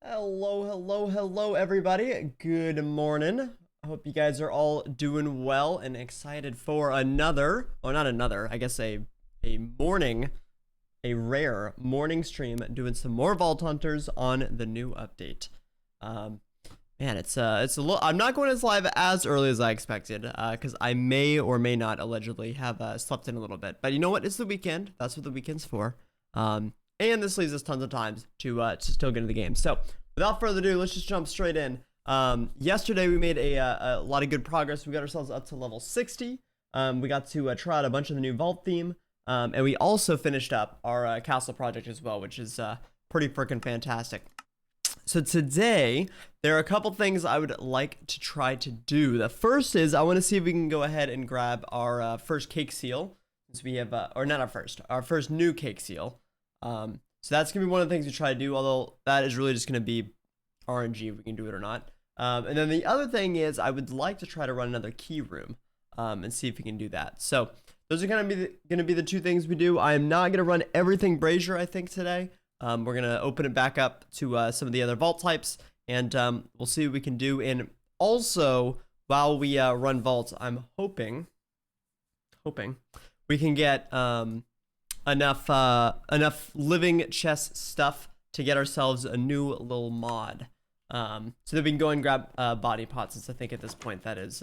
Hello, everybody. Good morning. I hope you guys are all doing well and excited for another, or not another, I guess a rare morning stream doing some more Vault Hunters on the new update. Man, it's a little, I'm not going as live as early as I expected, because I may or may not allegedly have slept in a little bit. But you know what? It's the weekend. That's what the weekend's for. And this leaves us tons of time to still get into the game. So without further ado, let's just jump straight in. Yesterday we made a lot of good progress. We got ourselves up to level 60. We got to try out a bunch of the new vault theme. And we also finished up our castle project as well, which is pretty freaking fantastic. So today, there are a couple things I would like to try to do. The first is I want to see if we can go ahead and grab our first cake seal. Since we have, or not our first new cake seal. So that's going to be one of the things we try to do, although that is really just going to be RNG if we can do it or not. And then the other thing is I would like to try to run another key room and see if we can do that. So those are going to be the two things we do. I am not going to run everything Brazier, I think, today. We're going to open it back up to some of the other vault types, and we'll see what we can do. And also, while we run vaults, I'm hoping we can get enough living chest stuff to get ourselves a new little mod, so that we can go and grab body pots. Since I think at this point that is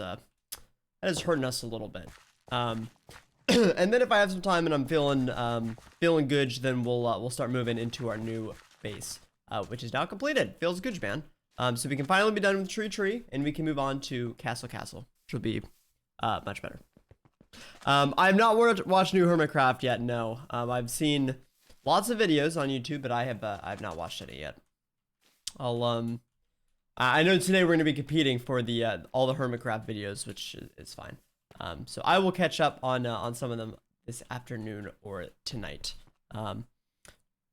hurting us a little bit. And then if I have some time and I'm feeling good, then we'll start moving into our new base, which is now completed. Feels good, man. So we can finally be done with tree, and we can move on to castle, which will be much better. I have not watched new Hermitcraft yet. No, I've seen lots of videos on YouTube, but I've not watched any yet. I know today we're going to be competing for the all the Hermitcraft videos, which is fine. So I will catch up on some of them this afternoon or tonight.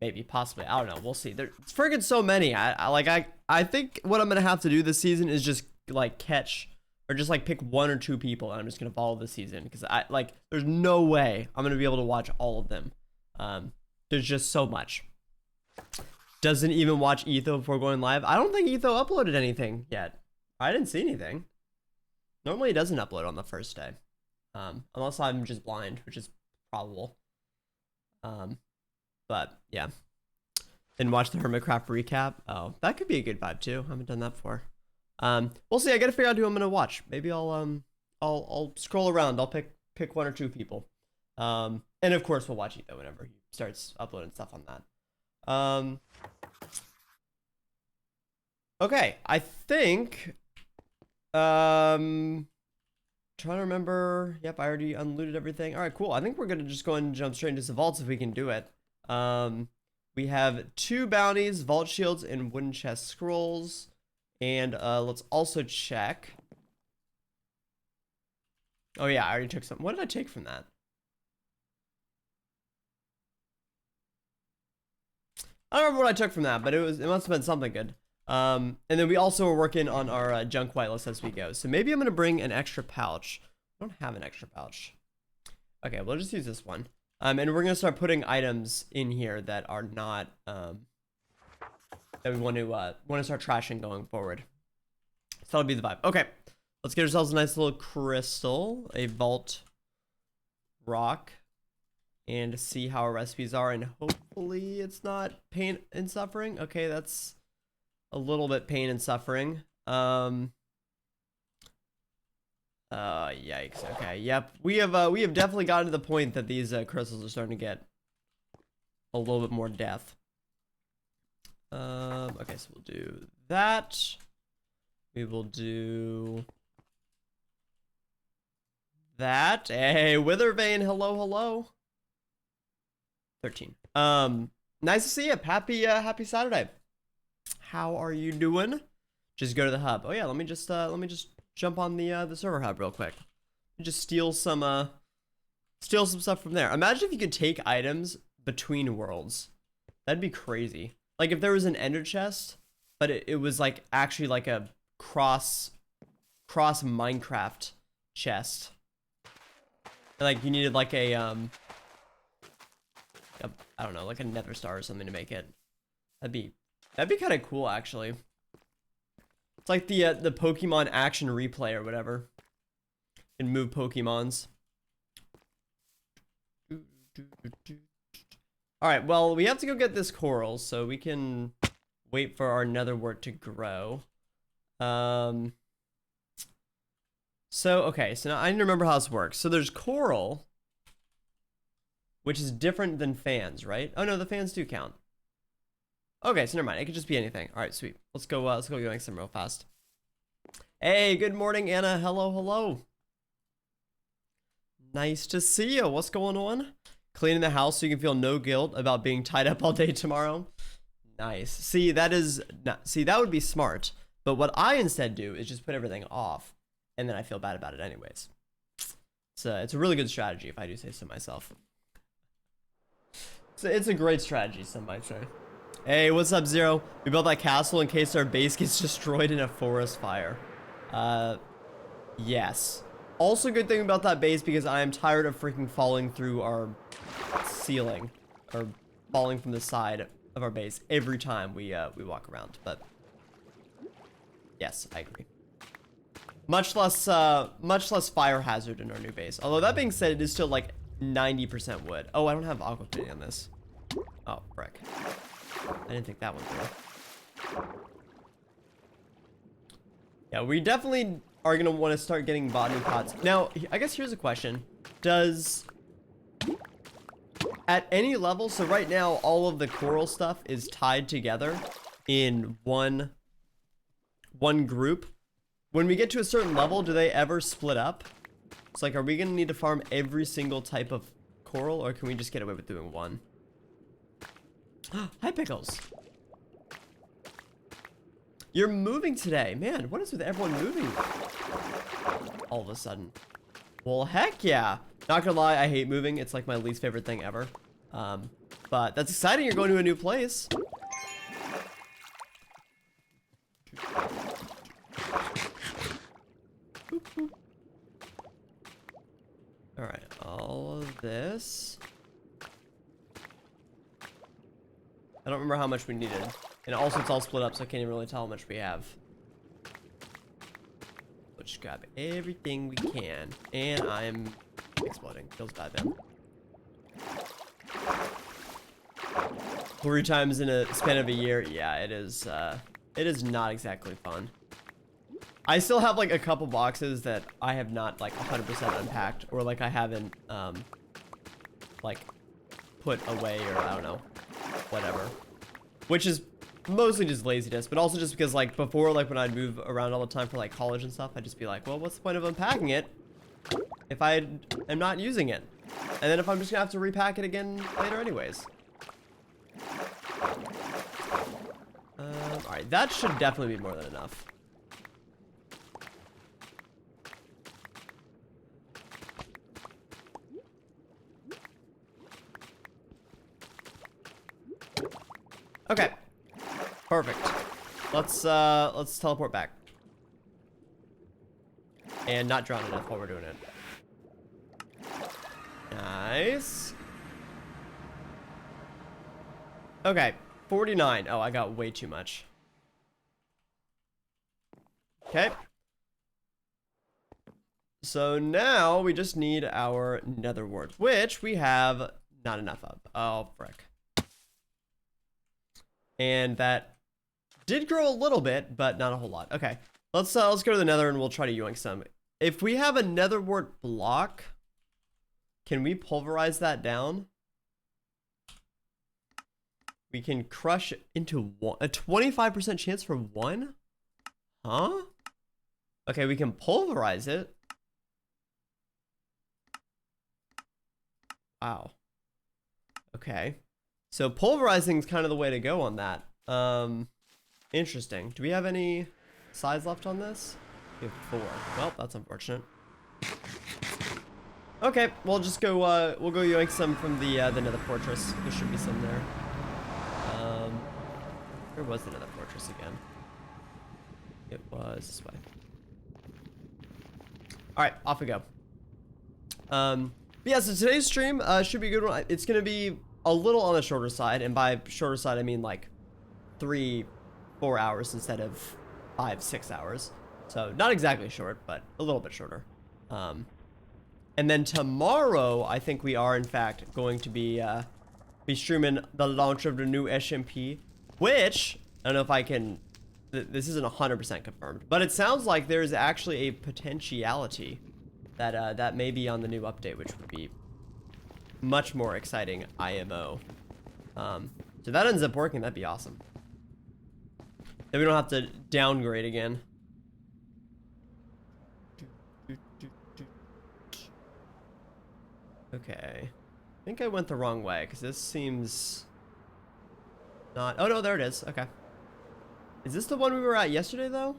Maybe, possibly, I don't know. We'll see. There's friggin' so many. I think what I'm gonna have to do this season is just like pick one or two people, and I'm just gonna follow the season, because there's no way I'm gonna be able to watch all of them. There's just so much. Doesn't even watch Etho before going live. I don't think Etho uploaded anything yet. I didn't see anything. Normally, it doesn't upload on the first day, unless I'm just blind, which is probable. But yeah, didn't watch the Hermitcraft recap. Oh, that could be a good vibe too. I haven't done that before. We'll see. I gotta figure out who I'm gonna watch. Maybe I'll scroll around. I'll pick one or two people. And of course we'll watch Etho whenever he starts uploading stuff on that. Okay, I think. Trying to remember. Yep, I already unlooted everything. All right, cool. I think we're gonna just go and jump straight into the vaults if we can do it. We have 2 bounties, vault shields, and wooden chest scrolls. And let's also check. Oh yeah, I already took some. What did I take from that? I don't remember what I took from that, but it must have been something good. And then we also are working on our junk whitelist as we go. So maybe I'm gonna bring an extra pouch. I don't have an extra pouch. Okay, we'll just use this one. And we're gonna start putting items in here that are not that we want to start trashing going forward. So that'll be the vibe. Okay, let's get ourselves a nice little crystal, a vault rock, and see how our recipes are. And hopefully it's not pain and suffering. Okay, that's a little bit pain and suffering. Yikes. Okay, yep. We have definitely gotten to the point that these crystals are starting to get a little bit more death. Okay, so we'll do that. We will do that. Hey, Withervein, hello. 13. Nice to see you. Happy Saturday. How are you doing? Just go to the hub. Oh yeah, let me just jump on the server hub real quick. Just steal some stuff from there. Imagine if you could take items between worlds. That'd be crazy. Like if there was an ender chest, but it was like actually like a cross Minecraft chest. Like you needed like a I don't know, like a nether star or something to make it. That'd be That'd be kind of cool, actually. It's like the Pokemon action replay or whatever. And move Pokemons. Alright, well, we have to go get this coral, so we can wait for our nether wart to grow. Okay, so now I need to remember how this works. So there's coral, which is different than fans, right? Oh no, the fans do count. Okay, so never mind. It could just be anything. All right, sweet. Let's go going some real fast. Hey, good morning, Anna. Hello, hello. Nice to see you. What's going on? Cleaning the house so you can feel no guilt about being tied up all day tomorrow. Nice. See, that would be smart. But what I instead do is just put everything off, and then I feel bad about it anyways. It's a really good strategy if I do say so myself. So it's a great strategy, some might say. Hey, what's up, Zero? We built that castle in case our base gets destroyed in a forest fire. Yes. Also, good thing about that base because I am tired of freaking falling through our ceiling or falling from the side of our base every time we walk around. But yes, I agree. Much less fire hazard in our new base. Although that being said, it is still like 90% wood. Oh, I don't have aqua on this. Oh, frick. I didn't think that one through. Yeah, we definitely are going to want to start getting botany pots. Now, I guess here's a question. Does... At any level, so right now, all of the coral stuff is tied together in one group. When we get to a certain level, do they ever split up? It's like, are we going to need to farm every single type of coral, or can we just get away with doing one? Hi, Pickles. You're moving today. Man, what is with everyone moving all of a sudden? Well, heck yeah. Not gonna lie, I hate moving. It's like my least favorite thing ever. But that's exciting. You're going to a new place. All right, all of this. I don't remember how much we needed. And also, it's all split up, so I can't even really tell how much we have. Let's just grab everything we can. And I'm exploding. Feels bad, man. 3 times in a span of a year. Yeah, it is not exactly fun. I still have like a couple boxes that I have not like 100% unpacked, or like I haven't like put away, or I don't know, whatever. Which is mostly just laziness, but also just because like before, like when I'd move around all the time for like college and stuff, I'd just be like, well, what's the point of unpacking it if I am not using it? And then if I'm just gonna have to repack it again later anyways. All right, that should definitely be more than enough. Okay, perfect. Let's teleport back and not drown to death while we're doing it. Nice. Okay, 49. Oh, I got way too much. Okay. So now we just need our nether wart, which we have not enough of. Oh, frick. And that did grow a little bit, but not a whole lot. Okay, let's go to the nether and we'll try to yoink some. If we have a nether wart block, can we pulverize that down? We can crush into one. A 25% chance for one? Huh? Okay, we can pulverize it. Wow. Okay. So pulverizing is kind of the way to go on that. Interesting. Do we have any size left on this? We have 4. Well, that's unfortunate. Okay, we'll just go. We'll go yoink some from the nether fortress. There should be some there. Where was the nether fortress again? It was this way. All right, off we go. But yeah, so today's stream should be a good one. It's gonna be a little on the shorter side, and by shorter side I mean like 3-4 hours instead of 5-6 hours. So not exactly short, but a little bit shorter. And then tomorrow, I think we are in fact going to be streaming the launch of the new SMP, which I don't know if I can. This isn't 100% confirmed, but it sounds like there's actually a potentiality that that may be on the new update, which would be much more exciting. IMO. So that ends up working. That'd be awesome. Then we don't have to downgrade again. Okay. I think I went the wrong way because this seems not. Oh no, there it is. Okay. Is this the one we were at yesterday though?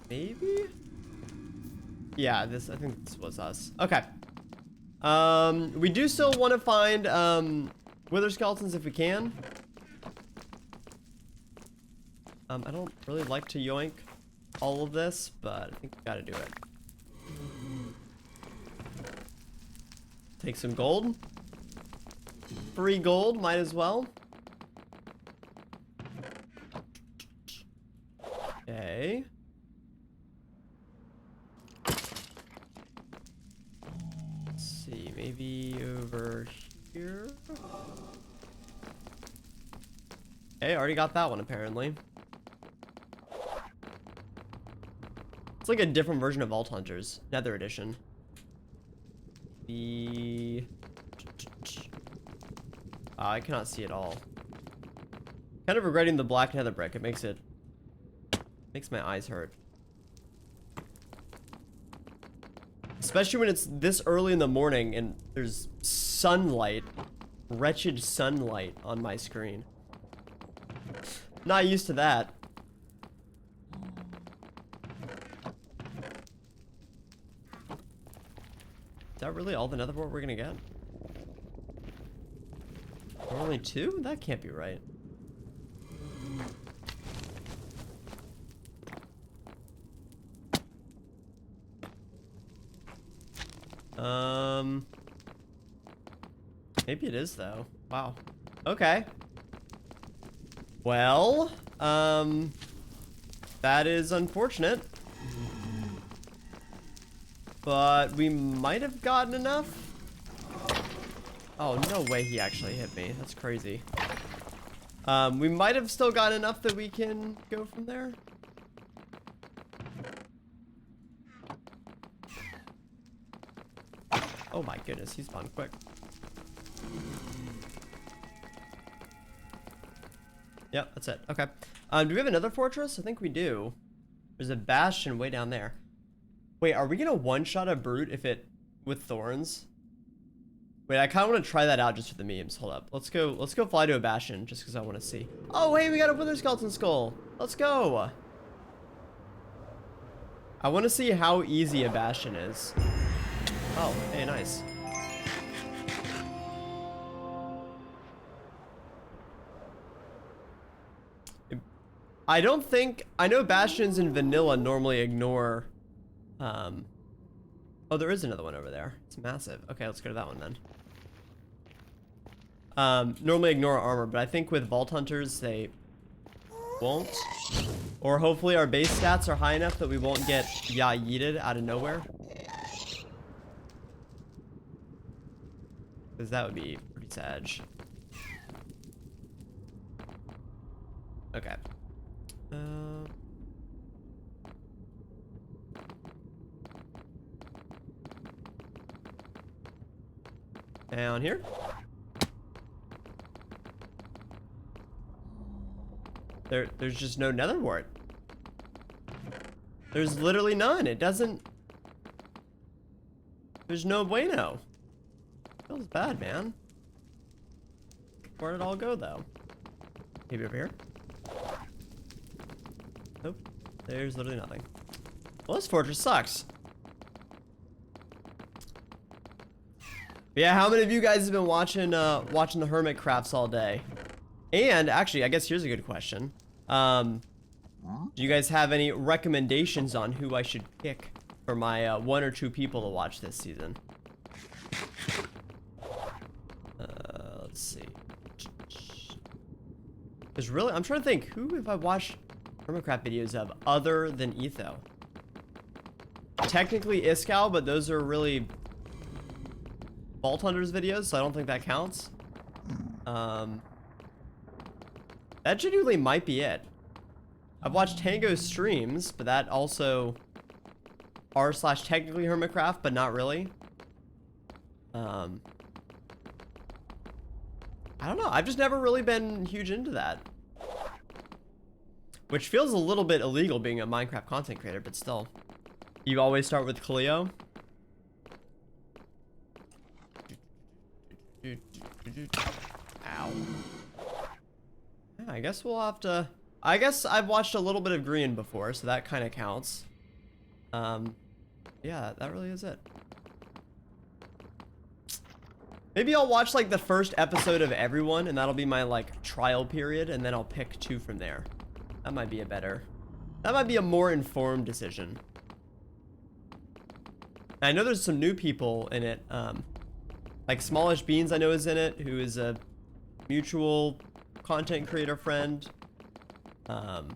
Maybe? Yeah, I think this was us. Okay. We do still want to find wither skeletons if we can. I don't really like to yoink all of this, but I think we gotta do it. Take some gold. Free gold, might as well. Okay. Let's see, maybe over here. Okay, already got that one apparently. It's like a different version of Vault Hunters, Nether Edition. I cannot see it all. Kind of regretting the black nether brick. It makes my eyes hurt. Especially when it's this early in the morning and there's sunlight, wretched sunlight on my screen. Not used to that. Is that really all the nether wart we're gonna get? Only 2? That can't be right. Maybe it is though. Wow. Okay. Well, that is unfortunate. But we might have gotten enough. Oh, no way he actually hit me. That's crazy. We might have still got enough that we can go from there. Oh my goodness, he spawned quick. Yep, that's it. Okay. Do we have another fortress? I think we do. There's a bastion way down there. Wait, are we gonna one-shot a brute if it with thorns? Wait, I kind of want to try that out just for the memes. Hold up. Let's go fly to a bastion just because I want to see. Oh, hey, we got a wither skeleton skull. Let's go. I want to see how easy a bastion is. Oh, hey, nice. I don't think, I know bastions in vanilla normally ignore, oh, there is another one over there. It's massive. Okay, let's go to that one then. Normally ignore armor, but I think with Vault Hunters, they won't. Or hopefully our base stats are high enough that we won't get yeeted out of nowhere. Because that would be pretty sad. Okay. Down here. There's just no nether wart. There's literally none. It doesn't. There's no bueno. Feels bad, man. Where'd it all go though? Maybe over here? Nope. There's literally nothing. Well, this fortress sucks. Yeah, how many of you guys have been watching watching the hermit crafts all day? And actually, I guess here's a good question. Do you guys have any recommendations on who I should pick for my 1 or 2 people to watch this season. Let's see. There's really, I'm trying to think, who have I watched Hermitcraft videos of other than Etho? Technically Iskow, but those are really Vault Hunters videos, so I don't think that counts. That genuinely might be it. I've watched Tango's streams, but that also r/technically Hermitcraft, but not really. I don't know. I've just never really been huge into that. Which feels a little bit illegal being a Minecraft content creator, but still. You always start with Cleo. Ow. Yeah, I guess we'll have to... I guess I've watched a little bit of Green before, so that kind of counts. Yeah, that really is it. Maybe I'll watch like the first episode of everyone, and that'll be my like trial period, and then I'll pick 2 from there. That might be a better... That might be a more informed decision. I know there's some new people in it. Like Smallish Beans I know is in it, who is a mutual content creator friend. So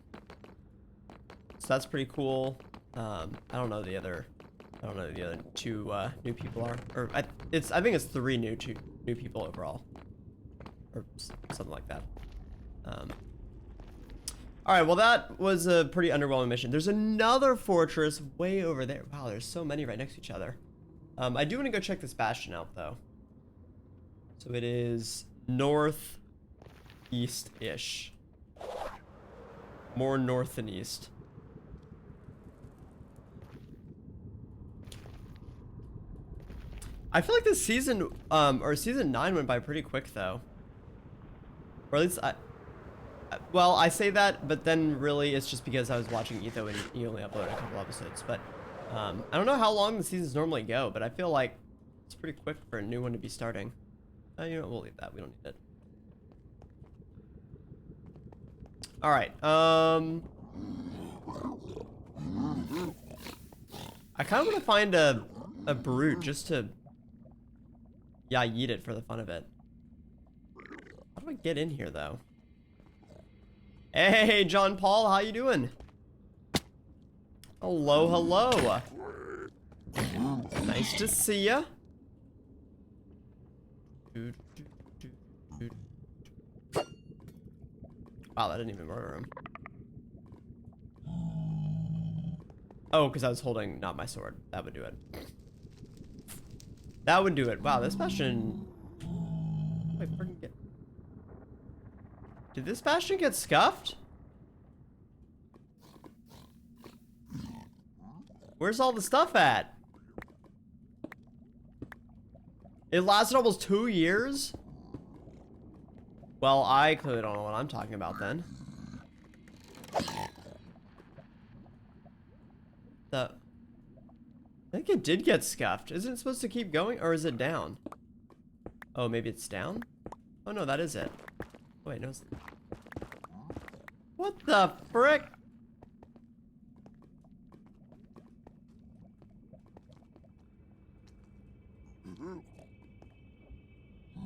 that's pretty cool. I don't know the other 2 new people are, or I think it's 3 new people overall, or something like that. All right, well that was a pretty underwhelming mission. There's another fortress way over there. Wow, there's so many right next to each other. I do want to go check this bastion out though. So it is northeast-ish. More north than east. I feel like this season, or season 9 went by pretty quick though. Or at least well, I say that, but then really it's just because I was watching Etho and he only uploaded a couple episodes. But I don't know how long the seasons normally go, but I feel like it's pretty quick for a new one to be starting. You know what, we'll leave that. We don't need it. All right. I kind of want to find a brute just to, yeah, yeet it for the fun of it. How do I get in here though? Hey, John Paul, how you doing? Hello, hello. Nice to see ya. Wow, that didn't even murder him. Oh, because I was holding not my sword. That would do it. That would do it. Wow, this bastion... Wait, did this bastion get scuffed? Where's all the stuff at? It lasted almost 2 years? Well, I clearly don't know what I'm talking about then. I think it did get scuffed. Isn't it supposed to keep going, or is it down? Oh, maybe it's down? Oh no, that is it. Wait, no. What the frick?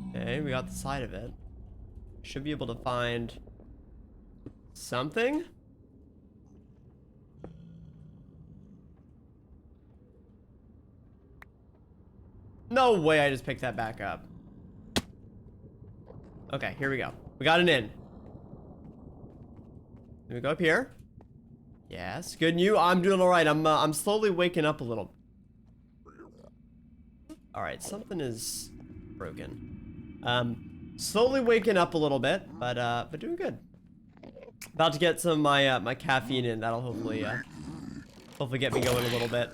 Okay, we got the side of it. Should be able to find something. No way I just picked that back up. Okay, here we go. We got an in. Let me go up here. Yes, good news. I'm doing all right. I'm slowly waking up a little. All right, something is broken. Slowly waking up a little bit, but doing good. About to get some of my my caffeine in. That'll hopefully get me going a little bit.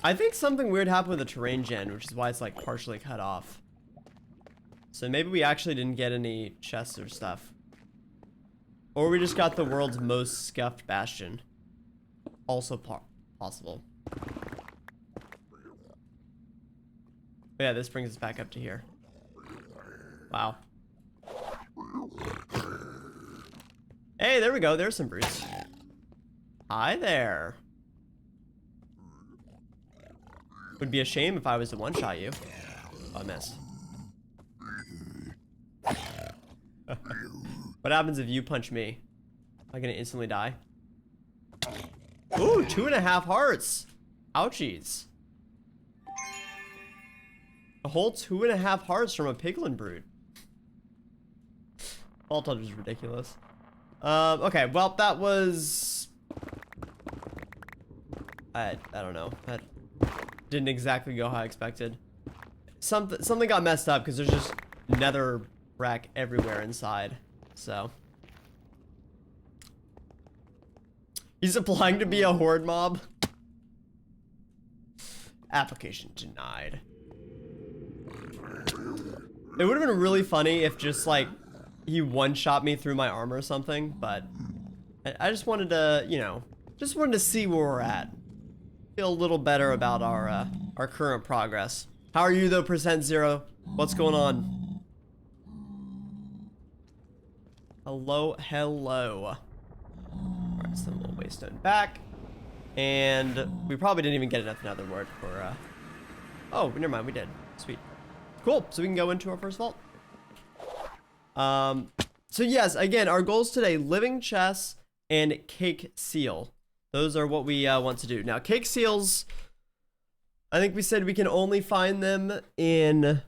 I think something weird happened with the terrain gen, which is why it's like partially cut off. So maybe we actually didn't get any chests or stuff. Or we just got the world's most scuffed bastion. Also possible. But yeah, this brings us back up to here. Wow. Hey, there we go. There's some brutes. Hi there. Would be a shame if I was to one-shot you. Oh, I missed. What happens if you punch me? Am I gonna instantly die? Ooh, 2.5 hearts. Ouchies. A whole 2.5 hearts from a piglin brute. Vault Hunter is ridiculous. Okay, well, that was... I don't know. That didn't exactly go how I expected. Something got messed up because there's just nether rack everywhere inside. So he's applying to be a horde mob. Application denied. It would have been really funny if just like he one-shot me through my armor or something, but I just wanted to, you know, just wanted to see where we're at. Feel a little better about our current progress. How are you though, %0? What's going on? Hello, hello. Alright, so a little waystone back. And we probably didn't even get enough another word for oh, never mind, we did. Sweet. Cool, so we can go into our first vault. So yes, again, our goals today, living chests and cake seal. Those are what we want to do. Now, cake seals, I think we said we can only find them in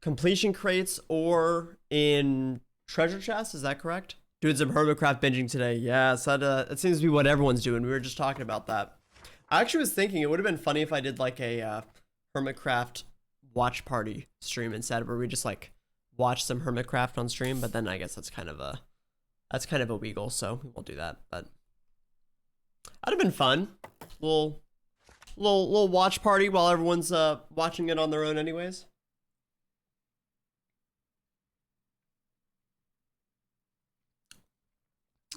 completion crates or in treasure chests. Is that correct? Doing some Hermitcraft binging today. Yes, that seems to be what everyone's doing. We were just talking about that. I actually was thinking it would have been funny if I did like a Hermitcraft watch party stream instead, where we just like watch some Hermitcraft on stream. But then I guess that's kind of a wiggle, so we won't do that. But that'd have been fun. Little watch party while everyone's watching it on their own anyways.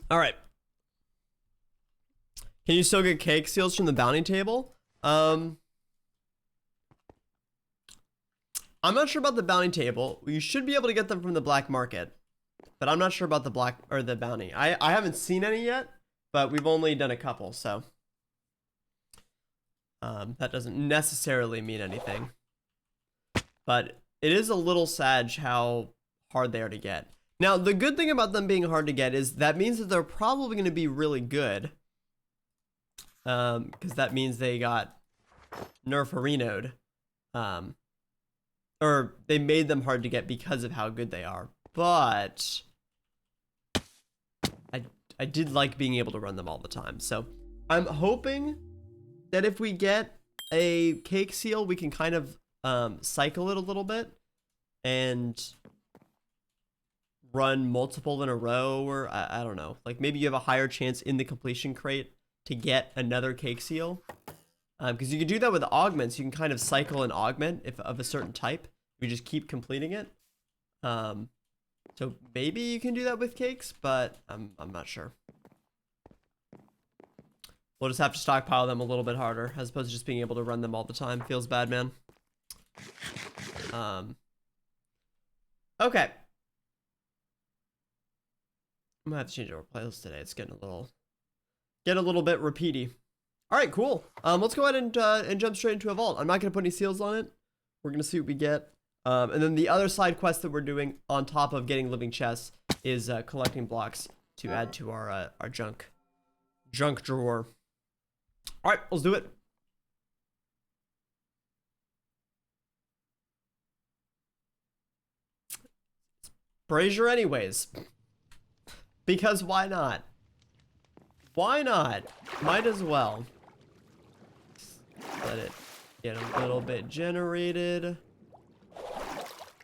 All right. Can you still get cake seals from the bounty table? I'm not sure about the bounty table. You should be able to get them from the black market, but I'm not sure about the black or the bounty. I haven't seen any yet, but we've only done a couple, so that doesn't necessarily mean anything. But it is a little sad how hard they are to get. Now, the good thing about them being hard to get is that means that they're probably going to be really good. Because that means they got nerf-renoed. Or they made them hard to get because of how good they are. But I did like being able to run them all the time. So I'm hoping that if we get a cake seal, we can kind of cycle it a little bit and run multiple in a row, or I don't know, like maybe you have a higher chance in the completion crate to get another cake seal, because you can do that with augments. You can kind of cycle an augment if of a certain type. You just keep completing it. So maybe you can do that with cakes, but I'm not sure. We'll just have to stockpile them a little bit harder as opposed to just being able to run them all the time. Feels bad, man. Okay. I'm gonna have to change our playlist today. It's getting a little bit repeaty. All right, cool. Let's go ahead and jump straight into a vault. I'm not gonna put any seals on it. We're gonna see what we get. And then the other side quest that we're doing on top of getting living chests is collecting blocks to add to our junk drawer. All right, let's do it. Brazier anyways. Because why not? Why not? Might as well. Let it get a little bit generated.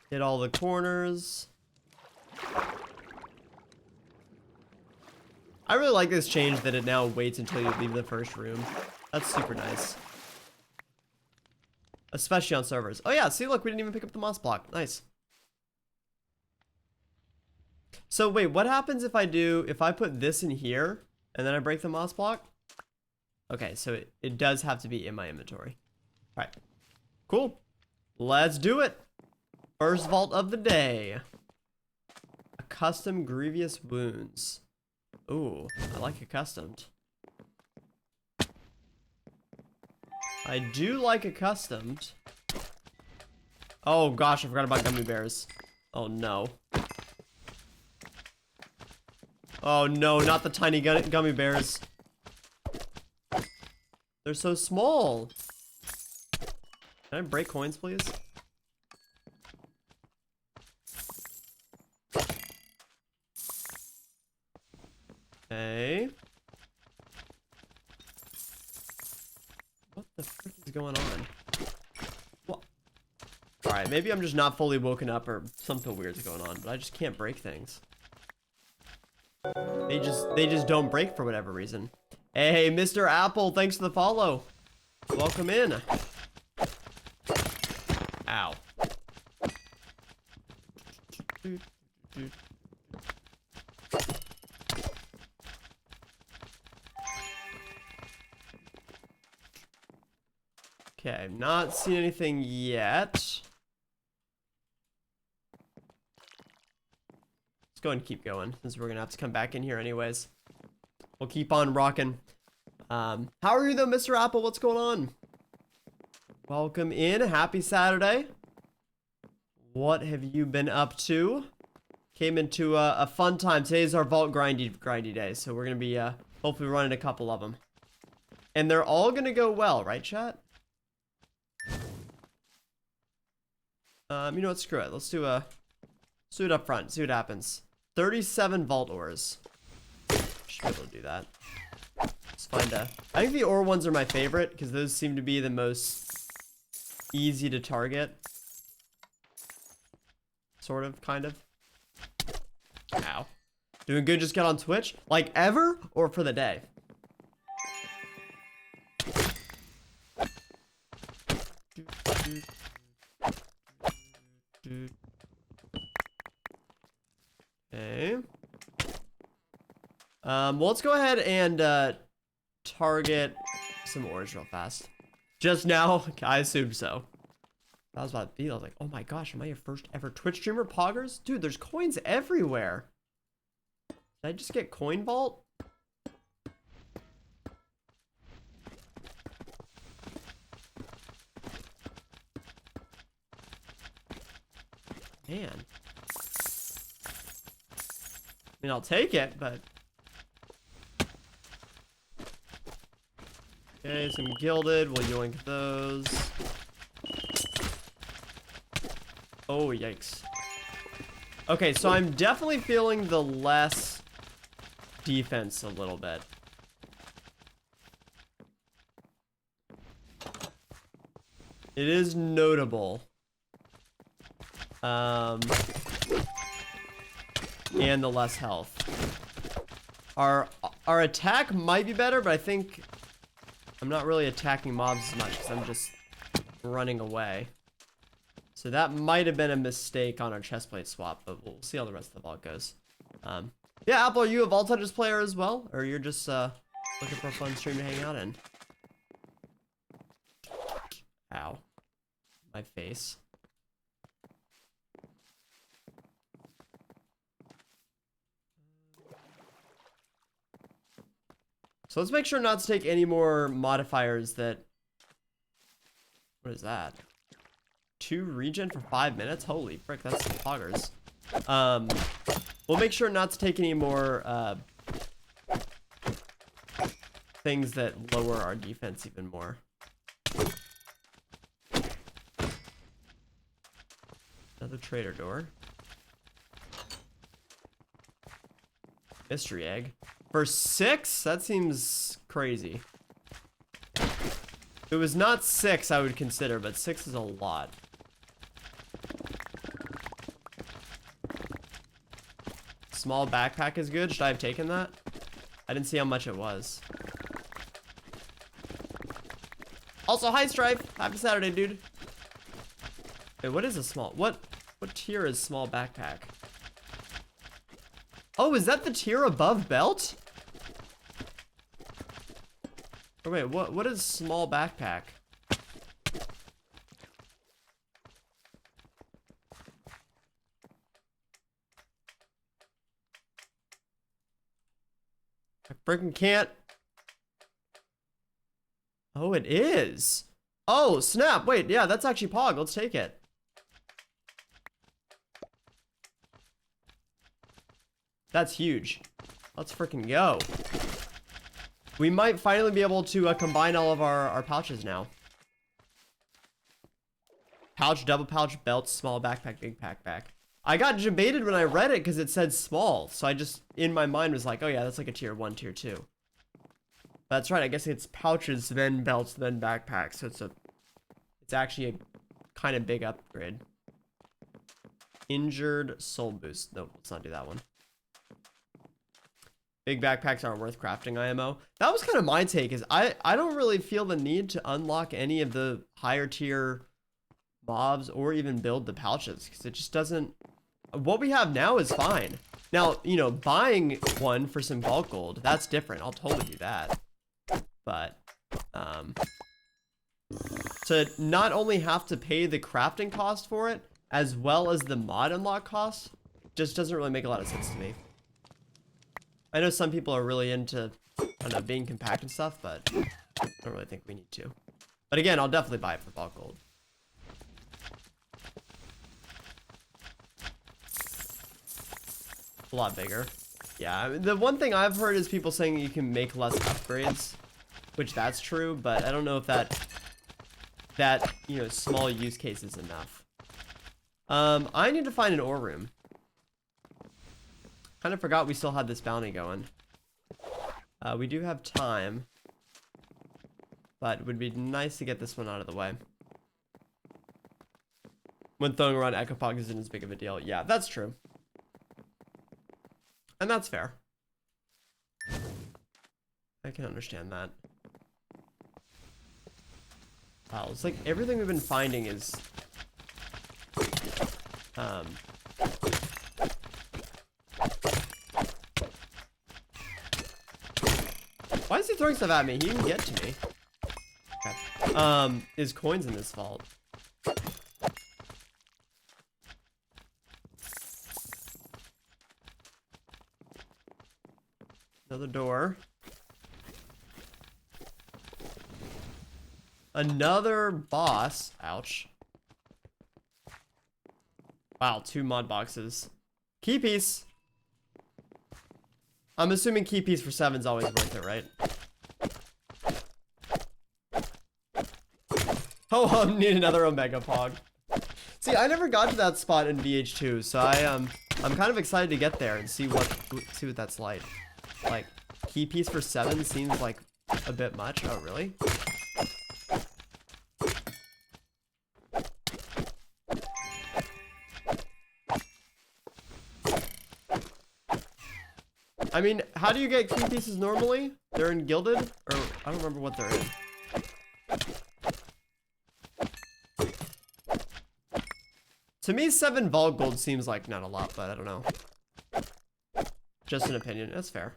Hit all the corners. I really like this change that it now waits until you leave the first room. That's super nice. Especially on servers. Oh yeah, see, look, we didn't even pick up the moss block. Nice. So wait, what happens if I put this in here and then I break the moss block? Okay, so it does have to be in my inventory. All right, cool. Let's do it. First vault of the day. A custom grievous wounds. Ooh, I like accustomed. I do like accustomed. Oh gosh, I forgot about gummy bears. Oh no. Oh no, not the tiny gummy bears. They're so small. Can I break coins, please? Okay. What the frick is going on? What? Alright, maybe I'm just not fully woken up or something weird's going on, but I just can't break things. They just don't break for whatever reason. Hey, Mr. Apple, thanks for the follow. Welcome in. Ow. Okay, I've not seen anything yet. Let's go ahead and keep going, since we're gonna have to come back in here anyways. We'll keep on rocking. How are you though, Mr. Apple? What's going on? Welcome in. Happy Saturday. What have you been up to? Came into a fun time. Today's our vault grindy day, so we're gonna be hopefully running a couple of them, and they're all gonna go well, right, chat? You know what? Screw it. Let's do it up front. See what happens. 37 vault ores. Should be able to do that. Let's find a. I think the ore ones are my favorite because those seem to be the most easy to target. Sort of, kind of. Ow. Doing good. Just got on Twitch. Like ever or for the day? Okay. Well, let's go ahead and target some ores real fast. Just now, I assumed so. I was about to be. I was like, oh my gosh, am I your first ever Twitch streamer? Poggers? Dude, there's coins everywhere. Did I just get coin vault? Man. I mean, I'll take it, but... Okay, some gilded. We'll yoink those. Oh, yikes. Okay, so I'm definitely feeling the less defense a little bit. It is notable. And the less health. Our attack might be better, but I think I'm not really attacking mobs as much because I'm just running away. So that might have been a mistake on our chestplate swap, but we'll see how the rest of the vault goes. Yeah, Apple, are you a Vault Hunters player as well? Or you're just looking for a fun stream to hang out in? Ow. My face. So let's make sure not to take any more modifiers that... What is that? 2 regen for 5 minutes? Holy frick, that's some poggers. We'll make sure not to take any more things that lower our defense even more. Another trader door. Mystery egg. For 6? That seems crazy. If it was not 6, I would consider, but 6 is a lot. Small backpack is good. Should I have taken that? I didn't see how much it was. Also, hi Strife. Happy Saturday, dude. Wait, what is a small... What tier is small backpack? Oh, is that the tier above belt? Or wait, what is small backpack? freaking can't. Oh, it is. Oh, snap. Wait, yeah, that's actually Pog. Let's take it. That's huge. Let's freaking go. We might finally be able to combine all of our pouches now. Pouch, double pouch, belt, small backpack, big backpack. I got debated when I read it because it said small. So I just, in my mind, was like, oh yeah, that's like a tier 1, tier 2. That's right. I guess it's pouches, then belts, then backpacks. So it's actually a kind of big upgrade. Injured soul boost. Nope, let's not do that one. Big backpacks aren't worth crafting IMO. That was kind of my take, is I don't really feel the need to unlock any of the higher tier mobs or even build the pouches, because it just doesn't. What we have now is fine. Now, you know, buying one for some bulk gold, that's different. I'll totally do that. But to not only have to pay the crafting cost for it, as well as the mod unlock cost, just doesn't really make a lot of sense to me. I know some people are really into, I don't know, being compact and stuff, but I don't really think we need to. But again, I'll definitely buy it for bulk gold. A lot bigger. Yeah, I mean, the one thing I've heard is people saying you can make less upgrades, which that's true, but I don't know if that you know, small use case is enough. I need to find an ore room. Kind of forgot we still had this bounty going. We do have time, but it would be nice to get this one out of the way. When throwing around Ecopog isn't as big of a deal. Yeah, that's true. And that's fair. I can understand that. Wow, it's like everything we've been finding is why is he throwing stuff at me? He didn't get to me. Okay. Is coins in this vault. Another door. Another boss. Ouch. Wow, 2 mod boxes. Key piece. I'm assuming key piece for 7 is always worth it, right? Oh, I need another Omega Pog. See, I never got to that spot in VH2, so I'm kind of excited to get there and see what that's like. Like, key piece for 7 seems like a bit much. Oh, really? I mean, how do you get key pieces normally? They're in gilded? Or, I don't remember what they're in. To me, 7 vault gold seems like not a lot, but I don't know. Just an opinion. That's fair.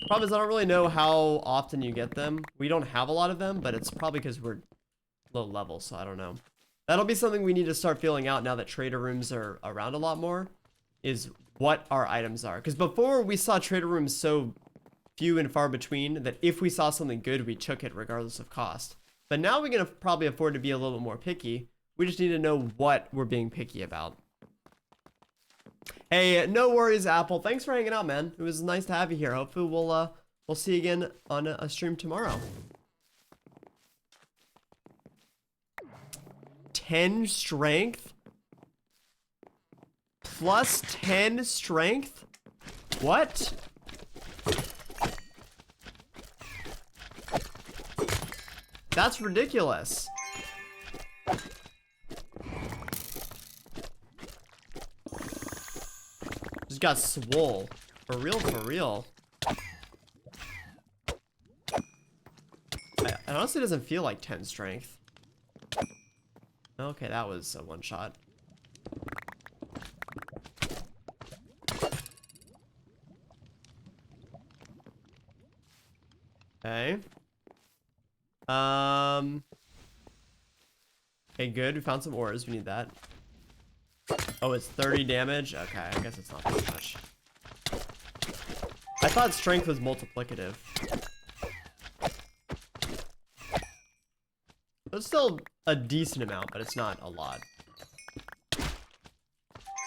Problem is, I don't really know how often you get them. We don't have a lot of them, but it's probably because we're low level, so I don't know. That'll be something we need to start filling out now that trader rooms are around a lot more, is what our items are. Because before, we saw trader rooms so few and far between that if we saw something good, we took it regardless of cost. But now we can probably afford to be a little bit more picky. We just need to know what we're being picky about. Hey, no worries, Apple. Thanks for hanging out, man. It was nice to have you here. Hopefully we'll see you again on a stream tomorrow. 10 strength? Plus 10 strength? What? That's ridiculous. Just got swole. For real, for real. It honestly doesn't feel like 10 strength. Okay, that was a one shot. Okay. Okay, good. We found some ores. We need that. Oh, it's 30 damage? Okay, I guess it's not that much. I thought strength was multiplicative. It's still a decent amount, but it's not a lot.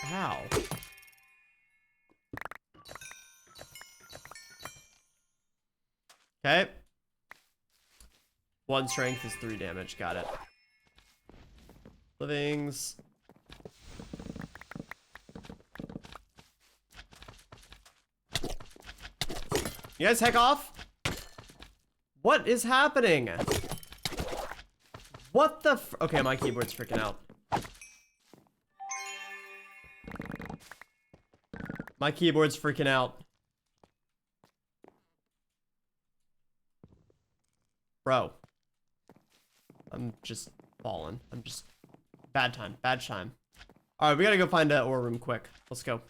How? Okay. 1 strength is 3 damage. Got it. Livings. You guys heck off? What is happening? What the f- Okay, my keyboard's freaking out. My keyboard's freaking out. Bro. I'm just falling. I'm just... Bad time. Bad time. Alright, we gotta go find an ore room quick. Let's go.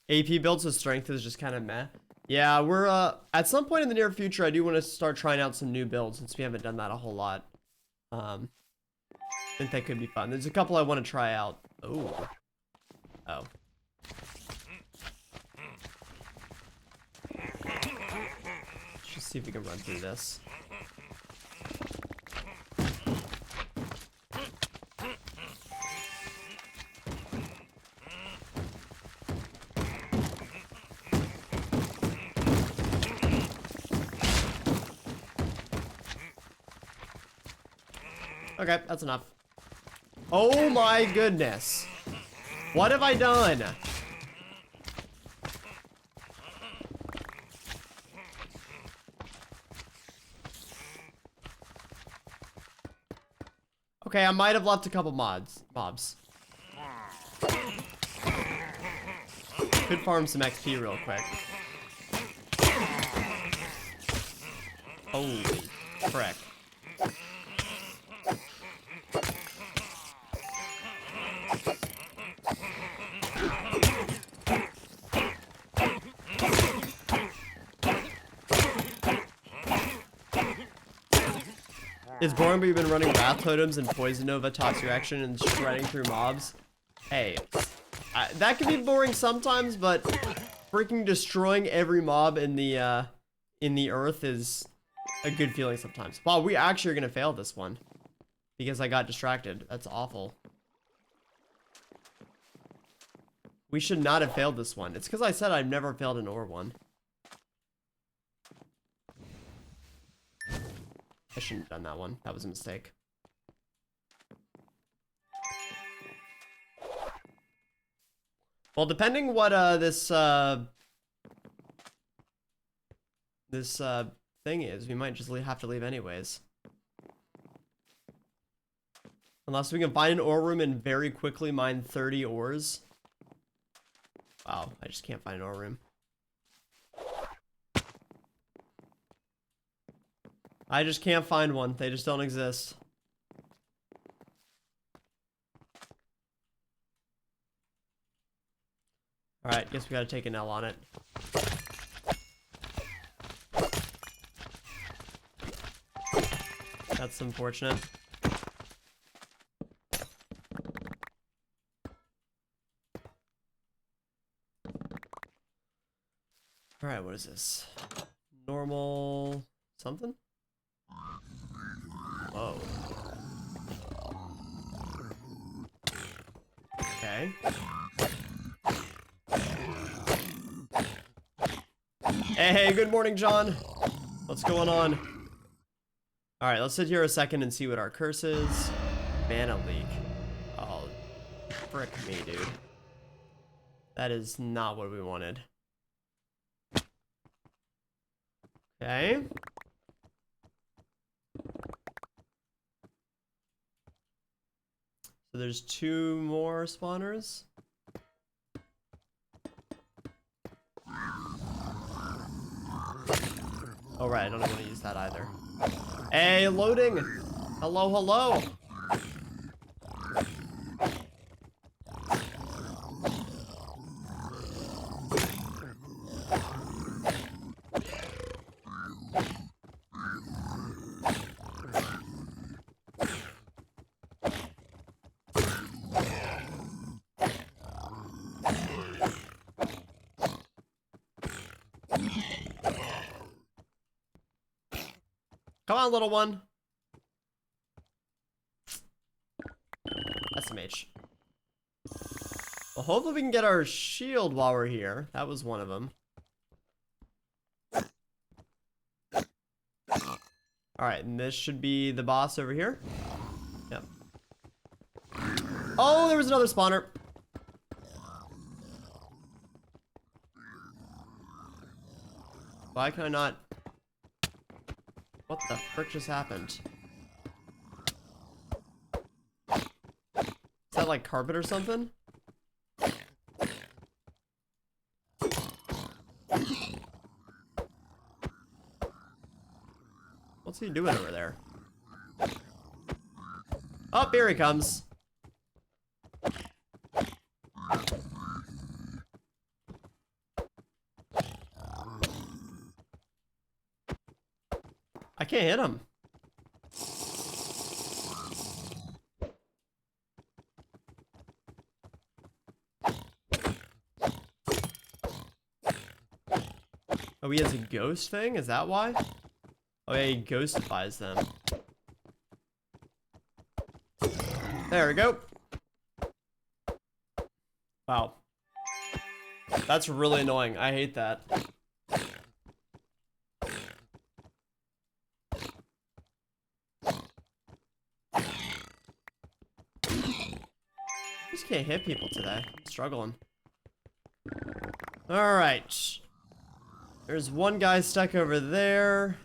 AP builds with strength is just kind of meh. Yeah, we're, at some point in the near future, I do want to start trying out some new builds since we haven't done that a whole lot. I think that could be fun. There's a couple I want to try out. Ooh. Oh. Let's just see if we can run through this. Okay, that's enough. Oh my goodness. What have I done? Okay, I might have left a couple mobs. Could farm some XP real quick. Holy frick. Is boring, but you've been running Wrath Totems and Poison Nova Toxic Reaction and shredding through mobs? Hey, that can be boring sometimes, but freaking destroying every mob in the earth is a good feeling sometimes. Wow, we actually are gonna fail this one because I got distracted. That's awful. We should not have failed this one. It's because I said I've never failed an ore one. I shouldn't have done that one. That was a mistake. Well, depending what this thing is, we might just have to leave anyways. Unless we can find an ore room and very quickly mine 30 ores. Wow, I just can't find an ore room. I just can't find one. They just don't exist. Alright, guess we gotta take an L on it. That's unfortunate. Alright, what is this? Normal... something? Whoa. Okay. Hey, good morning, John. What's going on? Alright, let's sit here a second and see what our curse is. Mana leak. Oh, frick me, dude. That is not what we wanted. Okay. So there's 2 more spawners. Oh right, I don't want to use that either. Hey, loading! Hello, hello! Come on, little one. SMH. Well, hopefully we can get our shield while we're here. That was one of them. Alright, and this should be the boss over here. Yep. Oh, there was another spawner. Why can I not? What the frick just happened? Is that like carpet or something? What's he doing over there? Oh, here he comes. I can't hit him. Oh, he has a ghost thing? Is that why? Oh yeah, he ghostifies them. There we go. Wow. That's really annoying. I hate that. Just can't hit people today. I'm struggling. Alright. There's one guy stuck over there.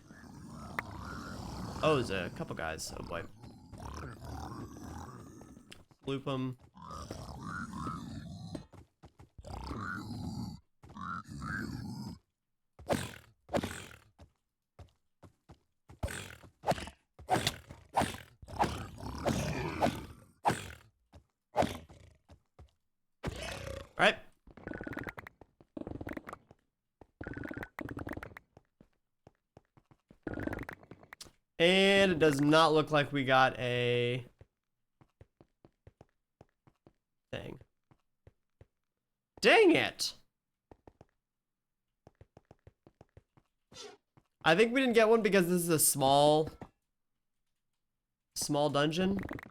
Oh, there's a couple guys. Oh boy. Loop them. Alright. And it does not look like we got a thing. Dang it! I think we didn't get one because this is a small dungeon. Is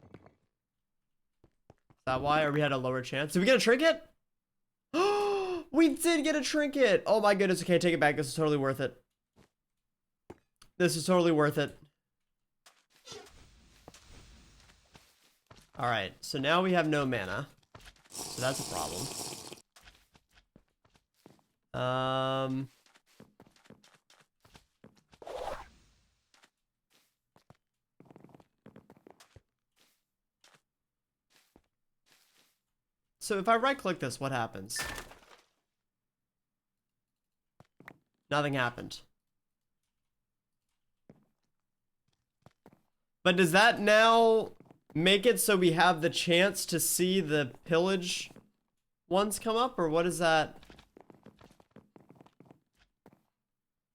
that why? Or we had a lower chance? Did we get a trinket? We did get a trinket! Oh my goodness, okay, take it back. This is totally worth it. This is totally worth it. Alright, so now we have no mana. So that's a problem. So if I right click this, what happens? Nothing happened. But does that now make it so we have the chance to see the pillage ones come up, or what is that?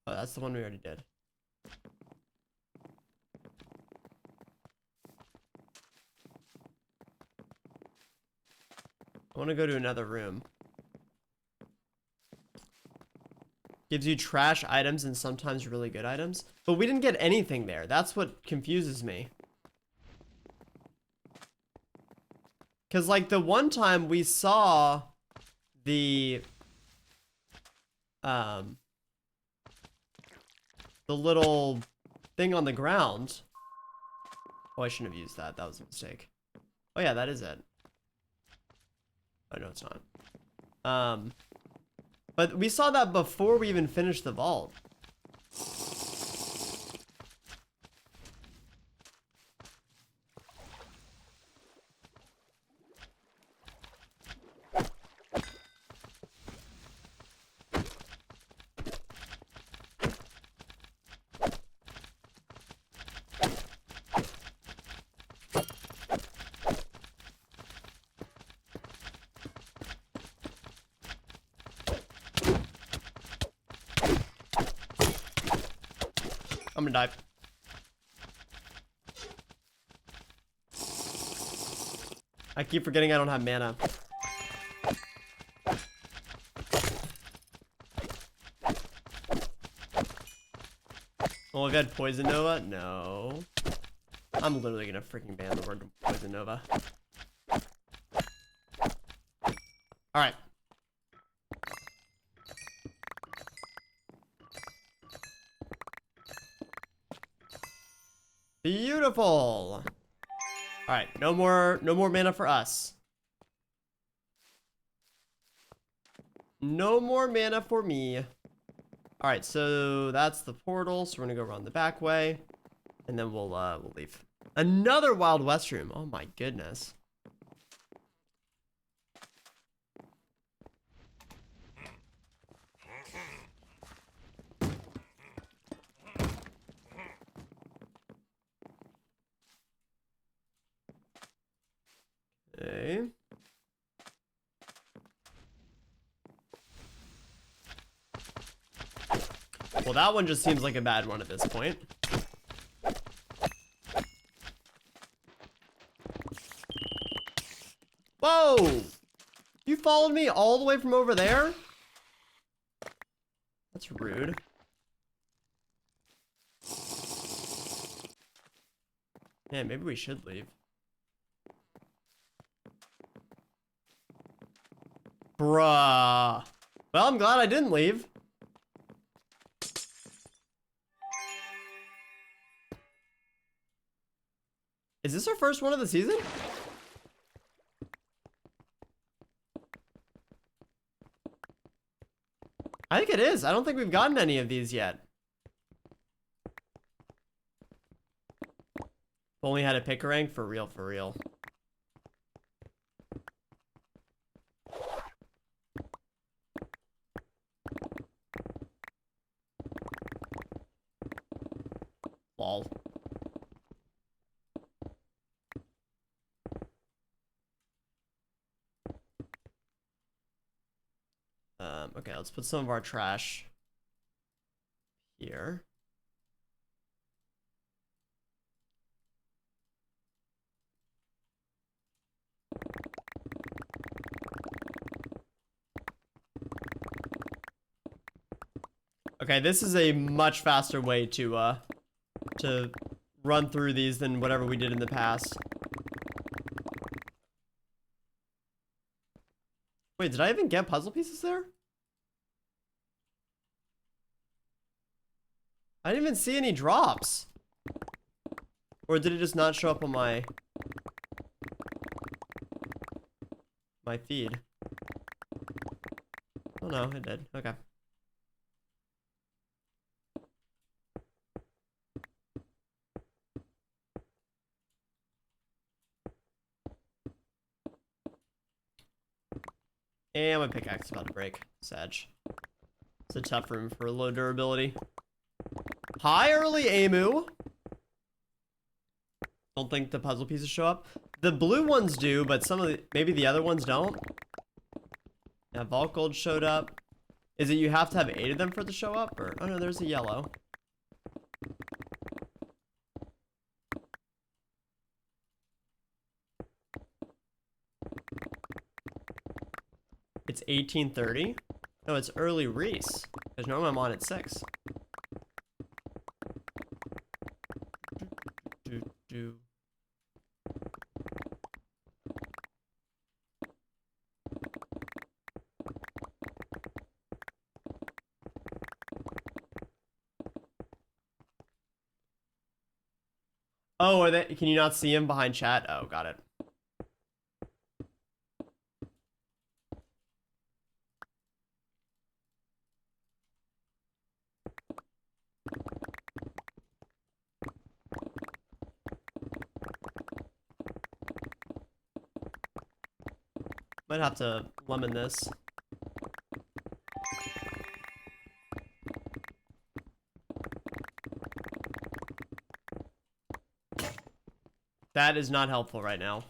Oh, that's the one we already did. I want to go to another room. Gives you trash items and sometimes really good items. But we didn't get anything there. That's what confuses me. Because, like, the one time we saw the little thing on the ground. Oh, I shouldn't have used that. That was a mistake. Oh, yeah, that is it. Oh, no, it's not. But we saw that before we even finished the vault. I'm gonna die. I keep forgetting I don't have mana. Oh, we've had Poison Nova? No. I'm literally gonna freaking ban the word Poison Nova. Alright. Beautiful. Alright, no more mana for us. No more mana for me. Alright, so that's the portal, so we're gonna go around the back way. And then we'll leave. Another Wild West room. Oh my goodness. Okay. Well, that one just seems like a bad one at this point. Whoa! You followed me all the way from over there? That's rude. Man, maybe we should leave. Bruh. Well, I'm glad I didn't leave. Is this our first one of the season? I think it is. I don't think we've gotten any of these yet. Only had a pick a rank for real, for real. Lol. Okay, let's put some of our trash here. Okay, this is a much faster way to run through these than whatever we did in the past. Wait, did I even get puzzle pieces there? I didn't even see any drops. Or did it just not show up on my feed? Oh no, it did. Okay. And my pickaxe is about to break. Sag. It's a tough room for low durability. Hi, early Amu. Don't think the puzzle pieces show up. The blue ones do, but some of the, maybe the other ones don't. Yeah, Vault Gold showed up. Is it you have to have 8 of them for it to show up? Or, oh no, there's a yellow. It's 18:30. No, it's early Reese. Because normally I'm on at 6. Oh, are they, can you not see him behind chat? Oh, got it. Might have to lemon this. That is not helpful right now.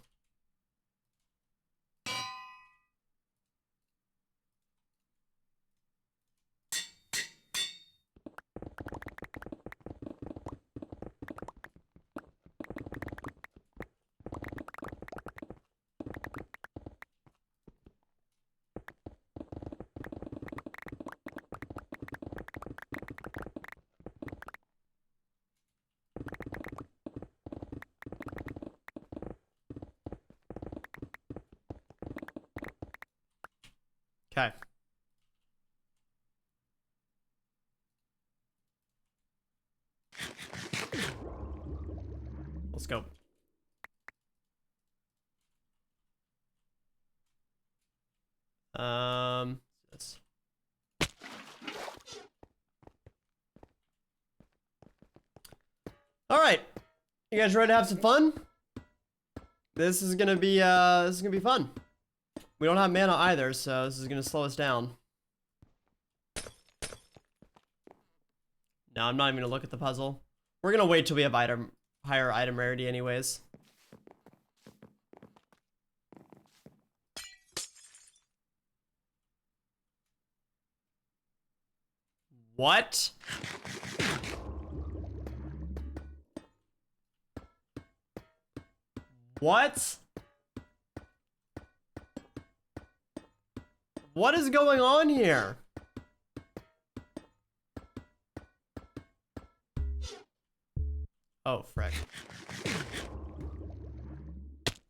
Okay. Let's go. This. All right. You guys ready to have some fun? This is gonna be fun. We don't have mana either, so this is gonna slow us down. No, I'm not even gonna look at the puzzle. We're gonna wait till we have higher item rarity anyways. What? What? What is going on here? Oh, frick.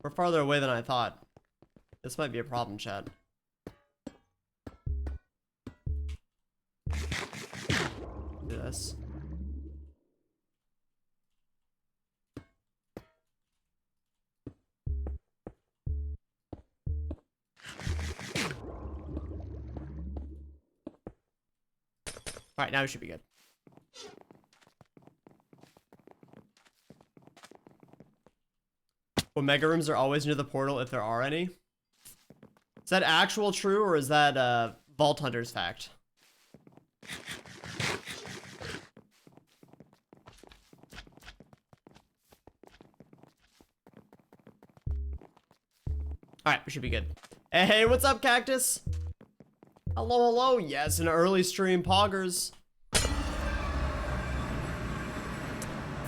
We're farther away than I thought. This might be a problem, chat. Do this. Alright, now we should be good. Omega rooms are always near the portal if there are any. Is that actual true or is that Vault Hunter's fact? Alright, we should be good. Hey, what's up, Cactus? Hello, hello. Yes, an early stream, poggers.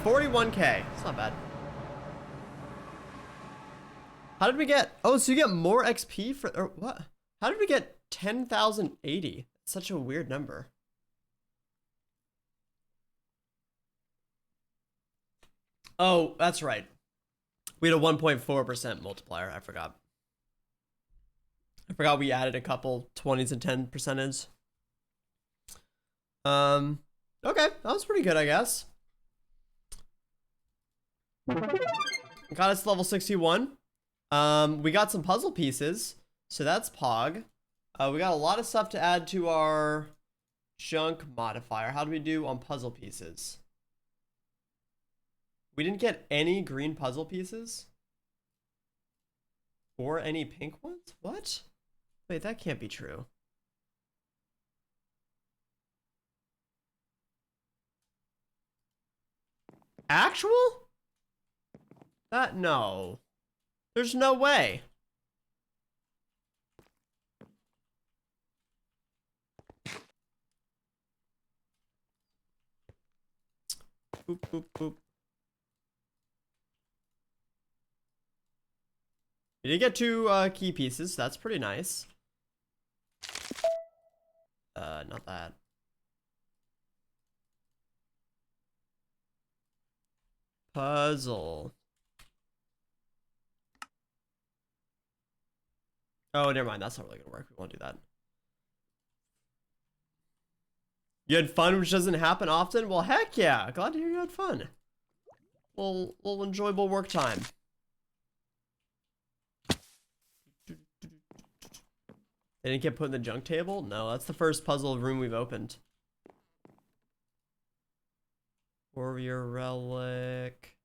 41k. It's not bad. How did we get... Oh, so you get more XP for... Or what? How did we get 10,080? Such a weird number. Oh, that's right. We had a 1.4% multiplier. I forgot. I forgot we added a couple 20s and 10%. Okay, that was pretty good, I guess. Got us to level 61. We got some puzzle pieces, so that's Pog. We got a lot of stuff to add to our junk modifier. How do we do on puzzle pieces? We didn't get any green puzzle pieces? Or any pink ones? What? Wait, that can't be true. Actual? No. There's no way. Boop, boop, boop. We did get 2 key pieces. That's pretty nice. Not that. Puzzle. Oh, never mind. That's not really gonna work. We won't do that. You had fun, which doesn't happen often? Well, heck yeah. Glad to hear you had fun. Little enjoyable work time. They didn't get put in the junk table? No, that's the first puzzle room we've opened. Warrior relic.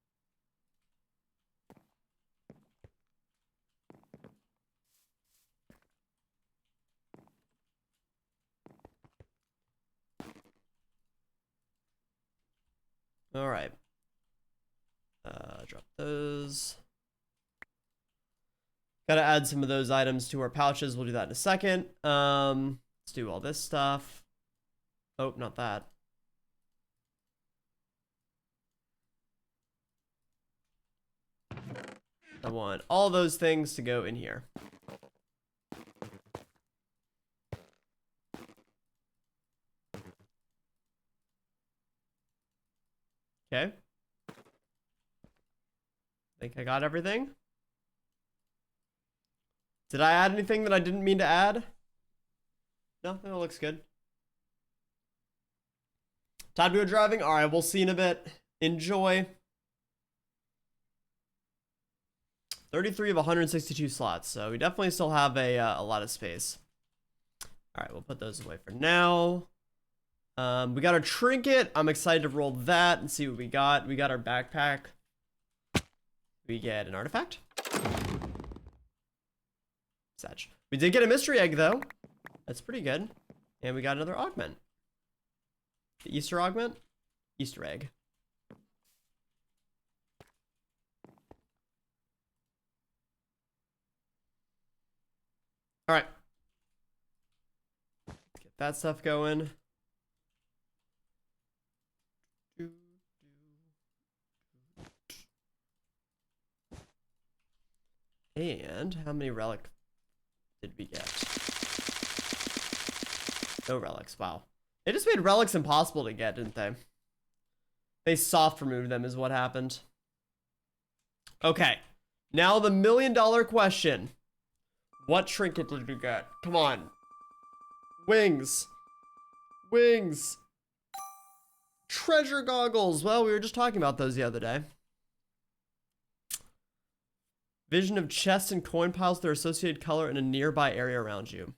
All right. Drop those. Gotta add some of those items to our pouches. We'll do that in a second. Let's do all this stuff. Oh, not that. I want all those things to go in here. Okay. Think I got everything? Did I add anything that I didn't mean to add? No, that looks good. Time to go driving. All right, we'll see in a bit. Enjoy. 33 of 162 slots, so we definitely still have a lot of space. All right, we'll put those away for now. We got our trinket. I'm excited to roll that and see what we got. We got our backpack. We get an artifact. Satch. We did get a mystery egg, though. That's pretty good. And we got another augment. The Easter augment? Easter egg. All right. Let's get that stuff going. And how many relics did we get? No relics. Wow. They just made relics impossible to get, didn't they? They soft removed them is what happened. Okay. Now the $1 million question. What trinket did we get? Come on. Wings. Wings. Treasure goggles. Well, we were just talking about those the other day. Vision of chests and coin piles with their associated color in a nearby area around you.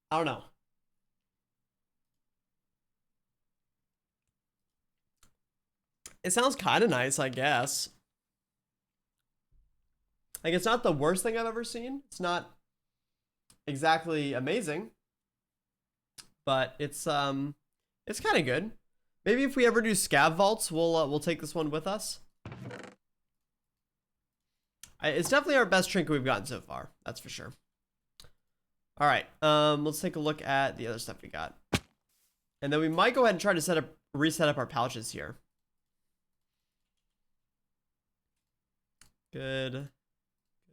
I don't know. It sounds kind of nice, I guess. Like, it's not the worst thing I've ever seen. It's not exactly amazing, but it's kind of good. Maybe if we ever do scav vaults, we'll take this one with us. It's definitely our best trinket we've gotten so far. That's for sure. All right. Let's take a look at the other stuff we got. And then we might go ahead and try to reset up our pouches here. Good.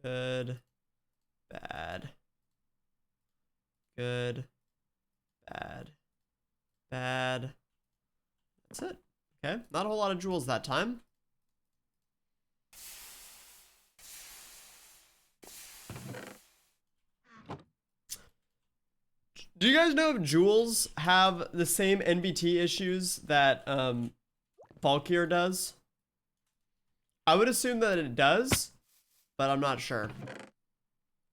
Good. Bad. Good. Bad. Bad. That's it. Okay. Not a whole lot of jewels that time. Do you guys know if jewels have the same NBT issues that Valkyr does? I would assume that it does, but I'm not sure.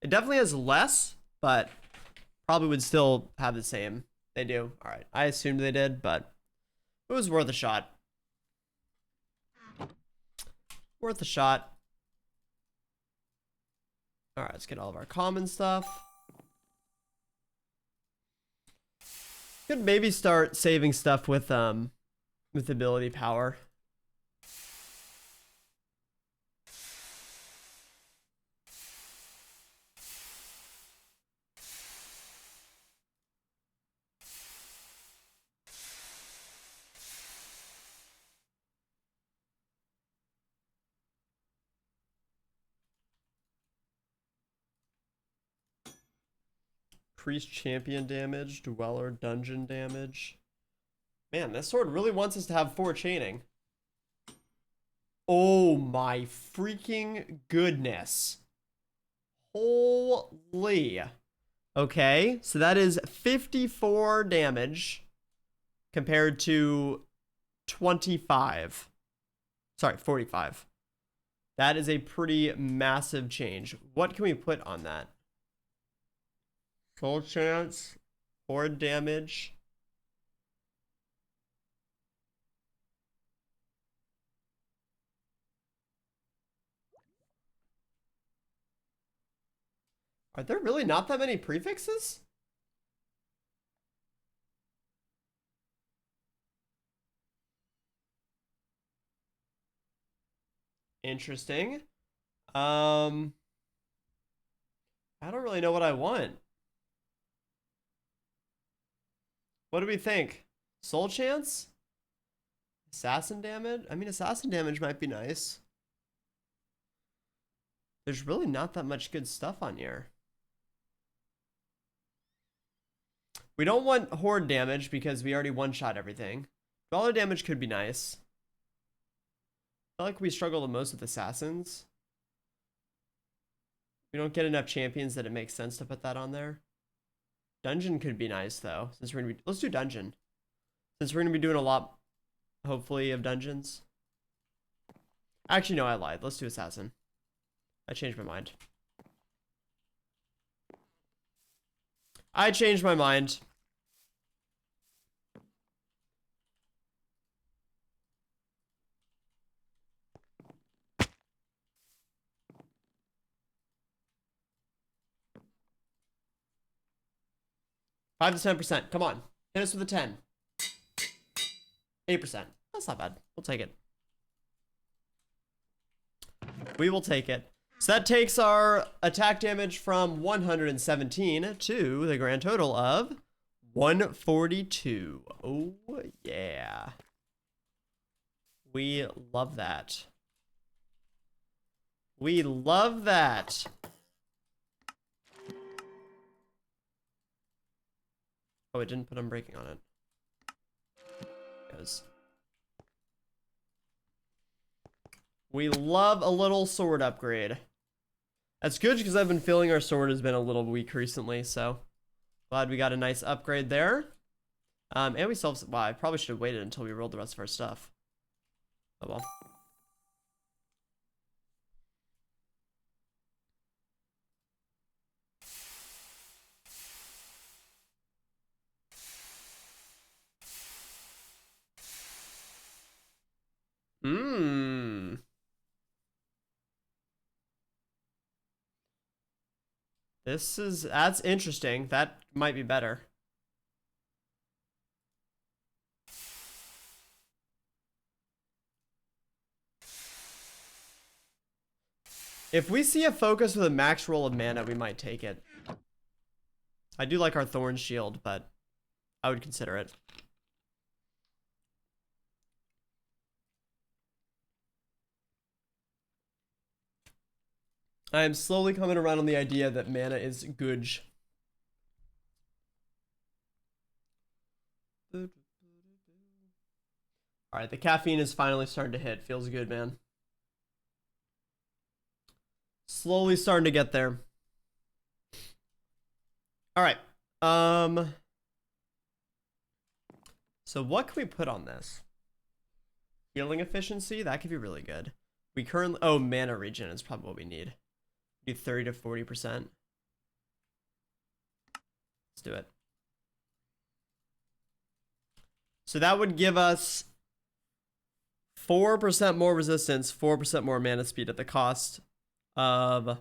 It definitely has less, but probably would still have the same. They do. All right. I assumed they did, but it was worth a shot. Worth a shot. All right, let's get all of our common stuff. Could maybe start saving stuff with ability power. Priest champion damage, dweller dungeon damage. Man, this sword really wants us to have 4 chaining. Oh my freaking goodness. Holy. Okay, so that is 54 damage compared to 25. Sorry, 45. That is a pretty massive change. What can we put on that? Full chance, horde damage. Are there really not that many prefixes? Interesting. I don't really know what I want. What do we think? Soul chance? Assassin damage? I mean, assassin damage might be nice. There's really not that much good stuff on here. We don't want horde damage because we already one-shot everything. Dollar damage could be nice. I feel like we struggle the most with assassins. We don't get enough champions that it makes sense to put that on there. Dungeon could be nice though, since we're gonna be, let's do dungeon. Since we're gonna be doing a lot, hopefully, of dungeons. Actually, no, I lied. Let's do assassin. I changed my mind. I changed my mind. Five to 10%. Come on. Hit us with a 10. 8%. That's not bad. We'll take it. We will take it. So that takes our attack damage from 117 to the grand total of 142. Oh, yeah. We love that. We love that. Oh, it didn't put unbreaking on it. Goes. We love a little sword upgrade. That's good because I've been feeling our sword has been a little weak recently, so glad we got a nice upgrade there. And we still have, wow, I probably should have waited until we rolled the rest of our stuff. Oh well. Mmm. That's interesting. That might be better. If we see a focus with a max roll of mana, we might take it. I do like our thorn shield, but I would consider it. I am slowly coming around on the idea that mana is good. Alright, the caffeine is finally starting to hit. Feels good, man. Slowly starting to get there. Alright. So what can we put on this? Healing efficiency? That could be really good. We currently... Oh, mana regen is probably what we need. Do 30 to 40%. Let's do it. So that would give us 4% more resistance, 4% more mana speed at the cost of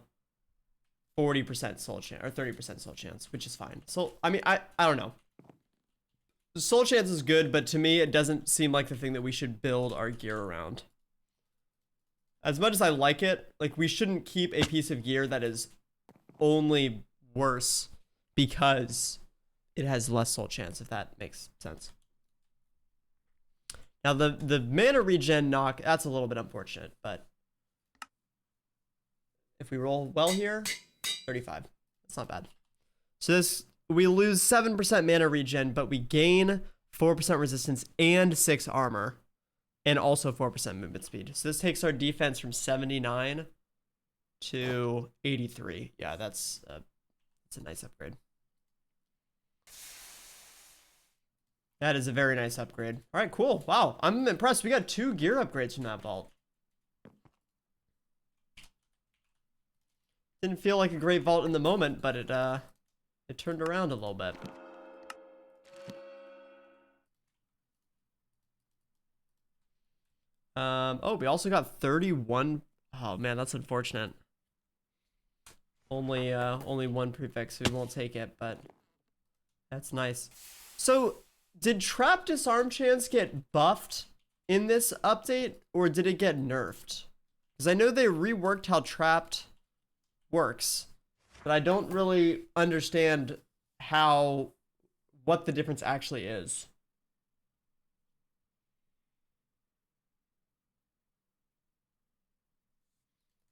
40% soul chance, or 30% soul chance, which is fine. So, I mean, I don't know. The soul chance is good, but to me, it doesn't seem like the thing that we should build our gear around. As much as I like it, like, we shouldn't keep a piece of gear that is only worse because it has less soul chance, if that makes sense. Now, the mana regen knock, that's a little bit unfortunate, but if we roll well here, 35. That's not bad. So this, we lose 7% mana regen, but we gain 4% resistance and 6 armor. And also 4% movement speed. So this takes our defense from 79 to 83. Yeah, that's a nice upgrade. That is a very nice upgrade. All right, cool. Wow, I'm impressed. We got 2 gear upgrades from that vault. Didn't feel like a great vault in the moment, but it turned around a little bit. Oh, we also got 31. Oh man, that's unfortunate. Only one prefix, so we won't take it, but that's nice. So, did trap disarm chance get buffed in this update, or did it get nerfed? Because I know they reworked how trapped works, but I don't really understand what the difference actually is.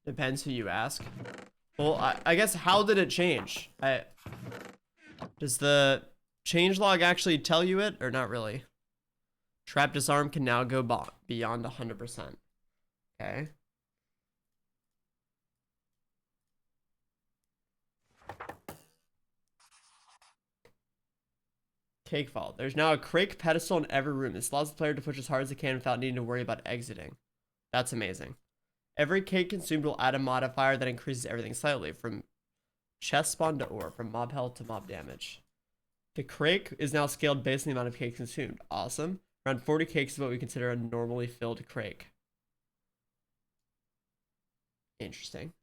Depends who you ask. Well, I guess, how did it change? Does the changelog actually tell you it, or not really? Trap disarm can now go beyond 100%. Okay. Cake vault. There's now a crake pedestal in every room. This allows the player to push as hard as they can without needing to worry about exiting. That's amazing. Every cake consumed will add a modifier that increases everything slightly, from chest spawn to ore, from mob health to mob damage. The crake is now scaled based on the amount of cakes consumed. Awesome. Around 40 cakes is what we consider a normally filled crake. Interesting.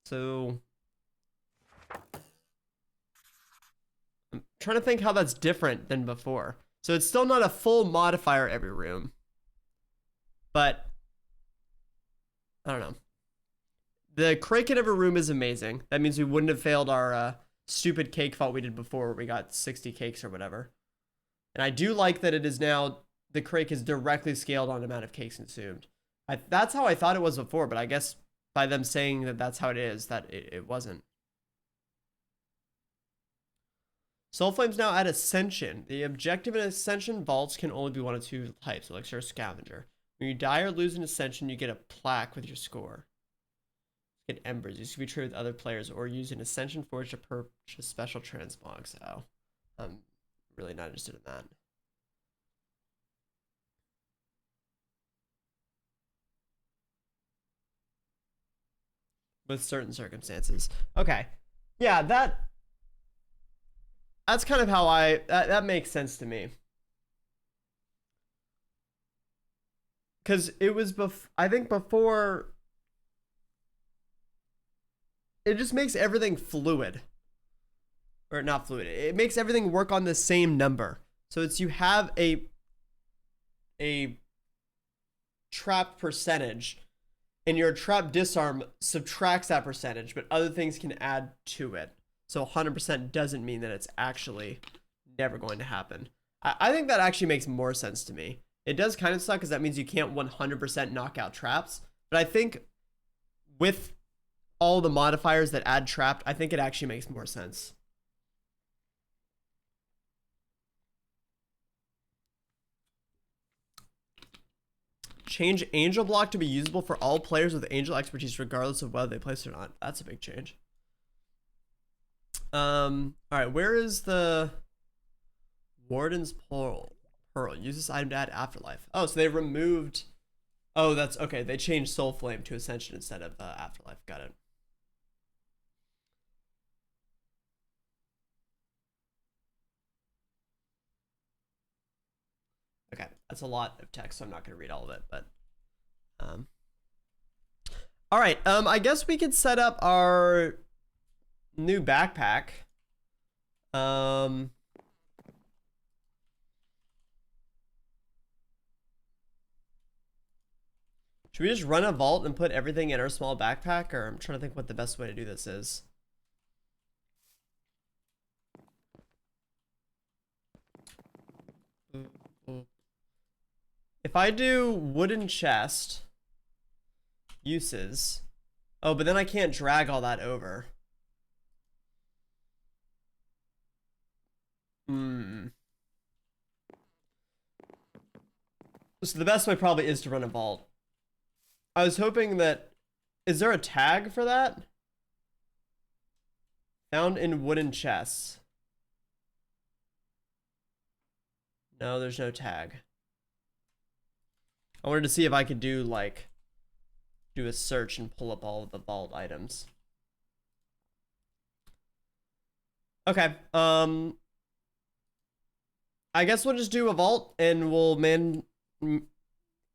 So I'm trying to think how that's different than before. So it's still not a full modifier every room, but I don't know. The crake in every room is amazing. That means we wouldn't have failed our stupid cake fault we did before where we got 60 cakes or whatever. And I do like that it is now, the crake is directly scaled on the amount of cakes consumed. That's how I thought it was before, but I guess by them saying that that's how it is, that it wasn't. Soul Flames now add Ascension. The objective in Ascension vaults can only be one of two types, Elixir or Scavenger. When you die or lose an Ascension, you get a plaque with your score. You get Embers. These can be traded with other players or use an Ascension Forge to purchase special transmogs. Oh, I'm really not interested in that. With certain circumstances. Okay. Yeah, that's kind of how that makes sense to me. Because it was I think before, it just makes everything fluid. Or not fluid. It makes everything work on the same number. So it's, you have a trap percentage, and your trap disarm subtracts that percentage, but other things can add to it. So 100% doesn't mean that it's actually never going to happen. I think that actually makes more sense to me. It does kind of suck because that means you can't 100% knock out traps. But I think with all the modifiers that add trapped, I think it actually makes more sense. Change Angel Block to be usable for all players with Angel expertise regardless of whether they place it or not. That's a big change. Alright, where is the Warden's Pearl? Use this item to add Afterlife. Oh, so they removed... Oh, that's... Okay, they changed Soul Flame to Ascension instead of Afterlife. Got it. Okay, that's a lot of text, so I'm not going to read all of it, but... Alright, I guess we could set up our new backpack. Should we just run a vault and put everything in our small backpack? Or I'm trying to think what the best way to do this is. If I do wooden chest uses, oh, but then I can't drag all that over. So the best way probably is to run a vault. I was hoping that... Is there a tag for that? Found in wooden chests. No, there's no tag. I wanted to see if I could do, like, do a search and pull up all of the vault items. Okay, I guess we'll just do a vault and we'll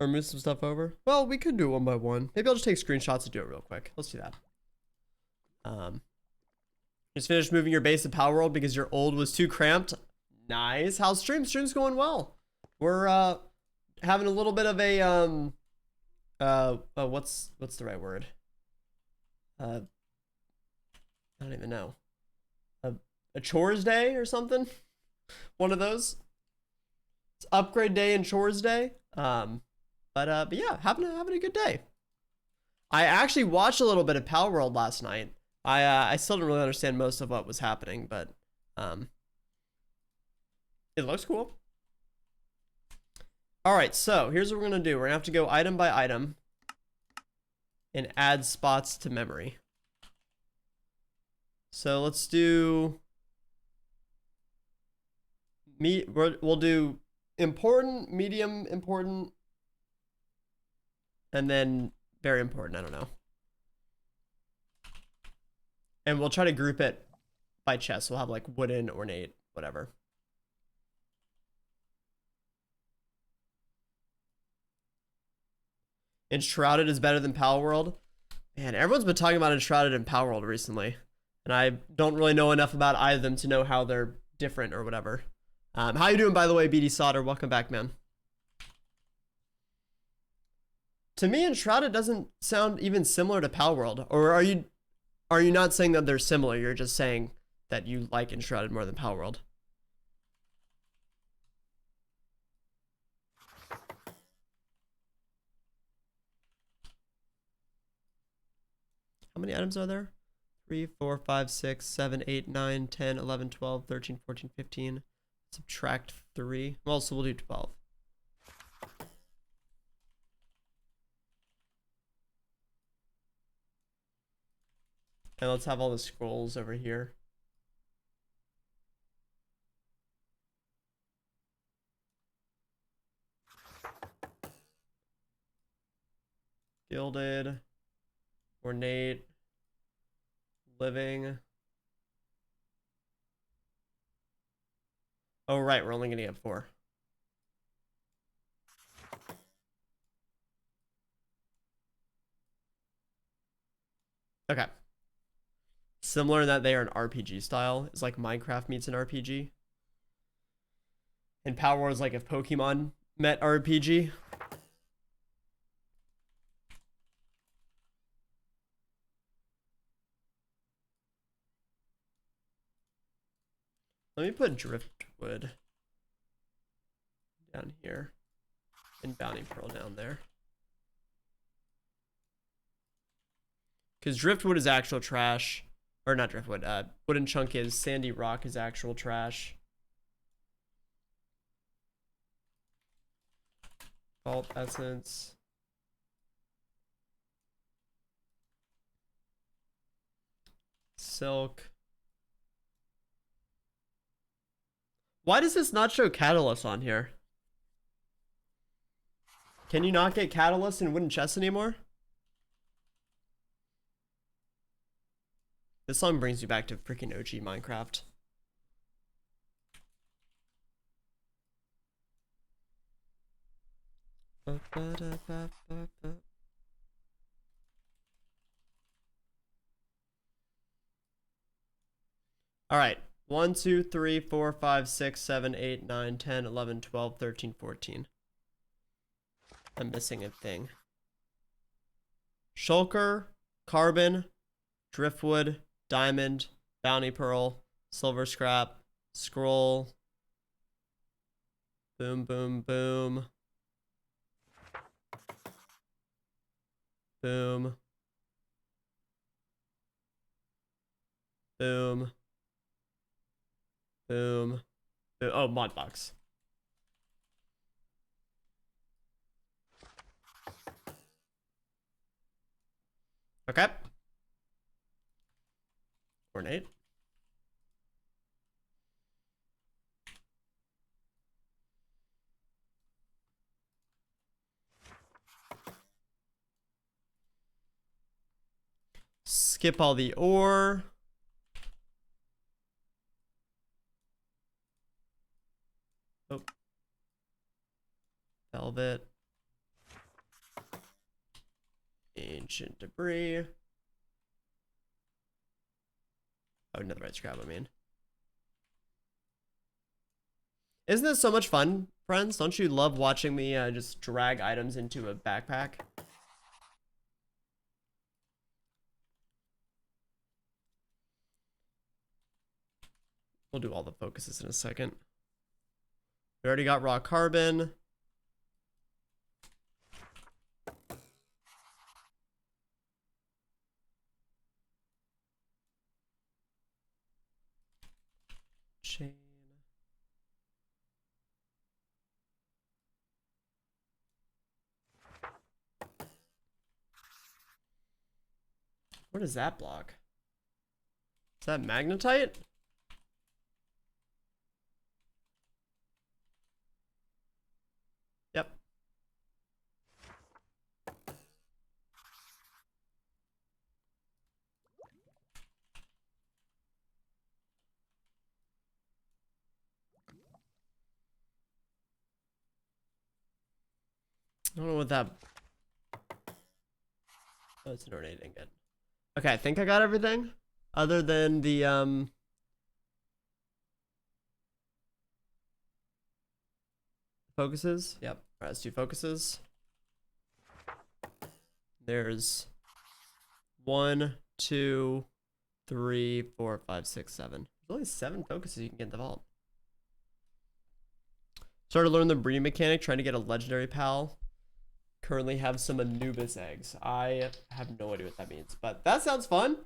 or move some stuff over. Well, we could do it one by one. Maybe I'll just take screenshots and do it real quick. Let's do that. Just finished moving your base to Power World because your old was too cramped. Nice. How's stream? Stream's going well. We're having a little bit of a what's the right word? I don't even know. A chores day or something. One of those. It's upgrade day and chores day. But yeah, having a good day. I actually watched a little bit of Power World last night. I still didn't really understand most of what was happening, but it looks cool. All right, so here's what we're gonna do. We're gonna have to go item by item and add spots to memory. So let's do We'll do important, medium important, and then very important. I don't know. And we'll try to group it by chest. We'll have like wooden, ornate, whatever. Enshrouded is better than Power World. Man, everyone's been talking about Enshrouded and Power World recently. And I don't really know enough about either of them to know how they're different or whatever. How you doing, by the way, BD Sauter? Welcome back, man. To me, Enshrouded doesn't sound even similar to Power World. Or are you not saying that they're similar? You're just saying that you like Enshrouded more than Power World. How many items are there? 3, 4, 5, 6, 7, 8, 9, 10, 11, 12, 13, 14, 15. Subtract 3. Well, so we'll do 12. And let's have all the scrolls over here. Gilded. Ornate. Living. Oh, right. We're only going to get 4. Okay. Similar in that they are an RPG style. It's like Minecraft meets an RPG. And Power Wars is like if Pokemon met RPG. Let me put Driftwood down here and Bounty Pearl down there. Because Driftwood is actual trash. Or not Driftwood. Wooden Chunk is. Sandy Rock is actual trash. Vault Essence. Silk. Why does this not show Catalyst on here? Can you not get Catalyst in wooden chests anymore? This song brings you back to freaking OG Minecraft. All right. 1, 2, 3, 4, 5, 6, 7, 8, 9, 10, 11, 12, 13, 14. I'm missing a thing. Shulker, Carbon, Driftwood, Diamond, Bounty Pearl, Silver Scrap, Scroll. Boom, boom, boom. Boom. Boom. Boom. Oh, Modbox. Okay. Ornate. Skip all the ore. Oh. Velvet. Ancient debris. Oh, another red scrap, I mean. Isn't this so much fun, friends? Don't you love watching me just drag items into a backpack? We'll do all the focuses in a second. We already got raw carbon. Chain. What is that block? Is that magnetite? I don't know what that... Oh, it's an ornate ingot. Okay, I think I got everything. Other than the, focuses. Yep. Alright, let's do focuses. There's 1, 2, 3, 4, 5, 6, 7. There's only 7 focuses you can get in the vault. Started to learn the breeding mechanic, trying to get a legendary pal. Currently have some Anubis eggs. I have no idea what that means, but that sounds fun.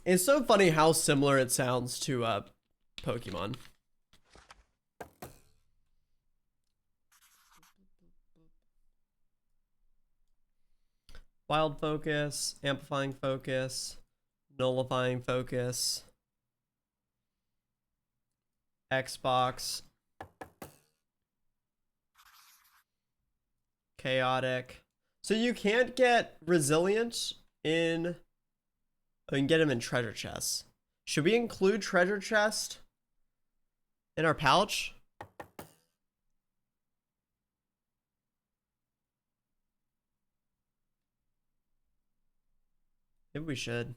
It's so funny how similar it sounds to Pokemon. Wild focus, amplifying focus, nullifying focus, Xbox, chaotic. So you can't get resilient in... Oh, you can get him in treasure chests. Should we include treasure chest in our pouch? Maybe we should.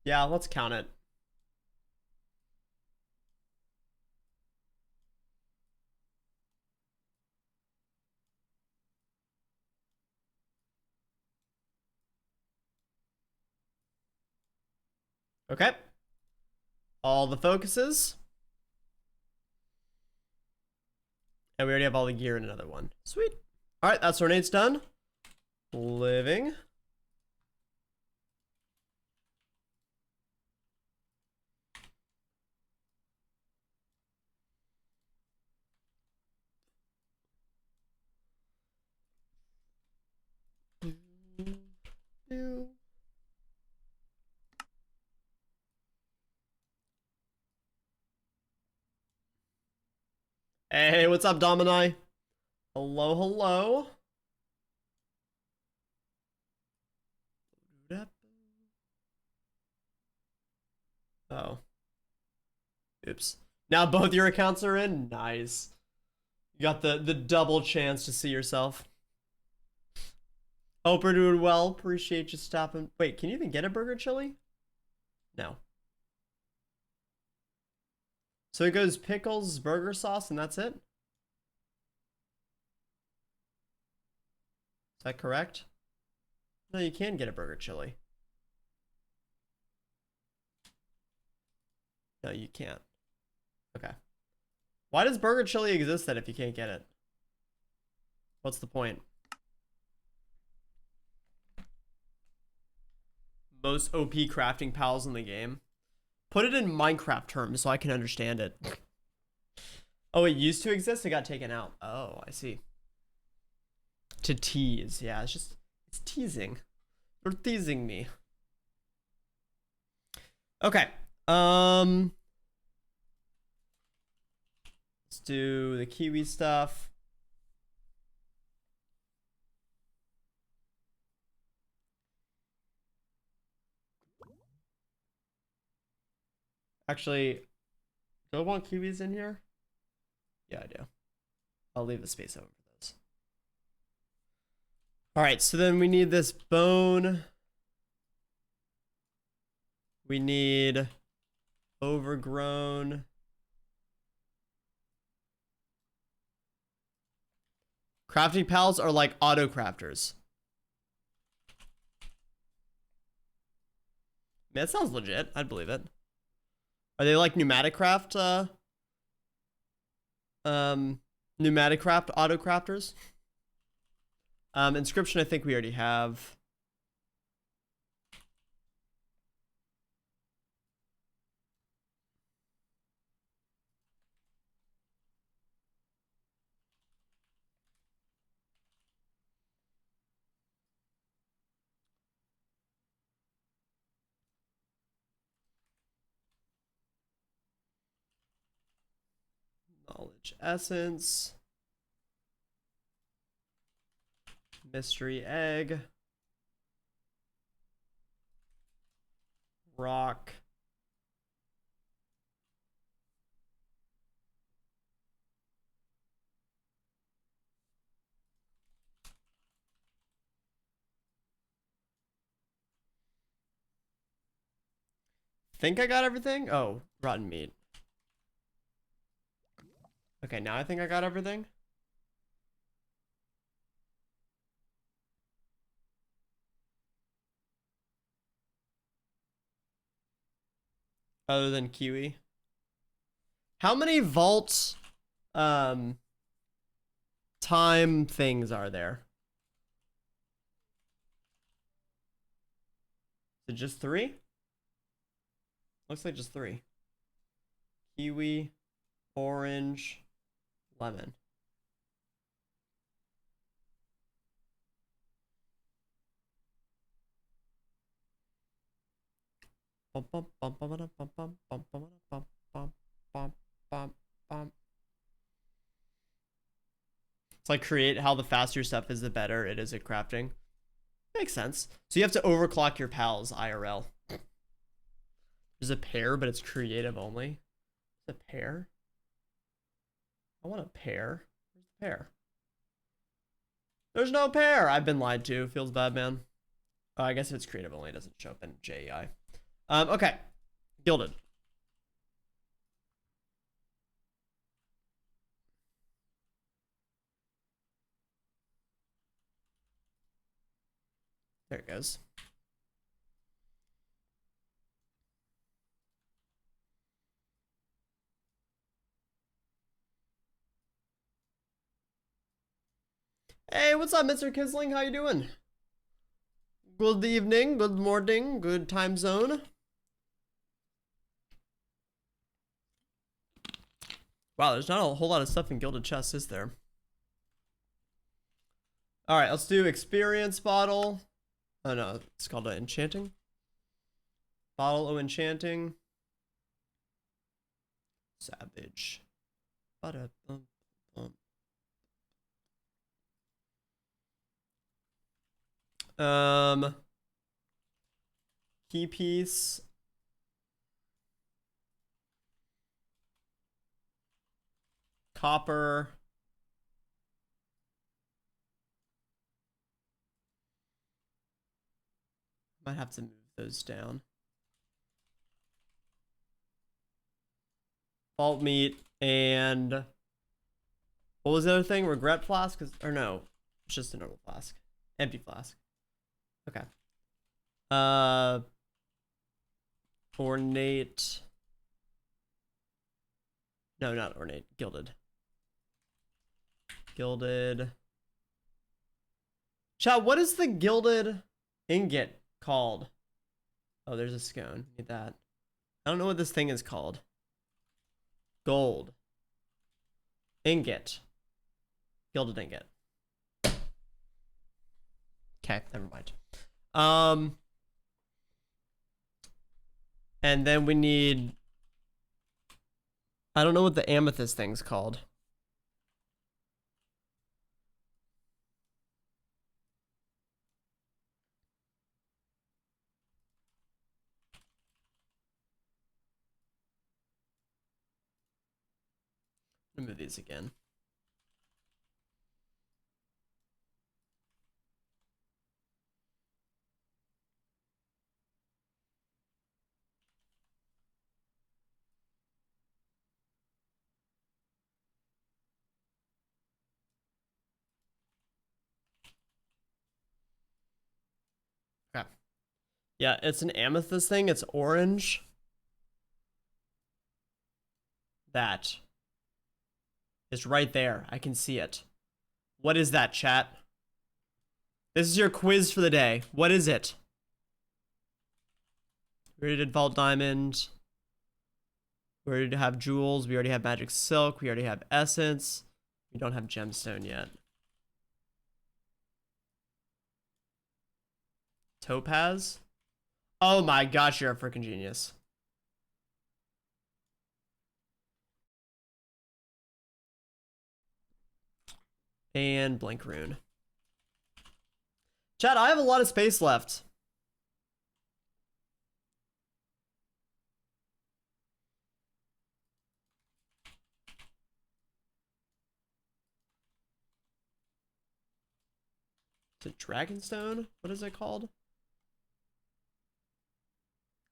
Yeah, let's count it. Okay. All the focuses. And we already have all the gear in another one. Sweet. All right, that's ornate's done. Living. Hey, what's up, Domini? Hello, hello. Oh. Oops. Now both your accounts are in? Nice. You got the double chance to see yourself. Hope you're doing well. Appreciate you stopping. Wait, can you even get a burger chili? No. So it goes pickles, burger sauce, and that's it? Is that correct? No, you can get a burger chili. No, you can't. Okay. Why does burger chili exist then if you can't get it? What's the point? Most OP crafting pals in the game. Put it in Minecraft terms so I can understand it. Oh, it used to exist? It got taken out. Oh, I see. To tease. Yeah, it's teasing. You're teasing me. Okay. Let's do the kiwi stuff. Actually, do I want kiwis in here? Yeah, I do. I'll leave the space open for those. All right, so then we need this bone. We need overgrown. Crafting pals are like auto crafters. Man, that sounds legit. I'd believe it. Are they like pneumatic craft? Pneumatic craft auto crafters? Inscription, I think we already have. Knowledge essence. Mystery egg. Rock. Think I got everything? Oh, rotten meat. Okay, now I think I got everything. Other than kiwi. How many vault time things are there? Is it just 3? Looks like just 3. Kiwi, orange, lemon. It's like create how the faster your stuff is, the better it is at crafting. Makes sense. So you have to overclock your pals IRL. There's a pair, but it's creative only. A pair? I want a pair. Where's the pair? There's no pair. I've been lied to. Feels bad, man. Oh, I guess if it's creative only, it doesn't show up in JEI. Okay. Gilded. There it goes. Hey, what's up, Mr. Kisling? How you doing? Good evening, good morning, good time zone. Wow, there's not a whole lot of stuff in Gilded Chests, is there? Alright, let's do experience bottle. Oh no, it's called enchanting. Bottle of enchanting. Savage. Key piece. Copper. Might have to move those down. Vault meat and what was the other thing? Regret flask? Or no, it's just a normal flask. Empty flask. Okay. Ornate. No, not ornate. Gilded. Gilded. Chat, what is the gilded ingot called? Oh, there's a scone. Need that. I don't know what this thing is called. Gold. Ingot. Gilded ingot. Okay, never mind. And then we need, I don't know what the amethyst thing's called. Let me move these again. Okay. Yeah, it's an amethyst thing. It's orange. That. It's right there. I can see it. What is that, chat? This is your quiz for the day. What is it? We already did Vault Diamond. We already have Jewels. We already have Magic Silk. We already have Essence. We don't have Gemstone yet. Topaz? Oh my gosh, you're a freaking genius. And Blink Rune. Chat, I have a lot of space left. Is it Dragonstone? What is it called?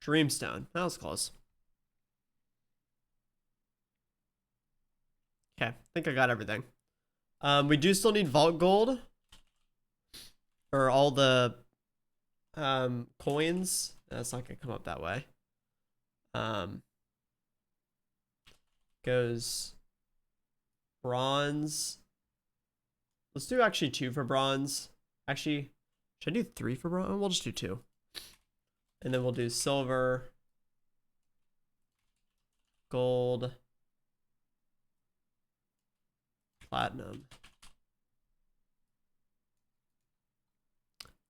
Dreamstone. That was close. Okay, I think I got everything. We do still need Vault Gold. Or all the coins. That's not gonna come up that way. Goes bronze. Let's do actually 2 for bronze. Actually, should I do 3 for bronze? We'll just do 2. And then we'll do silver, gold, platinum.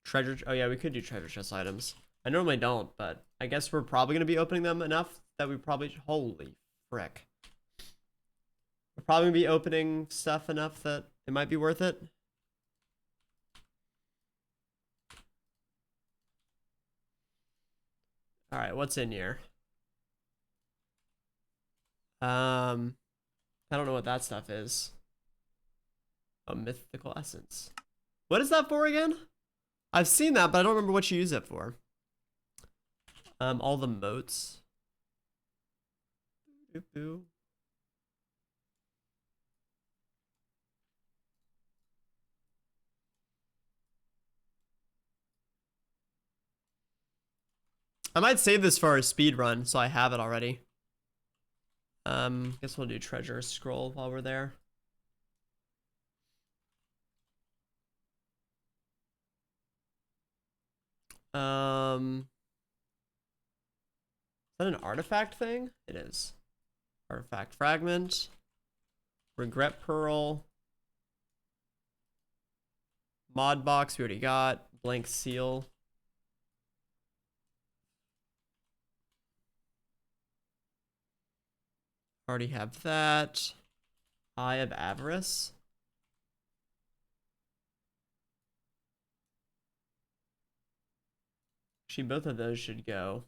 Treasure. Oh yeah, we could do treasure chest items. I normally don't, but I guess we're probably going to be opening them enough that we probably... Holy frick. We're probably going to be opening stuff enough that it might be worth it. All right, what's in here? I don't know what that stuff is. Oh, mythical essence. What is that for again? I've seen that, but I don't remember what you use it for. All the moats. I might save this for our speed run, so I have it already. Guess we'll do treasure scroll while we're there. Is that an artifact thing? It is. Artifact fragment. Regret pearl. Mod box we already got. Blank seal. Already have that. Eye of Avarice. Actually, both of those should go.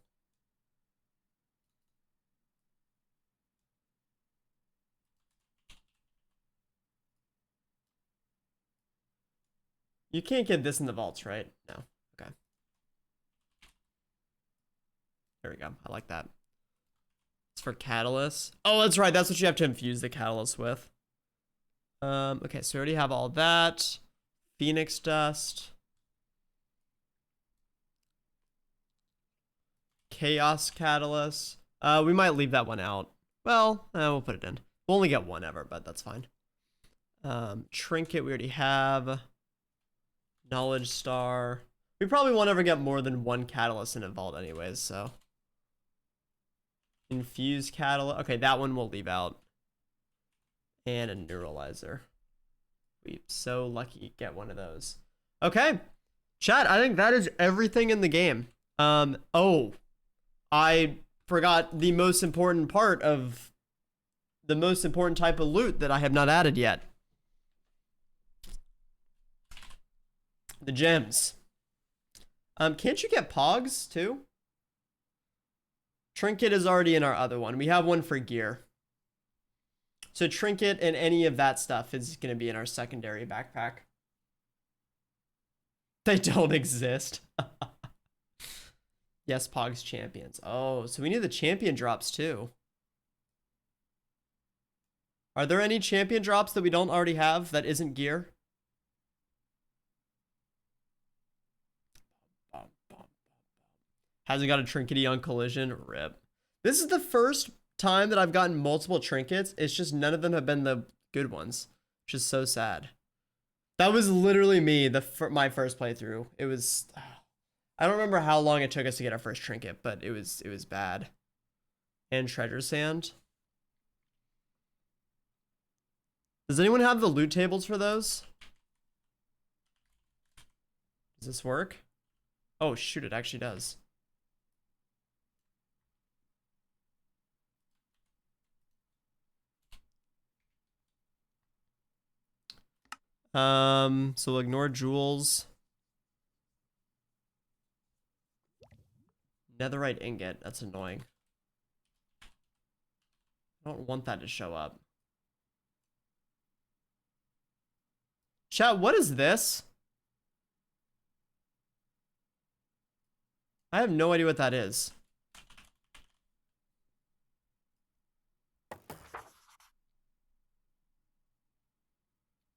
You can't get this in the vaults, right? No. Okay. There we go. I like that. It's for catalyst. Oh, that's right. That's what you have to infuse the catalyst with. Okay, so we already have all that. Phoenix dust. Chaos catalyst. We might leave that one out. Well, we'll put it in. We'll only get one ever, but that's fine. Trinket we already have. Knowledge star. We probably won't ever get more than 1 catalyst in a vault anyways, so. Infuse catalyst. Okay, that one we'll leave out. And a neuralizer. We're so lucky to get one of those. Okay. Chat, I think that is everything in the game. Oh. I forgot the most important part of the most important type of loot that I have not added yet. The gems. Can't you get pogs too? Trinket is already in our other one. We have one for gear. So trinket and any of that stuff is going to be in our secondary backpack. They don't exist. Yes, pogs champions. Oh, so we need the champion drops too. Are there any champion drops that we don't already have that isn't gear? Hasn't got a trinkety on collision. Rip. This is the first time that I've gotten multiple trinkets. It's just none of them have been the good ones, which is so sad. That was literally me my first playthrough. It was I don't remember how long it took us to get our first trinket, but it was bad. And treasure sand. Does anyone have the loot tables for those? Does this work? Oh shoot, it actually does. So we'll ignore jewels. Netherite ingot. That's annoying. I don't want that to show up. Chat, what is this? I have no idea what that is.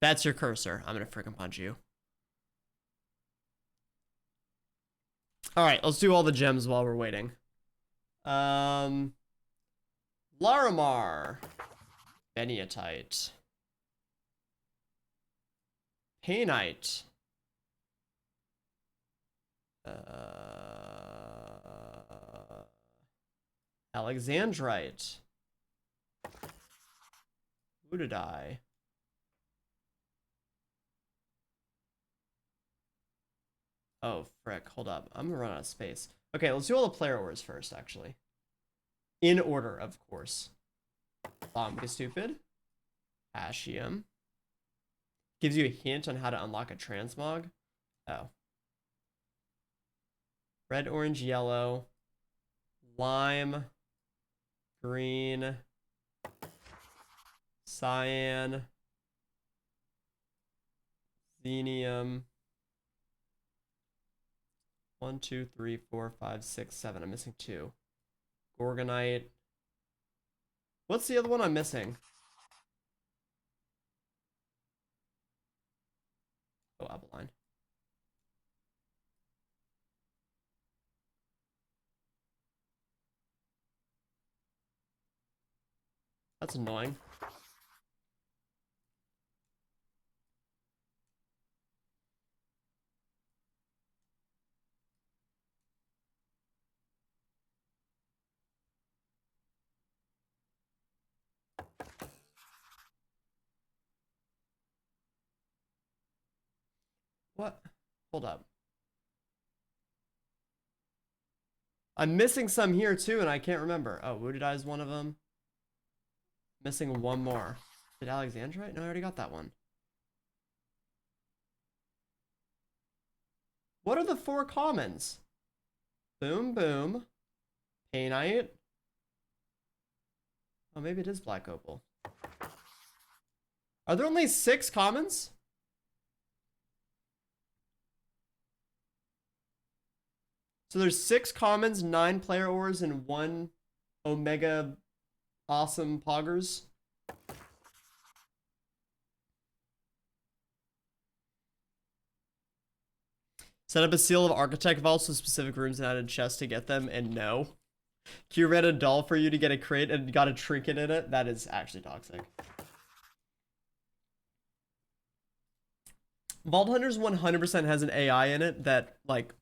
That's your cursor. I'm gonna freaking punch you. Alright, let's do all the gems while we're waiting. Larimar. Beniatite. Painite. Alexandrite. Woodedie. Oh, frick. Hold up. I'm gonna run out of space. Okay, let's do all the player ores first, actually. In order, of course. Bomb stupid. Ashium. Gives you a hint on how to unlock a transmog. Oh. Red, orange, yellow. Lime. Green. Cyan. Xenium. 1, 2, 3, 4, 5, 6, 7. I'm missing 2. Gorgonite. What's the other one I'm missing? Oh, Abeline. That's annoying. What? Hold up. I'm missing some here too, and I can't remember. Oh, Wooded Eye is one of them. Missing one more. Did Alexandrite? No, I already got that one. What are the 4 commons? Boom, boom. Painite. Oh, maybe it is Black Opal. Are there only 6 commons? So there's 6 commons, 9 player ores, and 1 Omega awesome poggers. Set up a seal of architect vaults with specific rooms and added chests to get them, and no. Q read a doll for you to get a crate and got a trinket in it. That is actually toxic. Vault Hunters 100% has an AI in it that, like,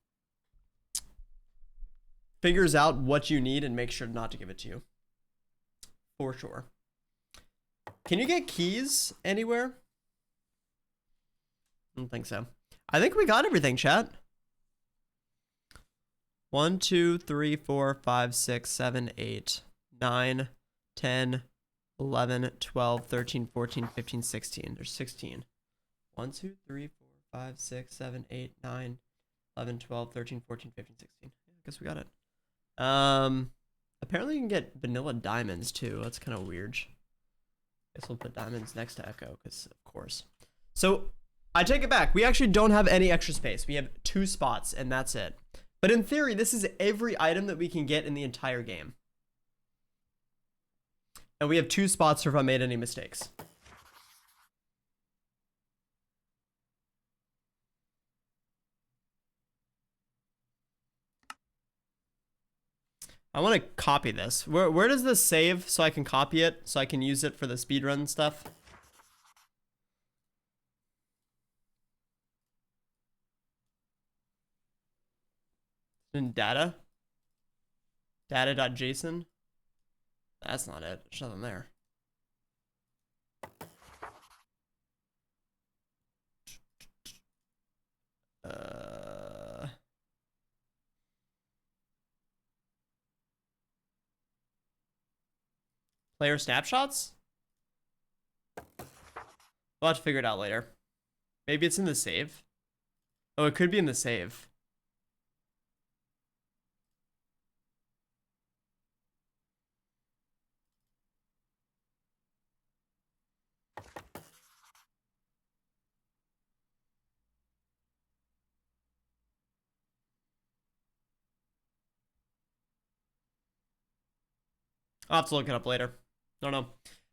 figures out what you need and makes sure not to give it to you. For sure. Can you get keys anywhere? I don't think so. I think we got everything, chat. 1, 2, 3, 4, 5, 6, 7, 8, 9, 10, 11, 12, 13, 14, 15, 16. There's 16. 1, 2, 3, 4, 5, 6, 7, 8, 9, 11, 12, 13, 14, 15, 16. Yeah, I guess we got it. Apparently you can get vanilla diamonds too. That's kind of weird. Guess we'll put diamonds next to Echo, because of course. So I take it back. We actually don't have any extra space. We have 2 spots, and that's it. But in theory, this is every item that we can get in the entire game. And we have 2 spots for if I made any mistakes. I want to copy this. Where does this save so I can copy it, so I can use it for the speedrun stuff? In data? Data.json? That's not it. There's nothing there. Player snapshots? We'll have to figure it out later. Maybe it's in the save. Oh, it could be in the save. I'll have to look it up later. Don't know.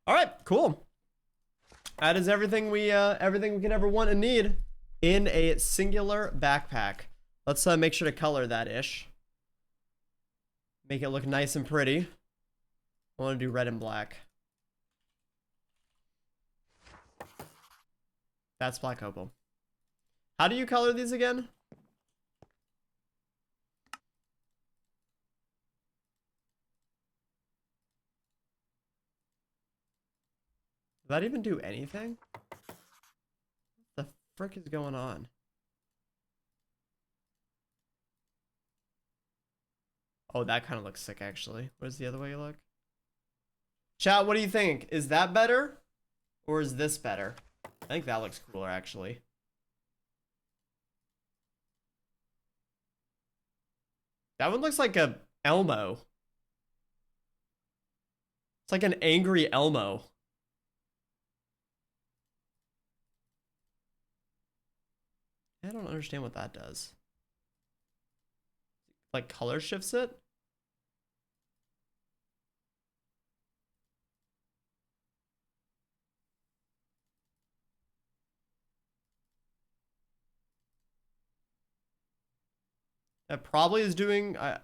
All right, cool. That is everything we can ever want and need in a singular backpack. Let's make sure to color that ish. Make it look nice and pretty. I want to do red and black. That's black opal. How do you color these again? Does that even do anything? What the frick is going on? Oh, that kind of looks sick, actually. What does the other way look? Chat, what do you think? Is that better? Or is this better? I think that looks cooler, actually. That one looks like a Elmo. It's like an angry Elmo. I don't understand what that does. Like color shifts it? That probably is doing well,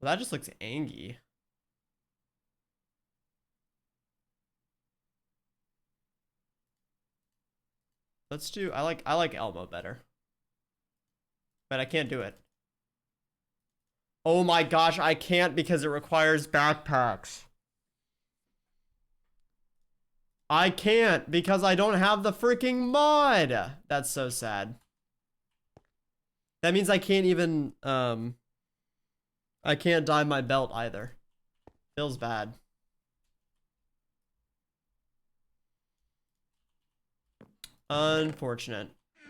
that just looks angy. Let's do I like Elmo better. But I can't do it. Oh my gosh, I can't because it requires backpacks. I can't because I don't have the freaking mod. That's so sad. That means I can't even I can't dye my belt either. Feels bad. Unfortunate.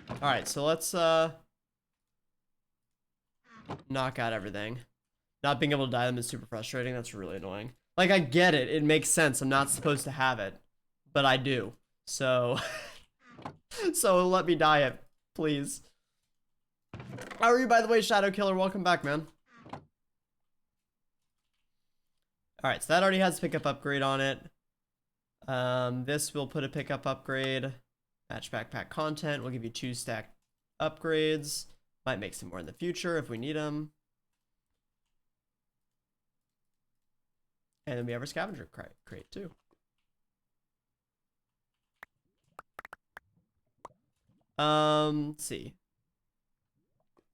All right, so let's knock out everything. Not being able to dye them is super frustrating. That's really annoying. Like, I get it. It makes sense. I'm not supposed to have it, but I do. So so let me dye it, please. How are you, by the way, Shadow Killer? Welcome back, man. All right, so that already has pickup upgrade on it. This will put a pickup upgrade. Match backpack content. We'll give you 2 stack upgrades. Might make some more in the future if we need them. And then we have our scavenger crate too. Let's see.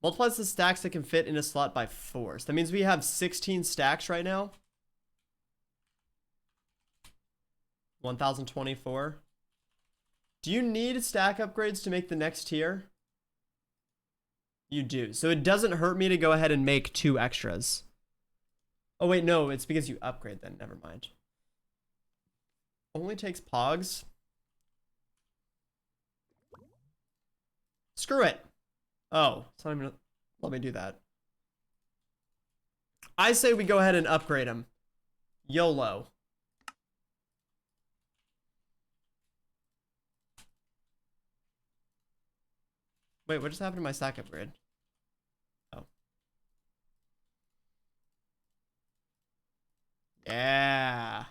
Multiplies the stacks that can fit in a slot by 4. So that means we have 16 stacks right now. 1024. Do you need stack upgrades to make the next tier? You do. So it doesn't hurt me to go ahead and make 2 extras. Oh wait, no, it's because you upgrade then. Never mind. Only takes pogs. Screw it. Oh, it's not even gonna let me do that. I say we go ahead and upgrade him. YOLO. Wait, what just happened to my stack upgrade? Oh. Yeah.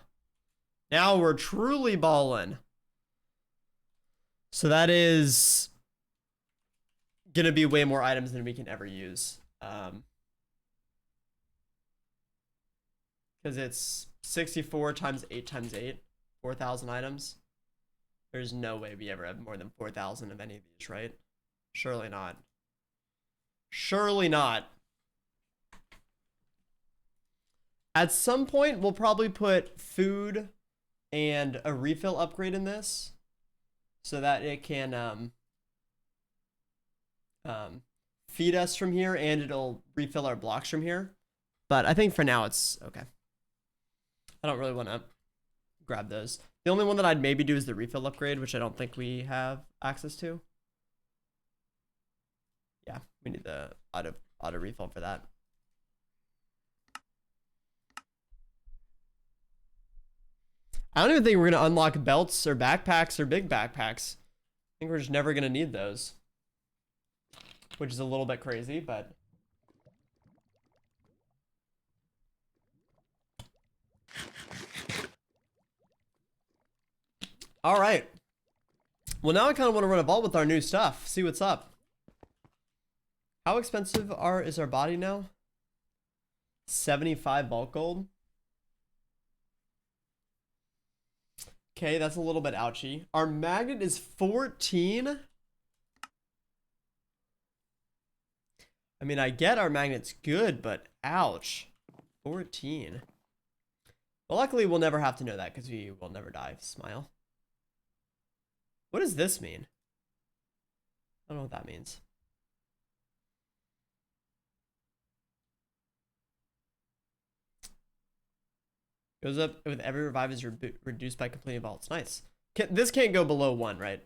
Now we're truly ballin'. So that is gonna be way more items than we can ever use. Because it's 64 times 8 times 8. 4,000 items. There's no way we ever have more than 4,000 of any of these, right? Surely not. Surely not. At some point, we'll probably put food and a refill upgrade in this so that it can feed us from here and it'll refill our blocks from here. But I think for now it's okay. I don't really want to grab those. The only one that I'd maybe do is the refill upgrade, which I don't think we have access to. Yeah, we need the auto refill for that. I don't even think we're going to unlock belts or backpacks or big backpacks. I think we're just never going to need those. Which is a little bit crazy, but... Alright. Well, now I kind of want to run a vault with our new stuff. See what's up. How expensive is our body now? 75 bulk gold. Okay, that's a little bit ouchy. Our magnet is 14. I mean, I get our magnet's good, but ouch. 14. Well, luckily, we'll never have to know that because we will never die. Smile. What does this mean? I don't know what that means. Goes up with every revive is reduced by completing vaults. Nice. This can't go below 1, right?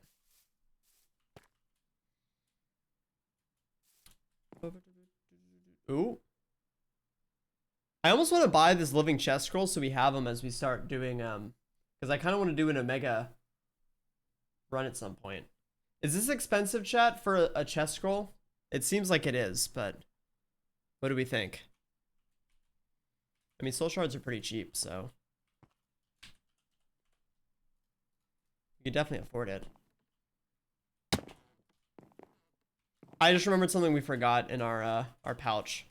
Ooh. I almost want to buy this living chest scroll so we have them as we start doing, because I kind of want to do an Omega run at some point. Is this expensive, chat, for a chest scroll? It seems like it is, but what do we think? I mean, soul shards are pretty cheap, so you could definitely afford it. I just remembered something we forgot in our pouch.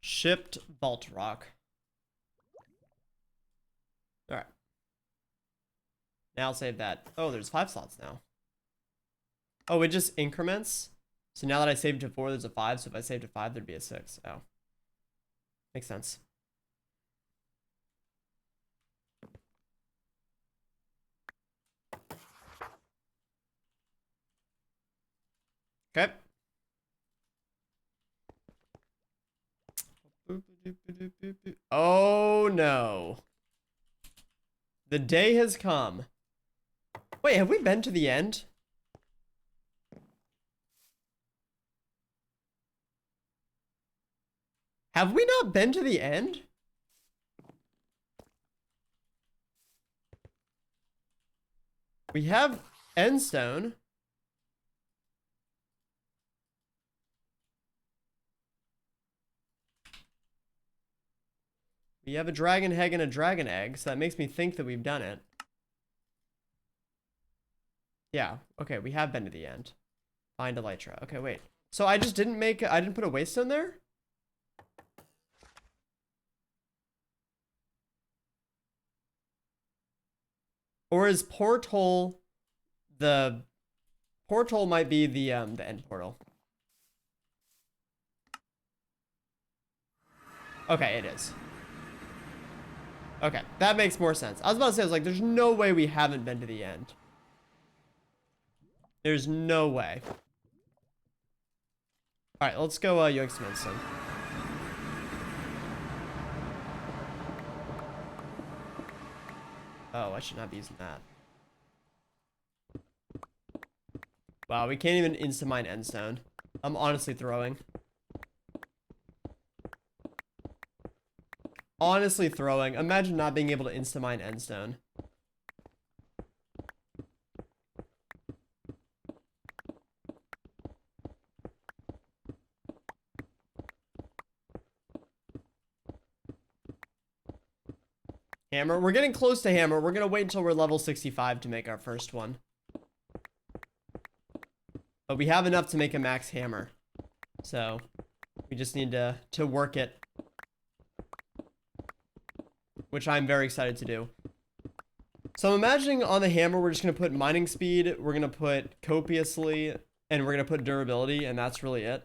Shipped vault rock. All right. Now I'll save that. Oh, there's 5 slots now. Oh, it just increments. So now that I saved to 4, there's a 5. So if I saved to 5, there'd be a 6. Oh, makes sense. Okay. Oh no. The day has come. Wait, have we been to the end? Have we not been to the end? We have endstone. We have a dragon egg and a dragon egg, so that makes me think that we've done it. Yeah, okay, we have been to the end. Find Elytra. Okay, wait. So I just didn't I didn't put a waystone there? Or is porthole the porthole might be the end portal. Okay, it is. Okay, that makes more sense. I was about to say, I was like, there's no way we haven't been to the end. There's no way. All right, let's go yoink some endstone. Oh, I should not be using that. Wow, we can't even insta-mine endstone. I'm honestly throwing. Honestly throwing. Imagine not being able to insta-mine endstone. Hammer. We're getting close to hammer. We're going to wait until we're level 65 to make our first one. But we have enough to make a max hammer. So we just need to work it. Which I'm very excited to do. So I'm imagining on the hammer, we're just going to put mining speed. We're going to put copiously. And we're going to put durability. And that's really it.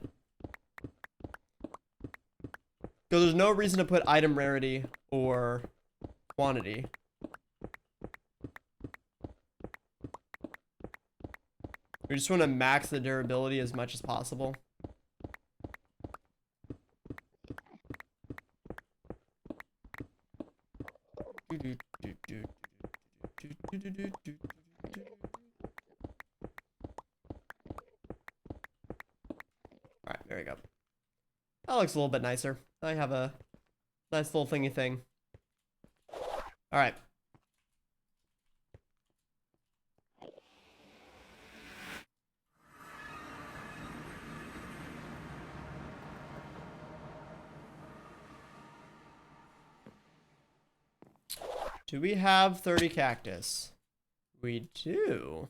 So there's no reason to put item rarity or quantity. We just want to max the durability as much as possible. Alright, there we go. That looks a little bit nicer. I have a nice little thingy thing. Alright. Do we have 30 cactus? We do.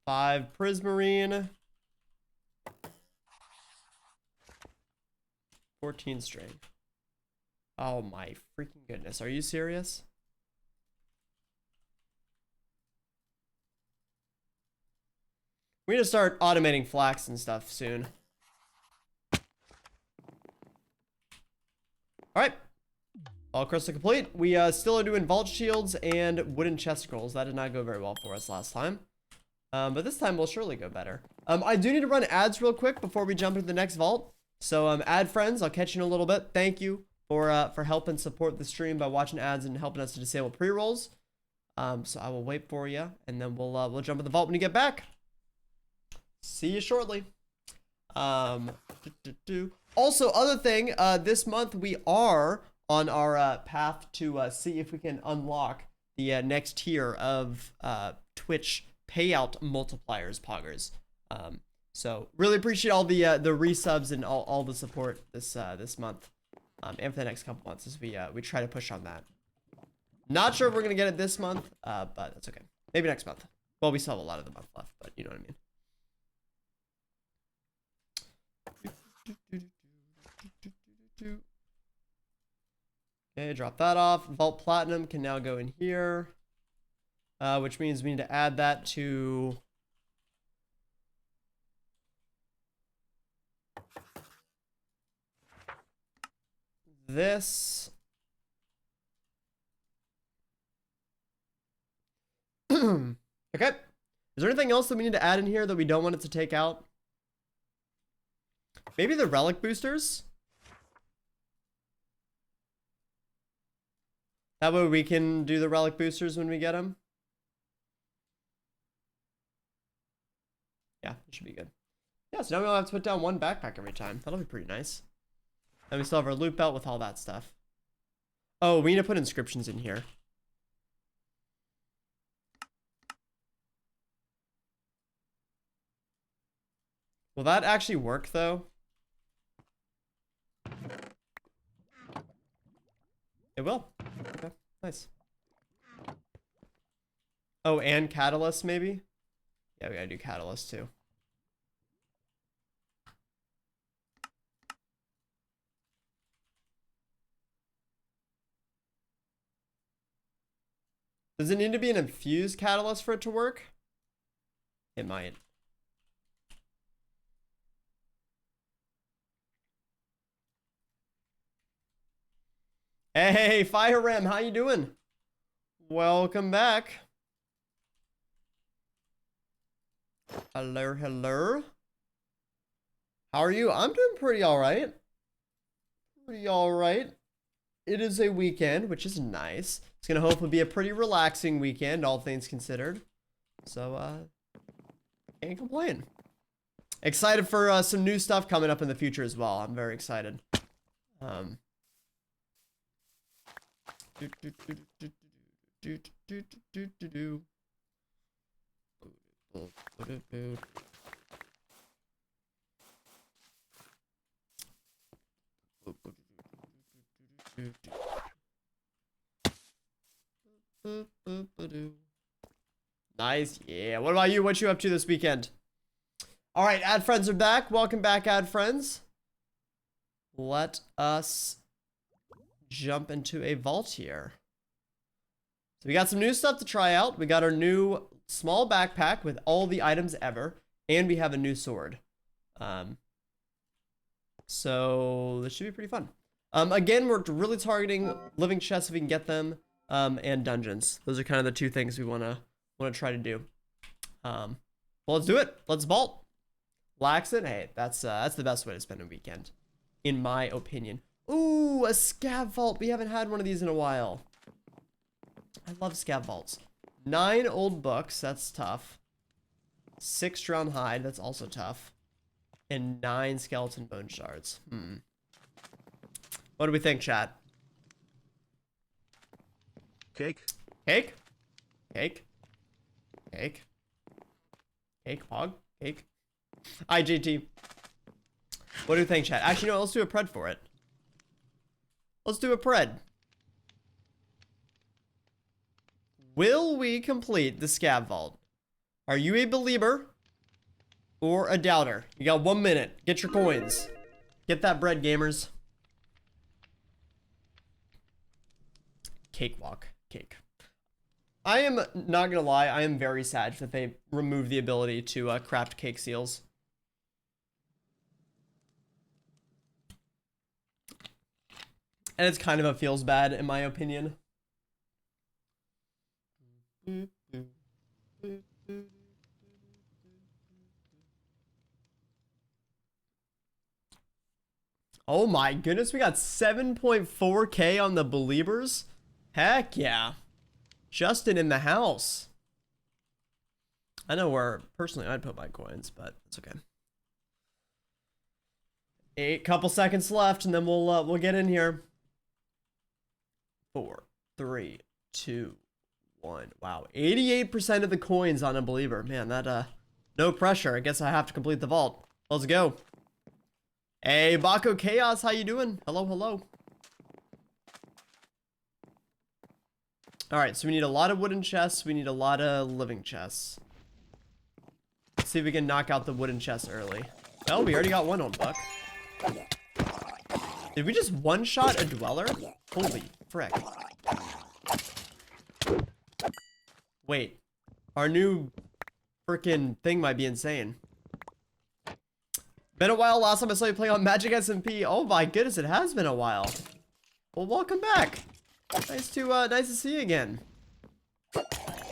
Five prismarine. 14 string. Oh my freaking goodness. Are you serious? We need to start automating flax and stuff soon. Alright. All crystal complete. We still are doing vault shields and wooden chest scrolls. That did not go very well for us last time. But this time will surely go better. I do need to run ads real quick before we jump into the next vault. So ad friends, I'll catch you in a little bit. Thank you for helping support the stream by watching ads and helping us to disable pre-rolls. So I will wait for you, and then we'll jump in the vault when you get back. See you shortly. Also, other thing, this month we are on our path to see if we can unlock the next tier of Twitch payout multipliers, poggers. So really appreciate all the resubs and all the support this month, and for the next couple months as we try to push on that. Not sure if we're gonna get it this month, but that's okay. Maybe next month. Well, we still have a lot of the month left, but you know what I mean. Okay, drop that off. Vault Platinum can now go in here, which means we need to add that to this. Okay. Is there anything else that we need to add in here that we don't want it to take out? Maybe the relic boosters? That way we can do the relic boosters when we get them. Yeah, it should be good. Yeah, so now we only have to put down one backpack every time. That'll be pretty nice. And we still have our loot belt with all that stuff. Oh, we need to put inscriptions in here. Will that actually work though? It will. Okay, nice. Oh, and catalyst maybe? Yeah, we gotta do catalyst too. Does it need to be an infused catalyst for it to work? It might. Hey, Fire Ram, how you doing? Welcome back. Hello, hello. How are you? I'm doing pretty alright. Pretty alright. It is a weekend, which is nice. It's gonna hopefully be a pretty relaxing weekend, all things considered. So, can't complain. Excited for some new stuff coming up in the future as well. I'm very excited. Nice. Yeah. What about you? What you up to this weekend? All right. Ad friends are back. Welcome back, ad friends. Let us jump into a vault here. So we got some new stuff to try out. We got our new small backpack with all the items ever, and we have a new sword. So this should be pretty fun. Again, we're really targeting living chests if we can get them, and dungeons. Those are kind of the two things we wanna try to do. Well, let's do it. Let's vault. Lax it. Hey, that's the best way to spend a weekend, in my opinion. Ooh, a scav vault. We haven't had one of these in a while. I love scav vaults. 9 old books. That's tough. 6 drowned hide. That's also tough. And 9 skeleton bone shards. What do we think, chat? Cake. Cake? Cake? Cake? Cake? Hog? Cake? IGT. What do you think, chat? Actually, no, let's do a pred for it. Let's do a pred. Will we complete the scav vault? Are you a believer or a doubter? You got 1 minute. Get your coins. Get that bread, gamers. Cakewalk. Cake. I am not gonna lie, I am very sad that they removed the ability to craft cake seals. And it's kind of a feels bad, in my opinion. Oh my goodness, we got 7.4K on the believers. Heck yeah. Justin in the house. I know where personally I'd put my coins, but it's okay. 8 couple seconds left, and then we'll get in here. 4, 3, 2, 1. Wow, 88% of the coins on a believer. Man, that no pressure. I guess I have to complete the vault. Let's go. Hey, Baco Chaos, how you doing? Hello, hello. All right, so we need a lot of wooden chests. We need a lot of living chests. Let's see if we can knock out the wooden chests early. Oh, we already got one on buck. Did we just one-shot a dweller? Holy frick. Wait. Our new freaking thing might be insane. Been a while. Last time I saw you play on Magic SMP. Oh my goodness, it has been a while. Well, welcome back. Nice to see you again.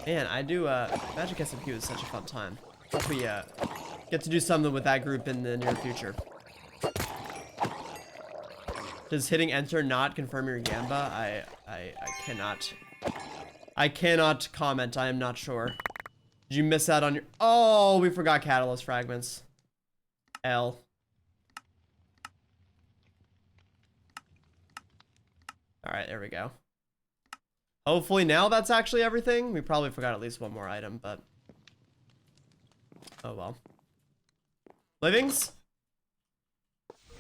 Man, I do Magic SMP was such a fun time. Hope we get to do something with that group in the near future. Does hitting enter not confirm your Gamba? I cannot comment. I am not sure. Did you miss out on your... Oh, we forgot catalyst fragments. L. Alright, there we go. Hopefully now that's actually everything. We probably forgot at least one more item, but... Oh well. Livings?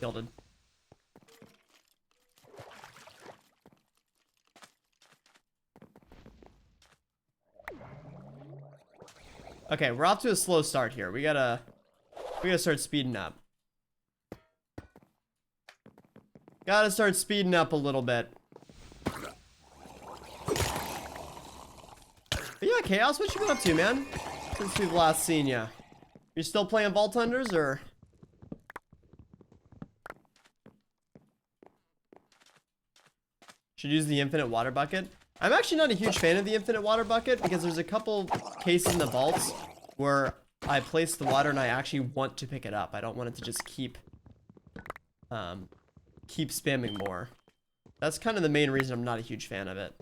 Gilded. Okay, we're off to a slow start here. We gotta start speeding up. Gotta start speeding up a little bit. But yeah, Chaos, what you been up to, man? Since we've last seen ya. You still playing Vault Hunters, or? Should use the infinite water bucket. I'm actually not a huge fan of the infinite water bucket because there's a couple cases in the vaults where I place the water and I actually want to pick it up. I don't want it to just keep spamming more. That's kind of the main reason I'm not a huge fan of it.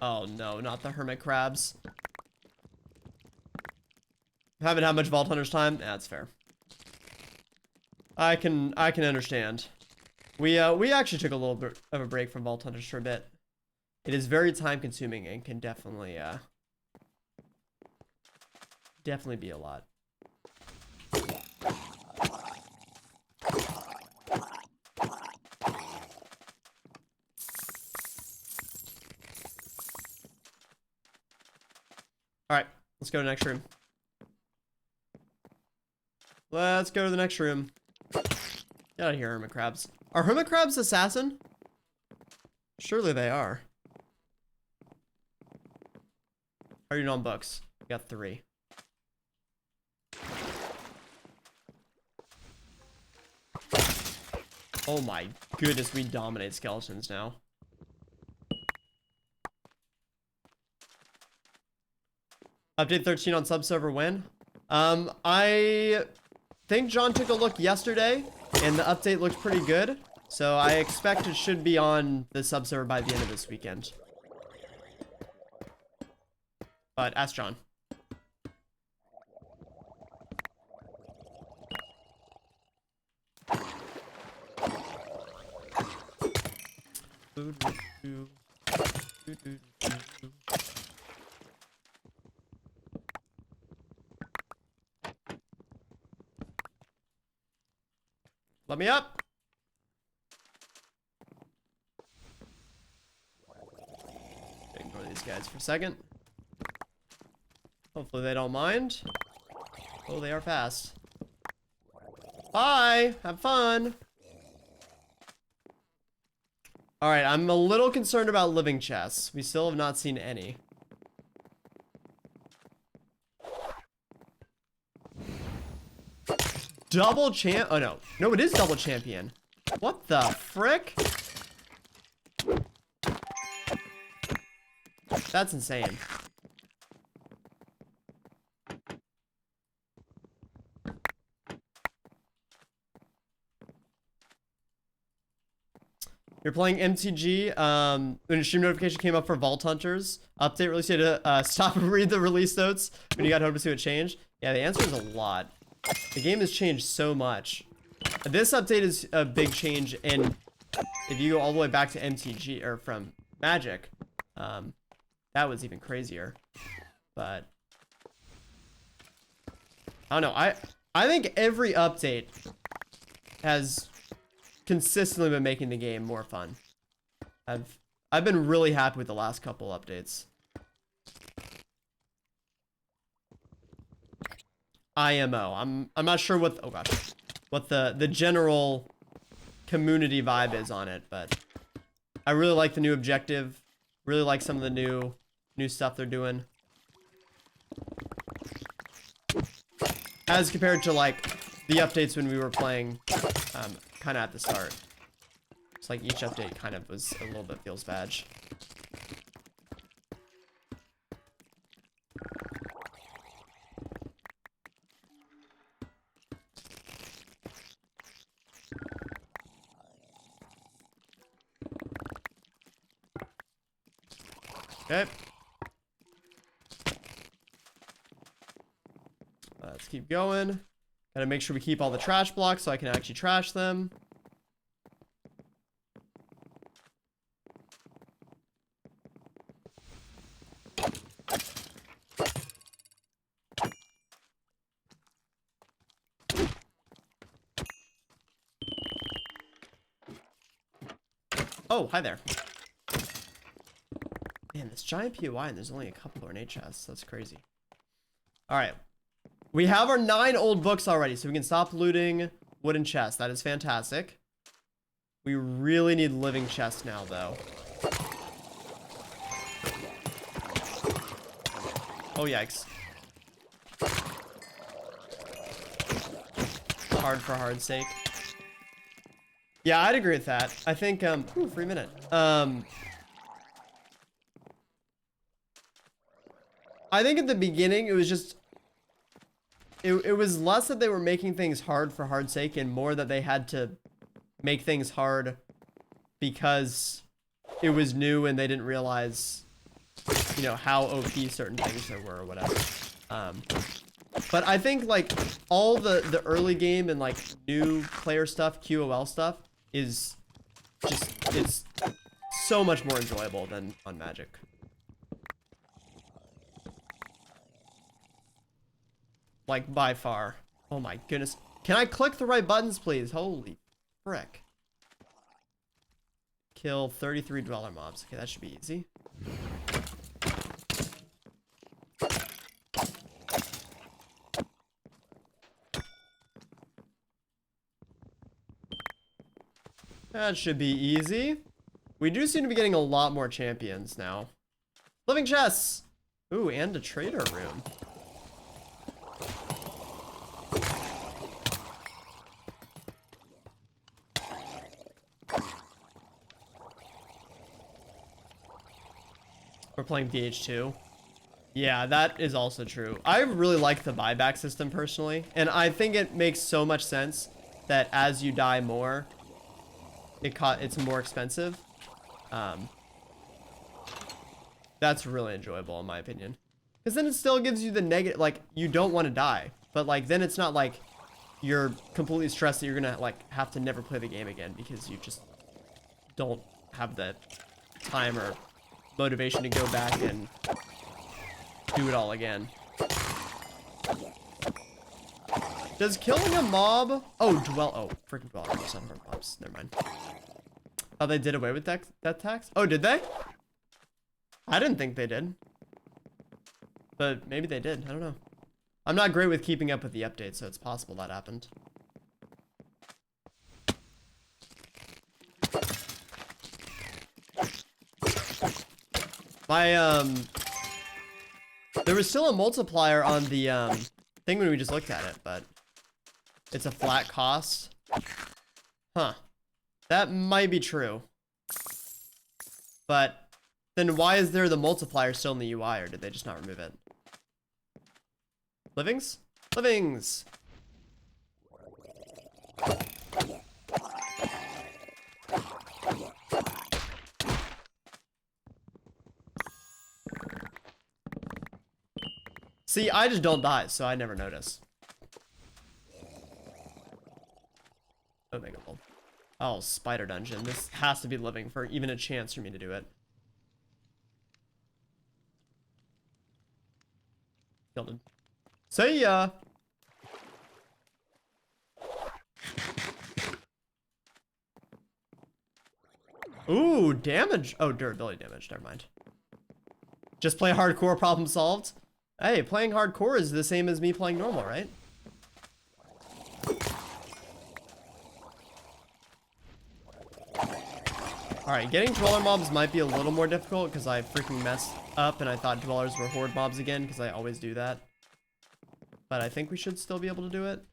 Oh no, not the hermit crabs. Haven't had much Vault Hunters time. That's fair. I can understand. We actually took a little bit of a break from Vault Hunters for a bit. It is very time consuming and can definitely be a lot. Alright, let's go to the next room. Let's go to the next room. Get out of here, hermit crabs. Are hermit crabs assassin? Surely they are. How are you on books? Got 3. Oh my goodness, we dominate skeletons now. Update 13 on subserver when? I think John took a look yesterday, and the update looked pretty good. So I expect it should be on the subserver by the end of this weekend. But ask John. Let me up. Ignore these guys for a second. Hopefully they don't mind. Oh, they are fast. Bye. Have fun. All right, I'm a little concerned about living chests. We still have not seen any. Double champ. Oh no. No, it is double champion. What the frick? That's insane. You're playing MTG. When a stream notification came up for Vault Hunters update release, you had to stop and read the release notes when you got home to see what changed. Yeah, the answer is a lot. The game has changed so much. This update is a big change, and if you go all the way back to MTG or from Magic, that was even crazier. But I don't know. I think every update has consistently been making the game more fun. I've been really happy with the last couple updates. IMO. I'm not sure what oh gosh, what the general community vibe is on it, but I really like the new objective. Really like some of the new stuff they're doing. As compared to like the updates when we were playing kind of at the start. It's like each update kind of was a little bit feels bad. Okay. Let's keep going. Gotta make sure we keep all the trash blocks so I can actually trash them. Oh, hi there. Man, this giant POI and there's only a couple ornate chests. That's crazy. All right. We have our 9 old books already, so we can stop looting wooden chests. That is fantastic. We really need living chests now, though. Oh, yikes. Hard for hard's sake. Yeah, I'd agree with that. I think, ooh, free minute. I think at the beginning, it was just, it was less that they were making things hard for hard's sake and more that they had to make things hard because it was new and they didn't realize, you know, how OP certain things there were or whatever. But I think like all the early game and like new player stuff, QOL stuff is just, it's so much more enjoyable than on Magic. Like by far. Oh my goodness. Can I click the right buttons, please? Holy frick. Kill 33 dweller mobs. Okay, that should be easy. That should be easy. We do seem to be getting a lot more champions now. Living chests! Ooh, and a trader room. We're playing DH2. Yeah, that is also true. I really like the buyback system personally, and I think it makes so much sense that as you die more, it's more expensive. That's really enjoyable in my opinion. Because then it still gives you the negative, like, you don't want to die. But, like, then it's not like you're completely stressed that you're going to, like, have to never play the game again because you just don't have the time or motivation to go back and do it all again. Does killing a mob... Oh, freaking dwell. Mobs. Never mind. Oh, they did away with that tax? Oh, did they? I didn't think they did. But maybe they did. I don't know. I'm not great with keeping up with the updates, so it's possible that happened. There was still a multiplier on the thing when we just looked at it, but it's a flat cost. Huh. That might be true. But then why is there the multiplier still in the UI, or did they just not remove it? Livings? Livings! See, I just don't die, so I never notice. Omega Bolt. Oh, Spider Dungeon. This has to be living for even a chance for me to do it. Killed him. See ya! Ooh, damage. Oh, durability damage. Never mind. Just play hardcore, problem solved. Hey, playing hardcore is the same as me playing normal, right? Alright, getting dweller mobs might be a little more difficult because I freaking messed up and I thought dwellers were horde mobs again because I always do that. But I think we should still be able to do it.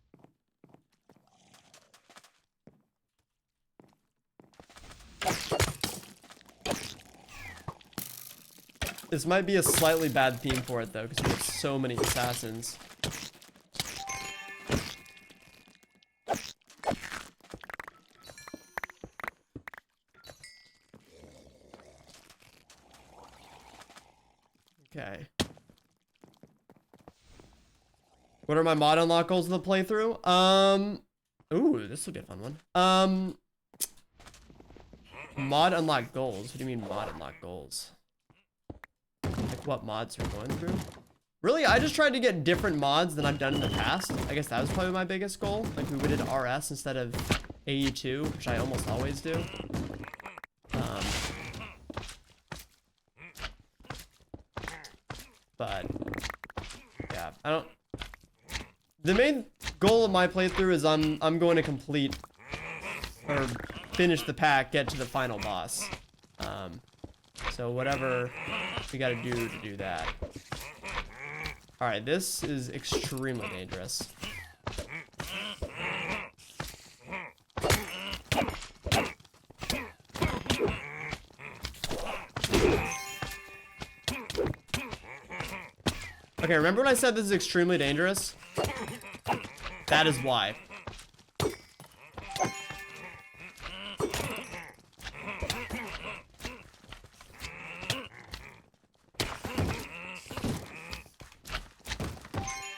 This might be a slightly bad theme for it though, because we have so many assassins. Okay. What are my mod unlock goals in the playthrough? Ooh, this will be a fun one. Mod unlock goals. What do you mean mod unlock goals? Like what mods you're going through? Really, I just tried to get different mods than I've done in the past. I guess that was probably my biggest goal. Like we did RS instead of AE2, which I almost always do. But yeah, I don't. The main goal of my playthrough is I'm going to complete or finish the pack, get to the final boss. So whatever we got to do that. All right, this is extremely dangerous. Okay, remember when I said this is extremely dangerous? That is why.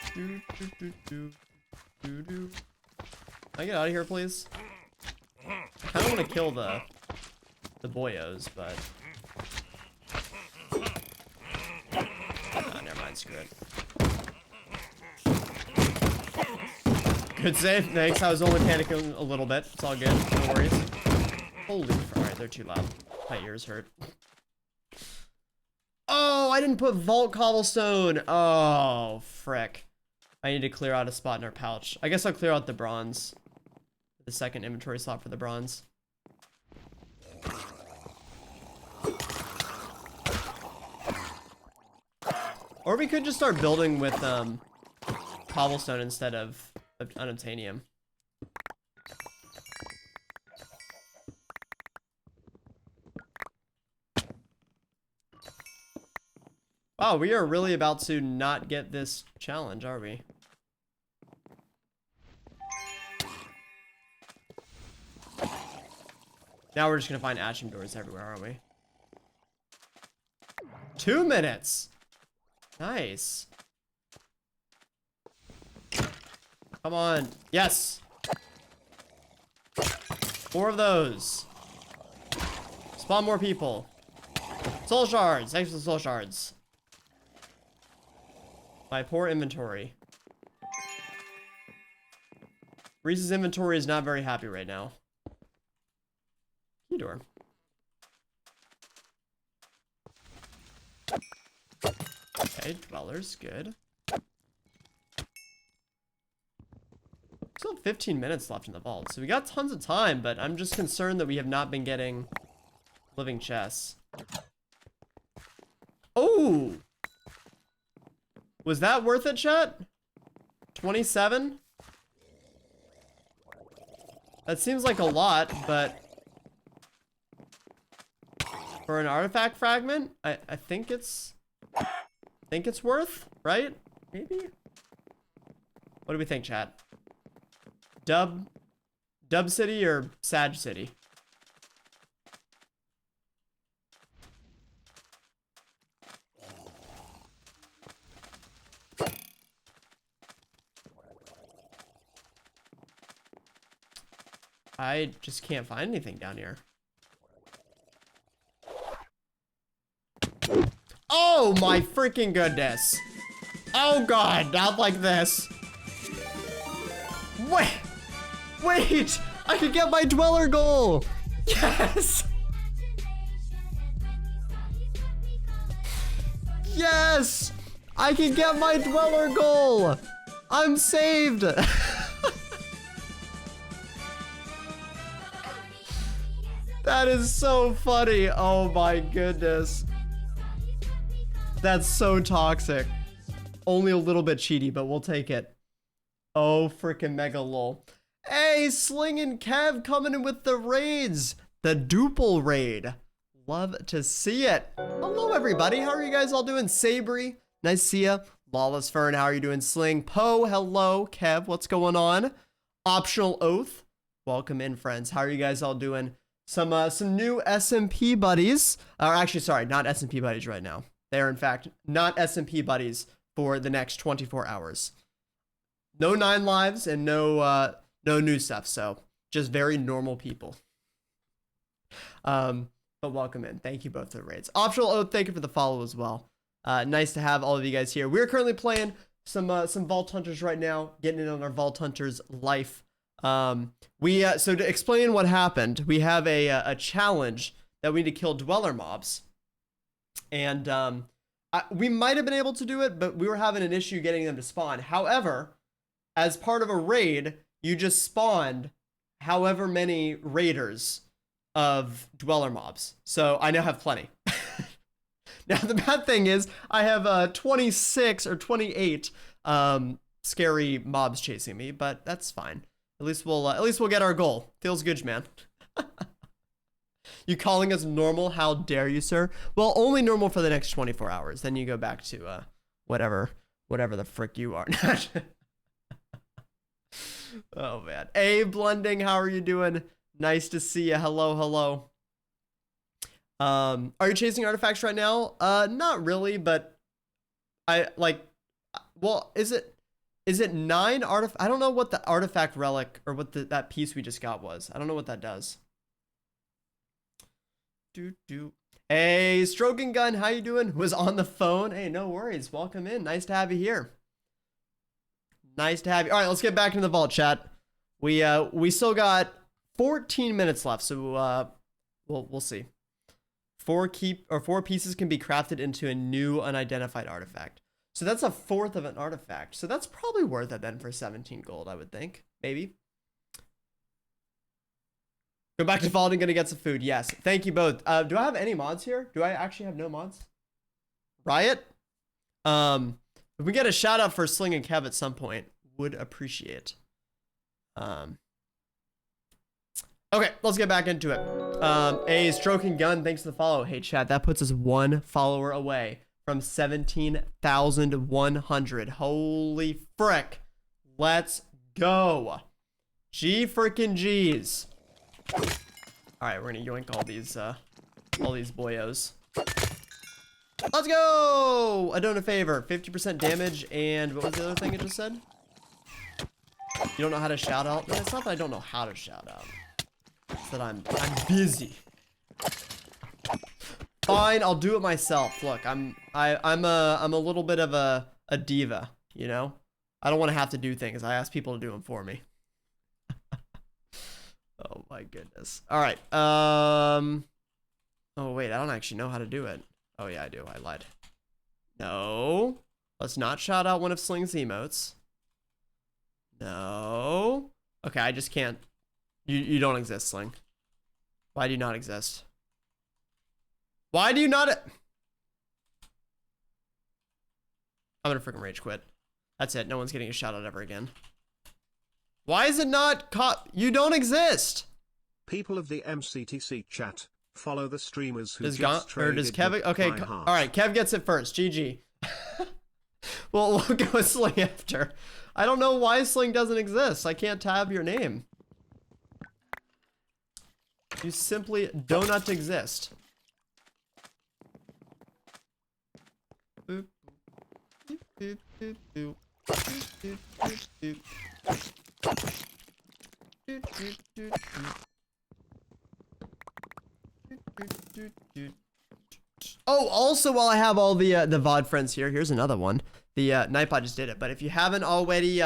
Can I get out of here, please? I kind of want to kill the boyos, but never mind. Screw it. Good save. Thanks. I was only panicking a little bit. It's all good. No worries. Holy. Alright, they're too loud. My ears hurt. Oh, I didn't put vault cobblestone. Oh, frick. I need to clear out a spot in our pouch. I guess I'll clear out the bronze. The second inventory slot for the bronze. Or we could just start building with cobblestone instead of unobtainium. Wow, we are really about to not get this challenge, are we? Now we're just gonna find action doors everywhere, aren't we? 2 minutes. Nice. Come on. Yes. 4 of those. Spawn more people. Soul shards. Thanks for the soul shards. My poor inventory. Reese's inventory is not very happy right now. Key door. Okay, dwellers, good. Still 15 minutes left in the vault, so we got tons of time, but I'm just concerned that we have not been getting living chests. Oh! Was that worth it, chat? 27? That seems like a lot, but for an artifact fragment, I think it's worth, right? Maybe? What do we think, chat? Dub City or Sag City? I just can't find anything down here. Oh my freaking goodness. Oh god, not like this. Wait, I could get my dweller goal. Yes. Yes, I can get my dweller goal. I'm saved. That is so funny. Oh my goodness. That's so toxic. Only a little bit cheaty, but we'll take it. Oh, freaking mega lol. Hey, Sling and Kev coming in with the raids. The duple raid. Love to see it. Hello, everybody. How are you guys all doing? Sabri, nice to see ya. Lawless Fern, how are you doing? Sling. Poe, hello. Kev, what's going on? Optional Oath. Welcome in, friends. How are you guys all doing? Some new SMP buddies. Or actually, sorry, not SMP buddies right now. They are, in fact, not SMP buddies for the next 24 hours. No 9 lives and no new stuff, so just very normal people. But welcome in. Thank you both for the raids. Optional Oath, thank you for the follow as well. Nice to have all of you guys here. We're currently playing some Vault Hunters right now, getting in on our Vault Hunters life. So to explain what happened, we have a challenge that we need to kill dweller mobs. And we might have been able to do it, but we were having an issue getting them to spawn. However, as part of a raid, you just spawned however many raiders of dweller mobs. So I now have plenty. Now the bad thing is I have 26 or 28 scary mobs chasing me, but that's fine. At least we'll get our goal. Feels good, man. You calling us normal? How dare you, sir? Well, only normal for the next 24 hours. Then you go back to whatever the frick you are. Oh man. Hey, Blending, how are you doing? Nice to see you. Hello. Are you chasing artifacts right now? Not really, but well, is it 9 artifact? I don't know what the artifact relic or what that piece we just got was. I don't know what that does. Hey, Stroking Gun, how you doing? Was on the phone. Hey, no worries. Welcome in. Nice to have you here. Nice to have you. All right, let's get back into the vault, chat. We still got 14 minutes left, so we'll see. 4 pieces can be crafted into a new unidentified artifact. So that's a 1/4 of an artifact. So that's probably worth it then for 17 gold, I would think. Maybe. Go back to vault and gonna get some food. Yes. Thank you both. Do I have any mods here? Do I actually have no mods? Riot? If we get a shout out for Sling and Kev at some point, would appreciate. Okay, let's get back into it. A Stroking Gun, thanks for the follow. Hey chat, that puts us 1 follower away from 17,100. Holy frick. Let's go. G freaking G's. All right, we're gonna yoink all these boyos. Let's go! I done a favor. 50% damage, and what was the other thing it just said? You don't know how to shout out? No, it's not that I don't know how to shout out. It's that I'm busy. Fine, I'll do it myself. Look, I'm a little bit of a diva, you know? I don't want to have to do things. I ask people to do them for me. Oh my goodness. All right. Oh wait, I don't actually know how to do it. Oh yeah, I do. I lied. No. Let's not shout out one of Sling's emotes. No. Okay, I just can't. You don't exist, Sling. Why do you not exist? Why do you not? I'm gonna freaking rage quit. That's it. No one's getting a shout out ever again. Why is it not caught? You don't exist. People of the MCTC chat, follow the streamers who Does just traded. does Kev? Okay, all right. Kev gets it first. GG. Well, we'll go with Sling after. I don't know why Sling doesn't exist. I can't tab your name. You simply do not exist. Boop, boop, boop, boop, boop. Oh, also while I have all the VOD friends here, here's another one. The Nightbot just did it, but if you haven't already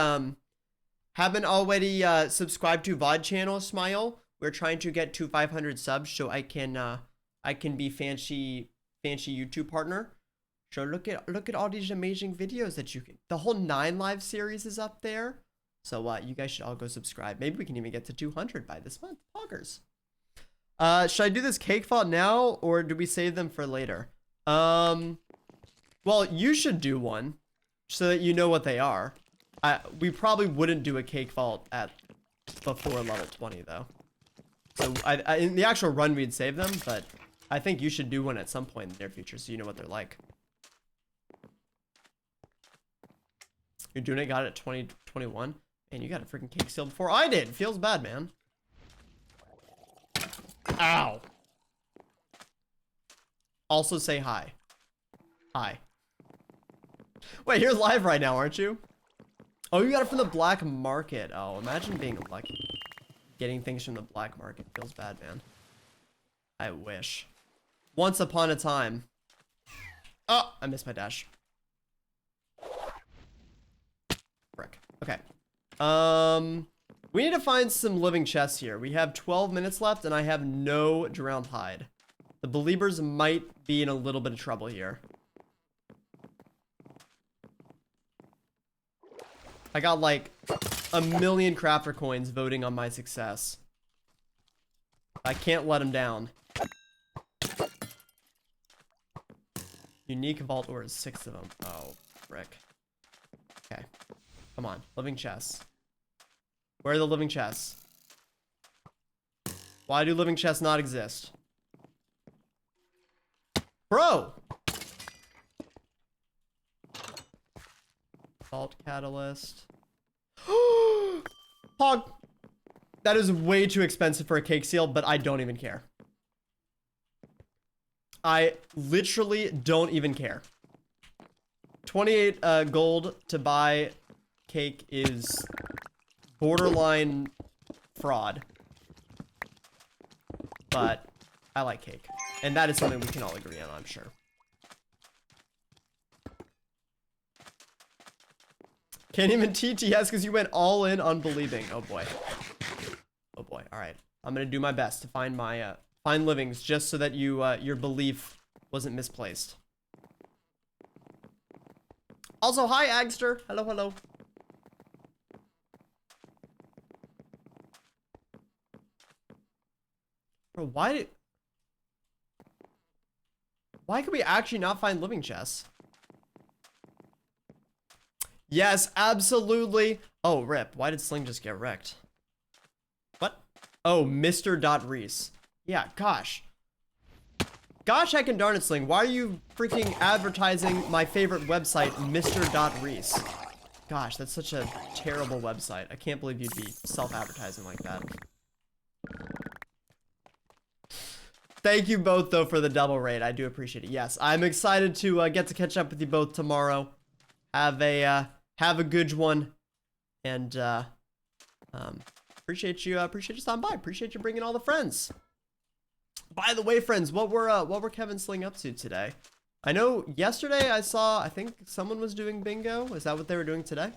subscribed to VOD channel, Smile, we're trying to get to 500 subs so I can be fancy YouTube partner. So look at all these amazing videos that you can. The whole 9 live series is up there. So you guys should all go subscribe. Maybe we can even get to 200 by this month. Poggers. Should I do this cake fault now or do we save them for later? Well, you should do one so that you know what they are. We probably wouldn't do a cake vault before level 20 though. So in the actual run we'd save them, but I think you should do one at some point in the near future so you know what they're like. You're doing it, got it at 2021, and you got a freaking cake seal before I did. Feels bad, man. Ow. Also say hi. Hi. Wait, you're live right now, aren't you? Oh, you got it from the black market. Oh, imagine being lucky. Getting things from the black market feels bad, man. I wish. Once upon a time. Oh, I missed my dash. Frick. Okay. We need to find some living chests here. We have 12 minutes left, and I have no drowned hide. The believers might be in a little bit of trouble here. I got like 1,000,000 crafter coins voting on my success. I can't let them down. Unique vault ores, 6 of them. Oh, frick. Okay. Come on, living chests. Where are the living chests? Why do living chests not exist? Bro! Salt catalyst. Hog! That is way too expensive for a cake seal, but I don't even care. I literally don't even care. 28 gold to buy cake is borderline fraud. But I like cake. And that is something we can all agree on, I'm sure. Can't even TTS because you went all in on believing. Oh boy. Oh boy. All right. I'm going to do my best to find my find livings just so that you your belief wasn't misplaced. Also, hi Agster. Hello, hello. Bro, why could we actually not find living chests? Yes, absolutely. Oh, rip. Why did Sling just get wrecked? What? Oh, Mr. Reese. Yeah, gosh. Gosh heck and darn it, Sling. Why are you freaking advertising my favorite website, Mr.Reese? Gosh, that's such a terrible website. I can't believe you'd be self-advertising like that. Thank you both, though, for the double raid. I do appreciate it. Yes, I'm excited to get to catch up with you both tomorrow. Have a good one, and appreciate you stopping by. Appreciate you bringing all the friends. By the way, friends, what were Kevin Sling up to today? I know yesterday I think someone was doing bingo. Is that what they were doing today?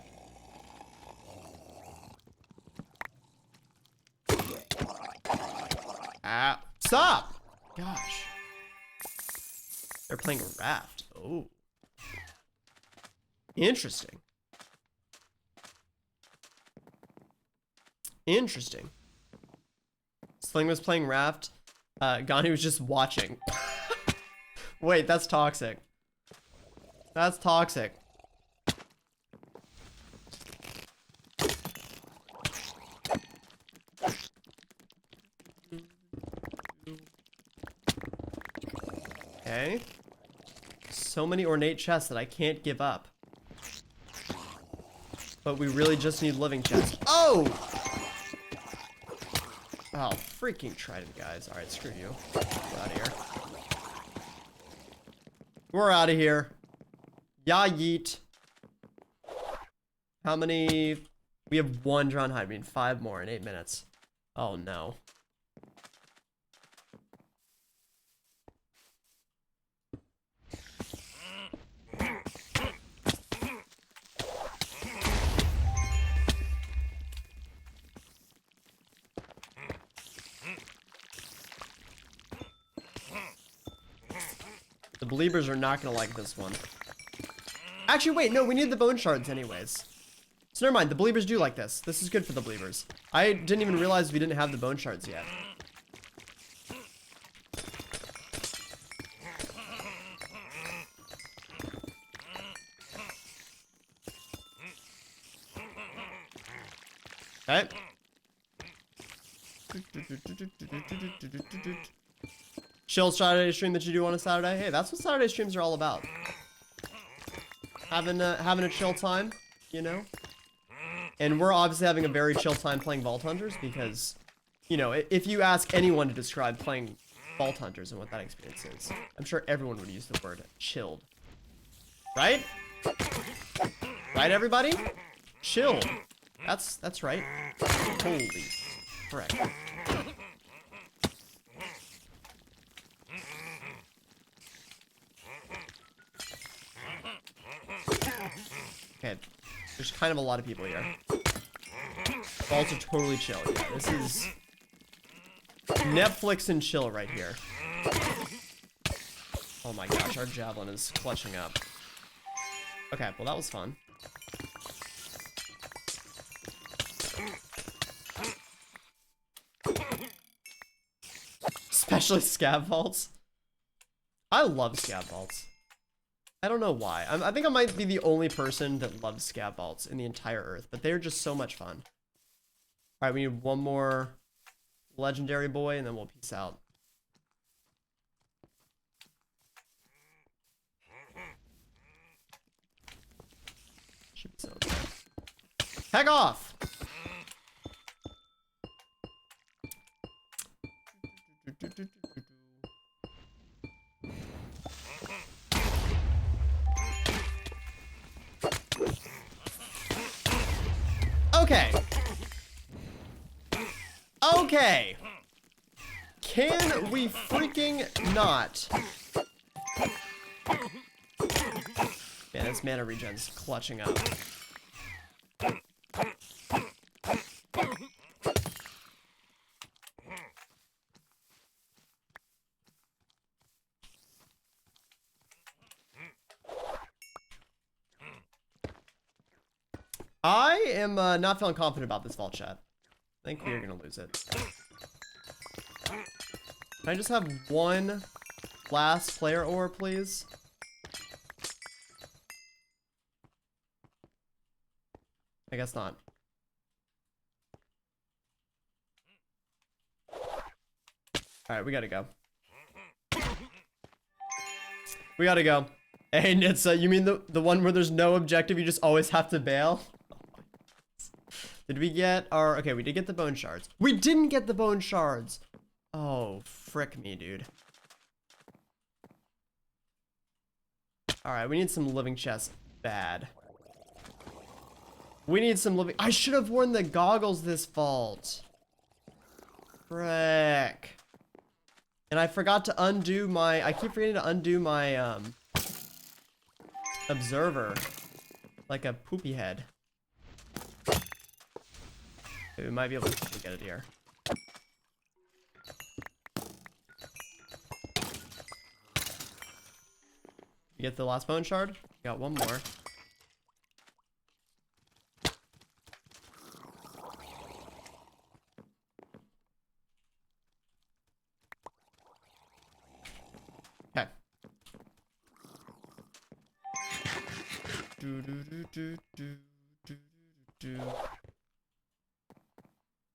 Ah, stop! Gosh. They're playing Raft. Oh. Interesting. Interesting. Sling was playing Raft. Gani was just watching. Wait, that's toxic. That's toxic. Okay. So many ornate chests that I can't give up. But we really just need living chests. Oh! Oh, freaking trident, guys. Alright, screw you. We're out of here. We're out of here. Ya yeet. How many? We have one drawn hide. I mean, 5 more in 8 minutes. Oh, no. The believers are not gonna like this one. Actually, wait, no, we need the bone shards anyways. So never mind, the believers do like this. This is good for the believers. I didn't even realize we didn't have the bone shards yet. Okay. Chill Saturday stream that you do on a Saturday. Hey, that's what Saturday streams are all about. Having a chill time, you know? And we're obviously having a very chill time playing Vault Hunters because, you know, if you ask anyone to describe playing Vault Hunters and what that experience is, I'm sure everyone would use the word chilled. Right? Right, everybody? Chilled. That's right. Holy frick. Okay, there's kind of a lot of people here. Vaults are totally chill. Yeah, this is Netflix and chill right here. Oh my gosh, our javelin is clutching up. Okay, well that was fun. Especially scab vaults. I love scab vaults. I don't know why. I think I might be the only person that loves scab vaults in the entire earth, but they're just so much fun. All right, we need one more legendary boy, and then we'll peace out. Should be so okay. Heck off! Okay. Okay. Can we freaking not? Man, this mana regen's clutching up. I am not feeling confident about this vault, chat. I think we are gonna lose it. Can I just have one last player ore, please? I guess not. Alright, we gotta go. We gotta go. And it's you mean the one where there's no objective, you just always have to bail? Did we get our... Okay, we did get the bone shards. We didn't get the bone shards! Oh, frick me, dude. Alright, we need some living chests. Bad. We need some living... I should have worn the goggles this vault. Frick. And I forgot to undo my... I keep forgetting to undo my, observer. Like a poopy head. Okay, we might be able to get it here. You get the last bone shard? Got one more. Okay.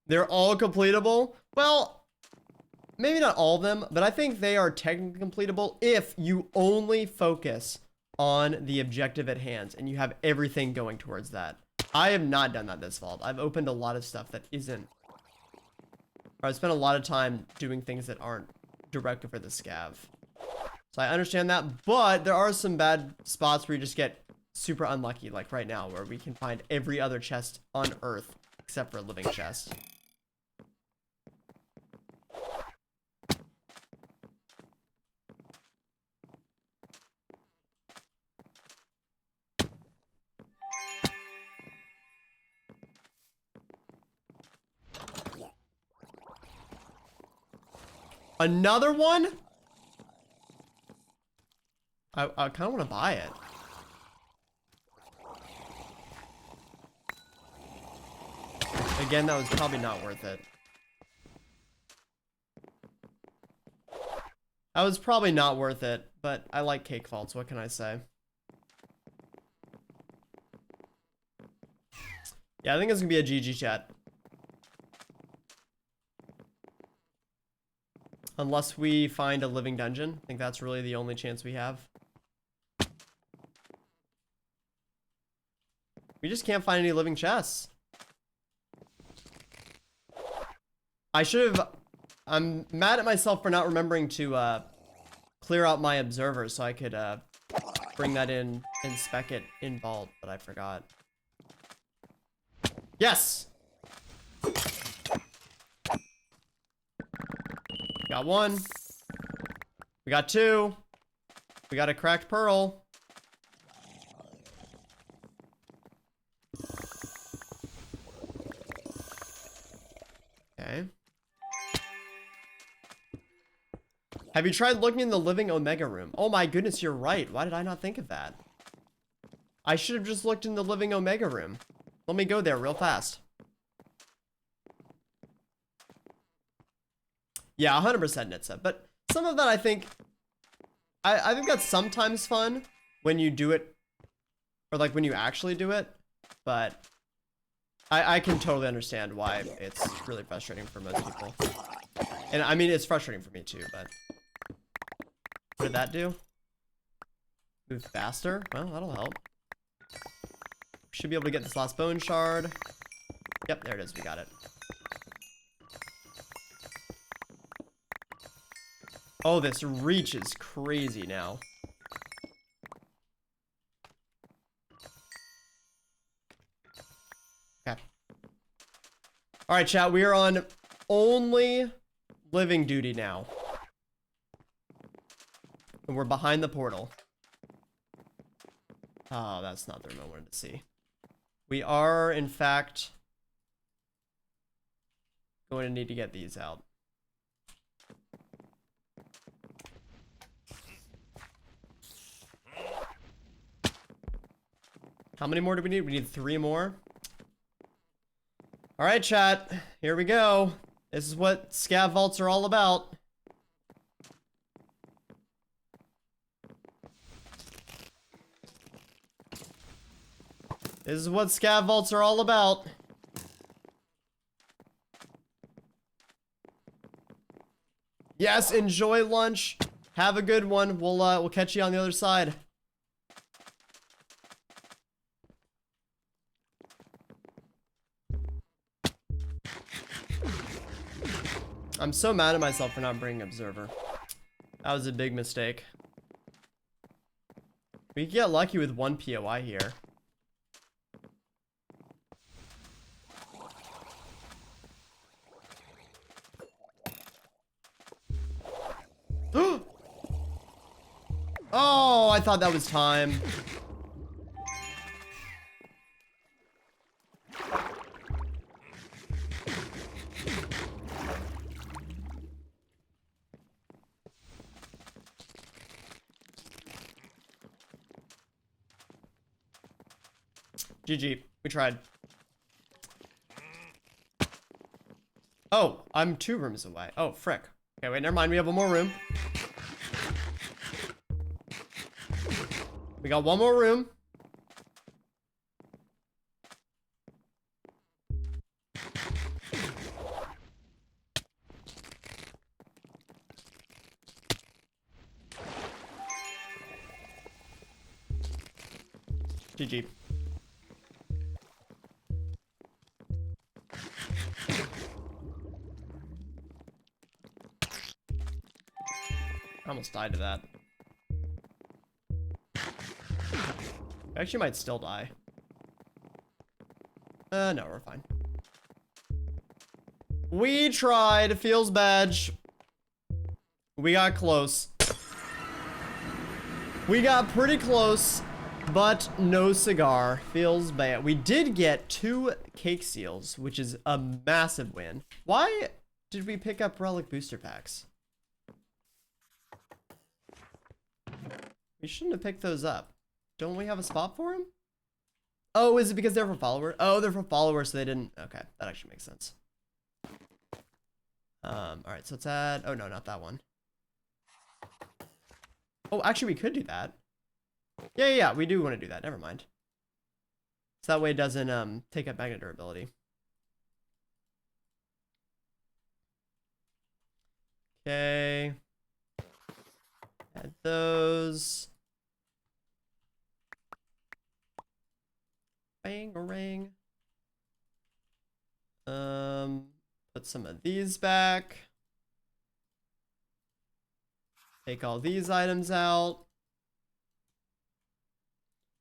They're all completable? Well, maybe not all of them, but I think they are technically completable if you only focus on the objective at hand and you have everything going towards that. I have not done that this vault. I've opened a lot of stuff that isn't. Or I've spent a lot of time doing things that aren't directly for the scav. So I understand that, but there are some bad spots where you just get super unlucky, like right now, where we can find every other chest on Earth except for a living chest. Another one? I kind of want to buy it. Again, that was probably not worth it. That was probably not worth it, but I like cake vaults, what can I say? Yeah, I think it's gonna be a GG chat. Unless we find a living dungeon. I think that's really the only chance we have. We just can't find any living chests. I should have... I'm mad at myself for not remembering to clear out my observer so I could bring that in and spec it in vault, but I forgot. Yes! Got one. We got two. We got a cracked pearl. Okay. Have you tried looking in the living Omega room? Oh my goodness, you're right. Why did I not think of that? I should have just looked in the living Omega room. Let me go there real fast. Yeah, 100% Nitsa. But some of that I think that's sometimes fun when you do it, or like when you actually do it. But I can totally understand why it's really frustrating for most people. And I mean, it's frustrating for me too, but what did that do? Move faster? Well, that'll help. Should be able to get this last bone shard. Yep, there it is. We got it. Oh, this reach is crazy now. Okay. All right, chat. We are on only living duty now. And we're behind the portal. Oh, that's not the room I wanted to see. We are, in fact, going to need to get these out. How many more do we need? We need 3 more. All right, chat. Here we go. This is what scav vaults are all about. This is what scav vaults are all about. Yes, enjoy lunch. Have a good one. We'll catch you on the other side. I'm so mad at myself for not bringing Observer. That was a big mistake. We could get lucky with one POI here. Oh, I thought that was time. GG. We tried. Oh, I'm 2 rooms away. Oh, frick. Okay, wait, never mind. We have one more room. We got one more room. GG. I almost died to that. I actually might still die. No, we're fine. We tried. Feels badge. We got close. We got pretty close, but no cigar. Feels bad. We did get 2 cake seals, which is a massive win. Why did we pick up relic booster packs? We shouldn't have picked those up. Don't we have a spot for them? Oh, is it because they're for followers? Oh, they're for followers, so they didn't. Okay, that actually makes sense. All right, so it's at. Oh no, not that one. Oh, actually, we could do that. Yeah, we do want to do that. Never mind. So that way it doesn't take up magnet durability. Okay. Add those. Bang-a-rang. Put some of these back. Take all these items out.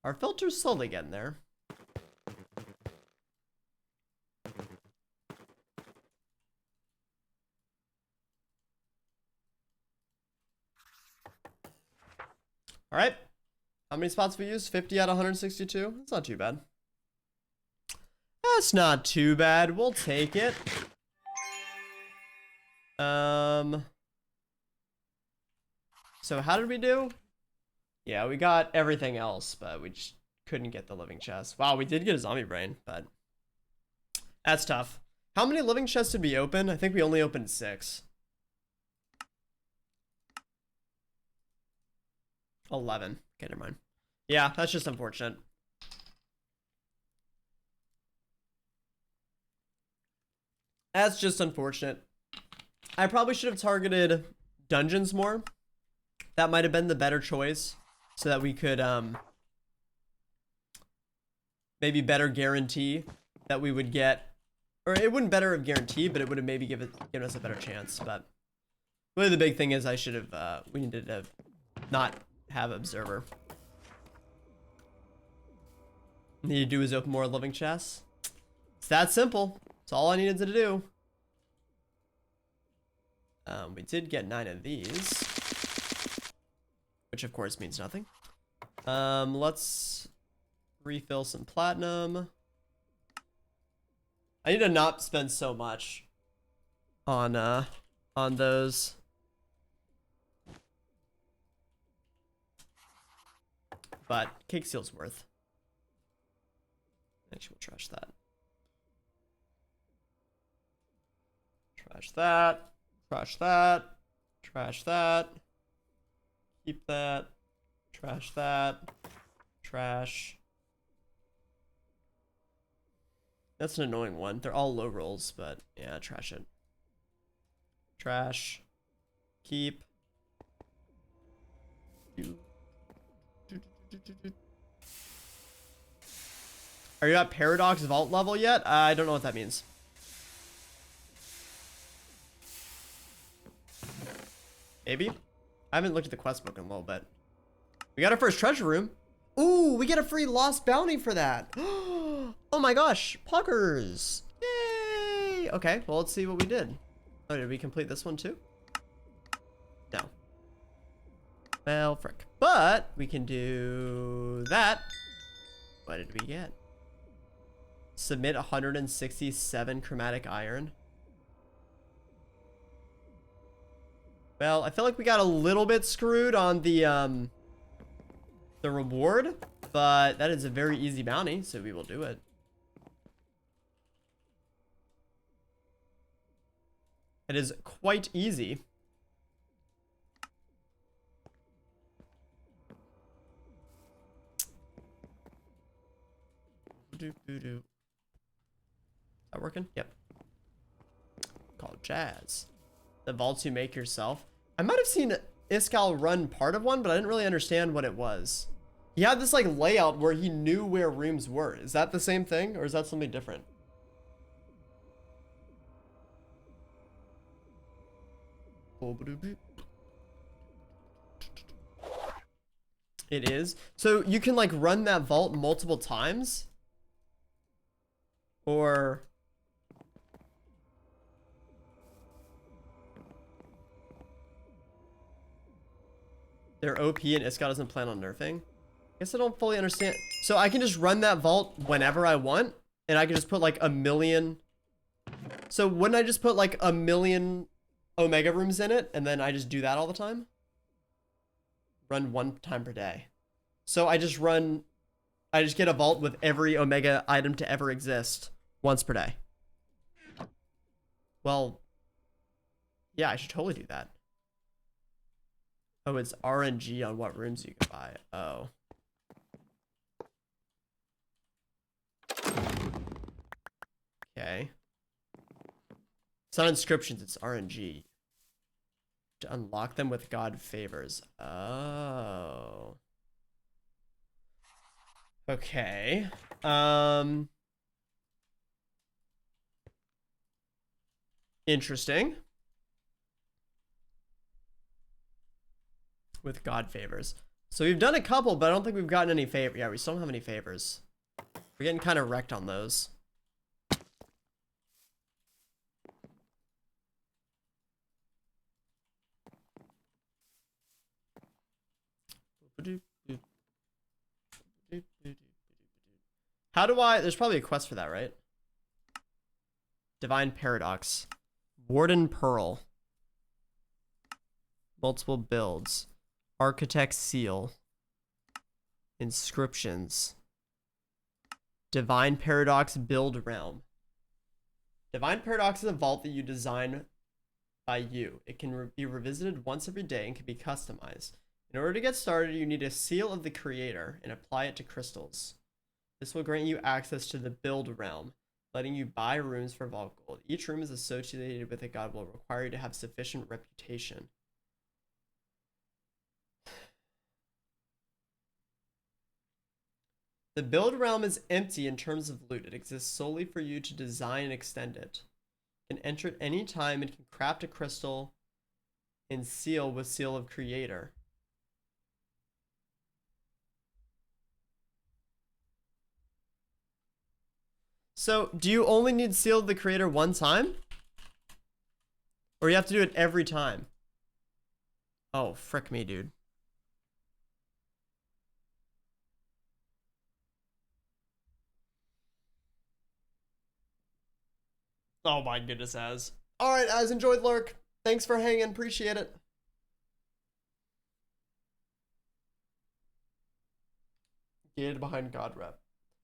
Our filter's slowly getting there. All right. How many spots we used? 50 out of 162. That's not too bad. That's not too bad. We'll take it. So how did we do? Yeah, we got everything else, but we just couldn't get the living chest. Wow, we did get a zombie brain, but that's tough. How many living chests did we open? I think we only opened 6. 11. Okay, never mind. Yeah, that's just unfortunate. That's just unfortunate. I probably should have targeted dungeons more. That might have been the better choice, so that we could maybe better guarantee that we would get, or it wouldn't better have guaranteed, but it would have maybe given us a better chance. But really the big thing is I should have we needed to not have observer. Need to do is open more living chests. It's that simple. It's all I needed to do. We did get 9 of these, which of course means nothing. Let's refill some platinum. I need to not spend so much on those. But cake seal's worth. Actually, we'll trash that. Trash that. Trash that. Trash that. Keep that. Trash that. Trash. That's an annoying one. They're all low rolls, but yeah, trash it. Trash. Keep. Are you at Paradox Vault level yet? I don't know what that means. Maybe? I haven't looked at the quest book in a little bit. We got our first treasure room. Ooh, we get a free lost bounty for that. Oh my gosh, puckers. Yay. Okay, well, let's see what we did. Oh, did we complete this one too? No. Well, frick. But we can do that. What did we get? Submit 167 chromatic iron. Well, I feel like we got a little bit screwed on the reward, but that is a very easy bounty, so we will do it. It is quite easy. Is that working? Yep. Called Jazz. The vaults you make yourself. I might have seen Iskal run part of one, but I didn't really understand what it was. He had this like layout where he knew where rooms were. Is that the same thing, or is that something different? It is. So you can like run that vault multiple times? Or... they're OP and Iska doesn't plan on nerfing? I guess I don't fully understand. So I can just run that vault whenever I want, and I can just put like a million. So wouldn't I just put like a million Omega rooms in it, and then I just do that all the time? Run one time per day. So I just get a vault with every Omega item to ever exist once per day. Well, yeah, I should totally do that. Oh, it's RNG on what rooms you can buy. Oh. Okay. It's not inscriptions, it's RNG. To unlock them with God favors. Oh. Okay. Interesting. With God favors. So we've done a couple, but I don't think we've gotten any favor. Yeah, we still don't have any favors. We're getting kind of wrecked on those. How do I... there's probably a quest for that, right? Divine Paradox. Warden Pearl. Multiple builds. Architect's Seal. Inscriptions. Divine Paradox Build Realm. Divine Paradox is a vault that you design by you. It can be revisited once every day and can be customized. In order to get started, you need a seal of the creator and apply it to crystals. This will grant you access to the Build Realm, letting you buy rooms for vault gold. Each room is associated with a god will require you to have sufficient reputation. The Build Realm is empty in terms of loot. It exists solely for you to design and extend it. You can enter it any time and can craft a crystal and seal with Seal of Creator. So, do you only need Seal of the Creator one time? Or you have to do it every time? Oh, frick me, dude. Oh my goodness, Az. Alright, Az, enjoyed Lurk. Thanks for hanging, appreciate it. Gated behind God Rep.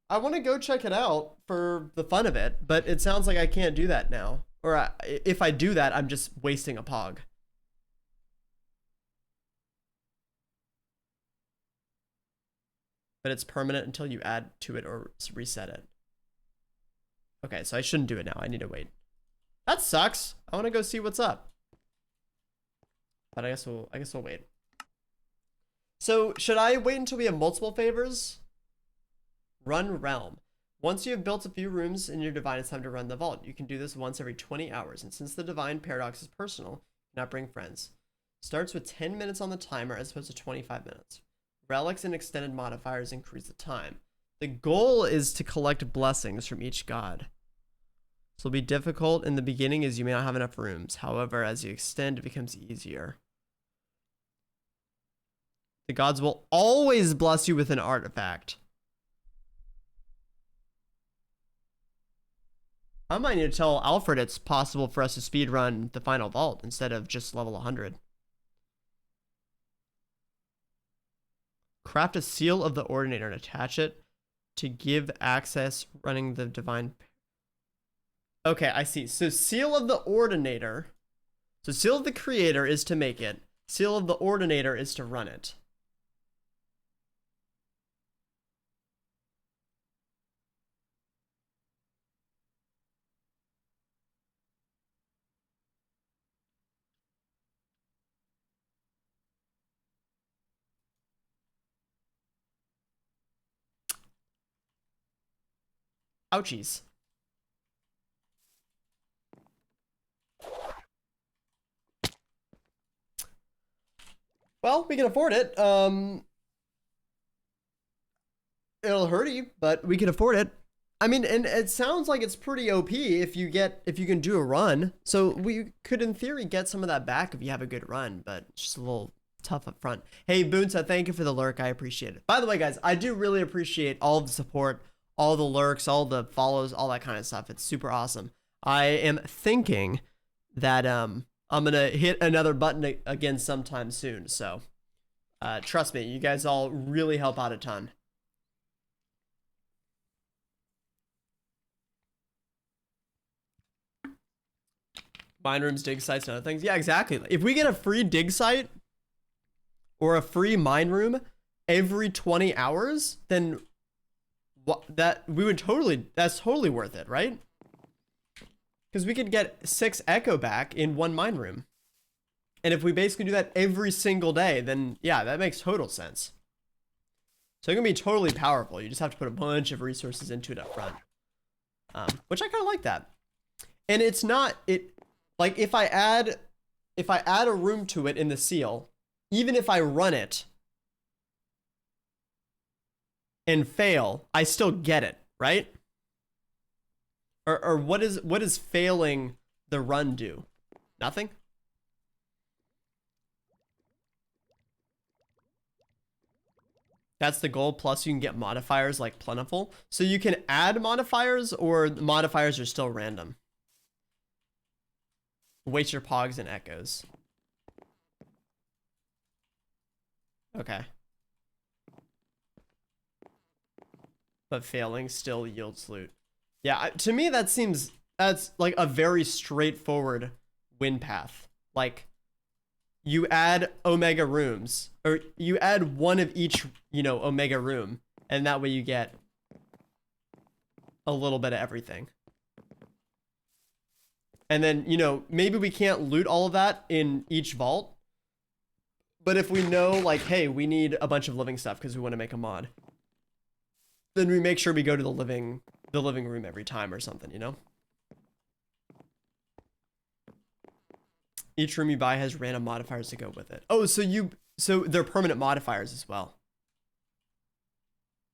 I want to go check it out for the fun of it, but it sounds like I can't do that now. Or if I do that, I'm just wasting a pog. But it's permanent until you add to it or reset it. Okay, so I shouldn't do it now. I need to wait. That sucks. I want to go see what's up. But I guess we'll wait. So should I wait until we have multiple favors? Run realm. Once you have built a few rooms in your divine, it's time to run the vault. You can do this once every 20 hours. And since the divine paradox is personal, not bring friends. Starts with 10 minutes on the timer as opposed to 25 minutes. Relics and extended modifiers increase the time. The goal is to collect blessings from each god. This will be difficult in the beginning as you may not have enough rooms. However, as you extend, it becomes easier. The gods will always bless you with an artifact. I might need to tell Alfred it's possible for us to speedrun the final vault instead of just level 100. Craft a seal of the ordinator and attach it to give access running the divine. Okay, I see. So seal of the ordinator. So seal of the creator is to make it. Seal of the ordinator is to run it. Ouchies. Well, we can afford it. It'll hurt you, but we can afford it. I mean, and it sounds like it's pretty OP if you can do a run. So we could, in theory, get some of that back if you have a good run, but it's just a little tough up front. Hey, Boonsa, thank you for the lurk. I appreciate it. By the way, guys, I do really appreciate all of the support, all the lurks, all the follows, all that kind of stuff. It's super awesome. I am thinking that I'm gonna hit another button again sometime soon. So trust me, you guys all really help out a ton. Mine rooms, dig sites, and other things. Yeah, exactly. If we get a free dig site or a free mine room every 20 hours, then that's totally worth it, right? Because we could get 6 echo back in 1 mine room. And if we basically do that every single day, then yeah, that makes total sense. So it can be totally powerful. You just have to put a bunch of resources into it up front. Which I kind of like that. And it's not, like if I add a room to it in the seal, even if I run it and fail, I still get it, right? Or what is failing the run do? Nothing? That's the goal, plus you can get modifiers like plentiful. So you can add modifiers, or the modifiers are still random. Waste your pogs and echoes. Okay. But failing still yields loot. Yeah, to me that's like a very straightforward win path. Like, you add omega rooms, or you add one of each, omega room, and that way you get a little bit of everything. And then, maybe we can't loot all of that in each vault, but if we know, like, hey, we need a bunch of living stuff because we want to make a mod, then we make sure we go to the living room every time or something, Each room you buy has random modifiers to go with it. Oh, so they're permanent modifiers as well.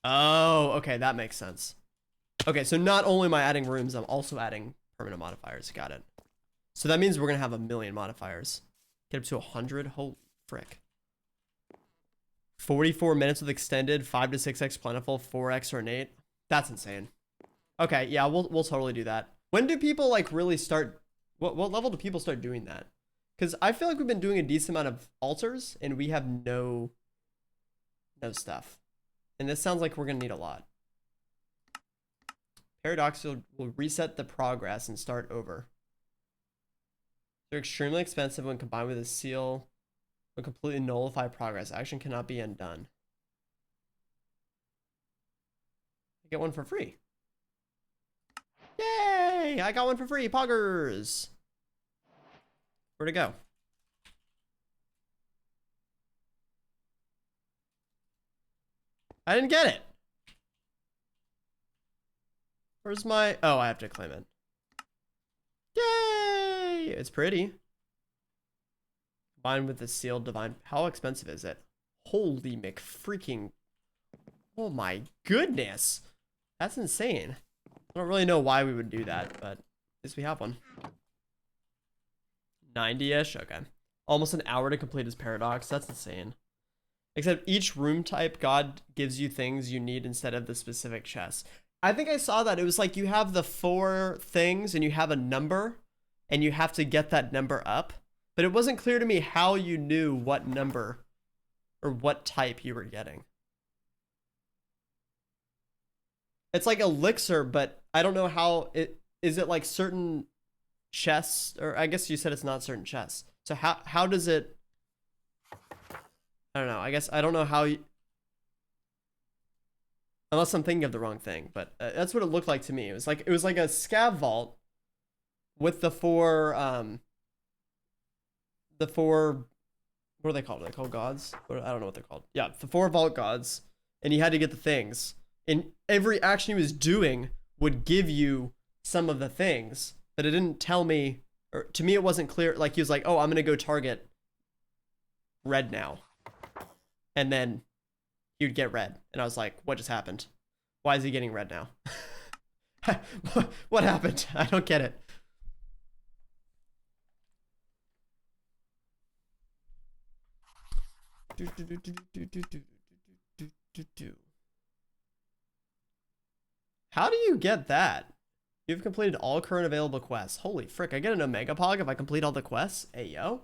Oh, okay, that makes sense. Okay, so not only am I adding rooms, I'm also adding permanent modifiers. Got it. So that means we're gonna have 1,000,000 modifiers. Get up to 100. Holy frick. 44 minutes with extended, 5 to 6x plentiful, 4x ornate. That's insane. Okay, yeah, we'll totally do that. When do people like really start? What level do people start doing that? Because I feel like we've been doing a decent amount of altars and we have no stuff. And this sounds like we're gonna need a lot. Paradox will reset the progress and start over. They're extremely expensive when combined with a seal. Will completely nullify progress. Action cannot be undone. I get one for free. Yay! I got one for free. Poggers. Where'd it go? I didn't get it. Where's my... Oh, I have to claim it. Yay! It's pretty. Combined with the sealed divine... How expensive is it? Holy McFreaking... Oh my goodness. That's insane. I don't really know why we would do that, but at least we have one. 90-ish? Okay. Almost an hour to complete his paradox. That's insane. Except each room type, God gives you things you need instead of the specific chest. I think I saw that. It was like you have the 4 things and you have a number and you have to get that number up. But it wasn't clear to me how you knew what number or what type you were getting. It's like elixir, but I don't know how it is. It like certain chests, or I guess you said it's not certain chests. So how does it? I don't know. I guess I don't know how you. Unless I'm thinking of the wrong thing, but that's what it looked like to me. It was like a scav vault with the 4 what are they called? Are they called gods? I don't know what they're called. Yeah, the 4 vault gods, and you had to get the things. And every action he was doing would give you some of the things, but it didn't tell me, or to me it wasn't clear. Like he was like, "Oh, I'm gonna go target red now," and then you'd get red, and I was like, "What just happened? Why is he getting red now? What happened? I don't get it." How do you get that? You've completed all current available quests. Holy frick, I get an Omega Pog if I complete all the quests? Hey, yo.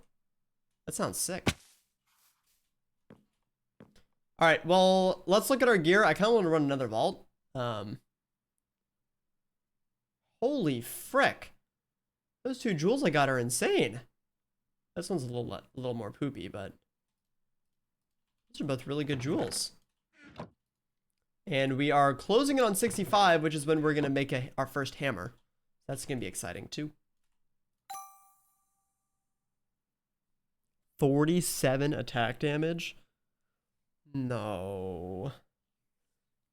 That sounds sick. Alright, well, let's look at our gear. I kind of want to run another vault. Holy frick. Those 2 jewels I got are insane. This one's a little more poopy, but those are both really good jewels. And we are closing it on 65, which is when we're going to make our first hammer. That's going to be exciting too. 47 attack damage? No.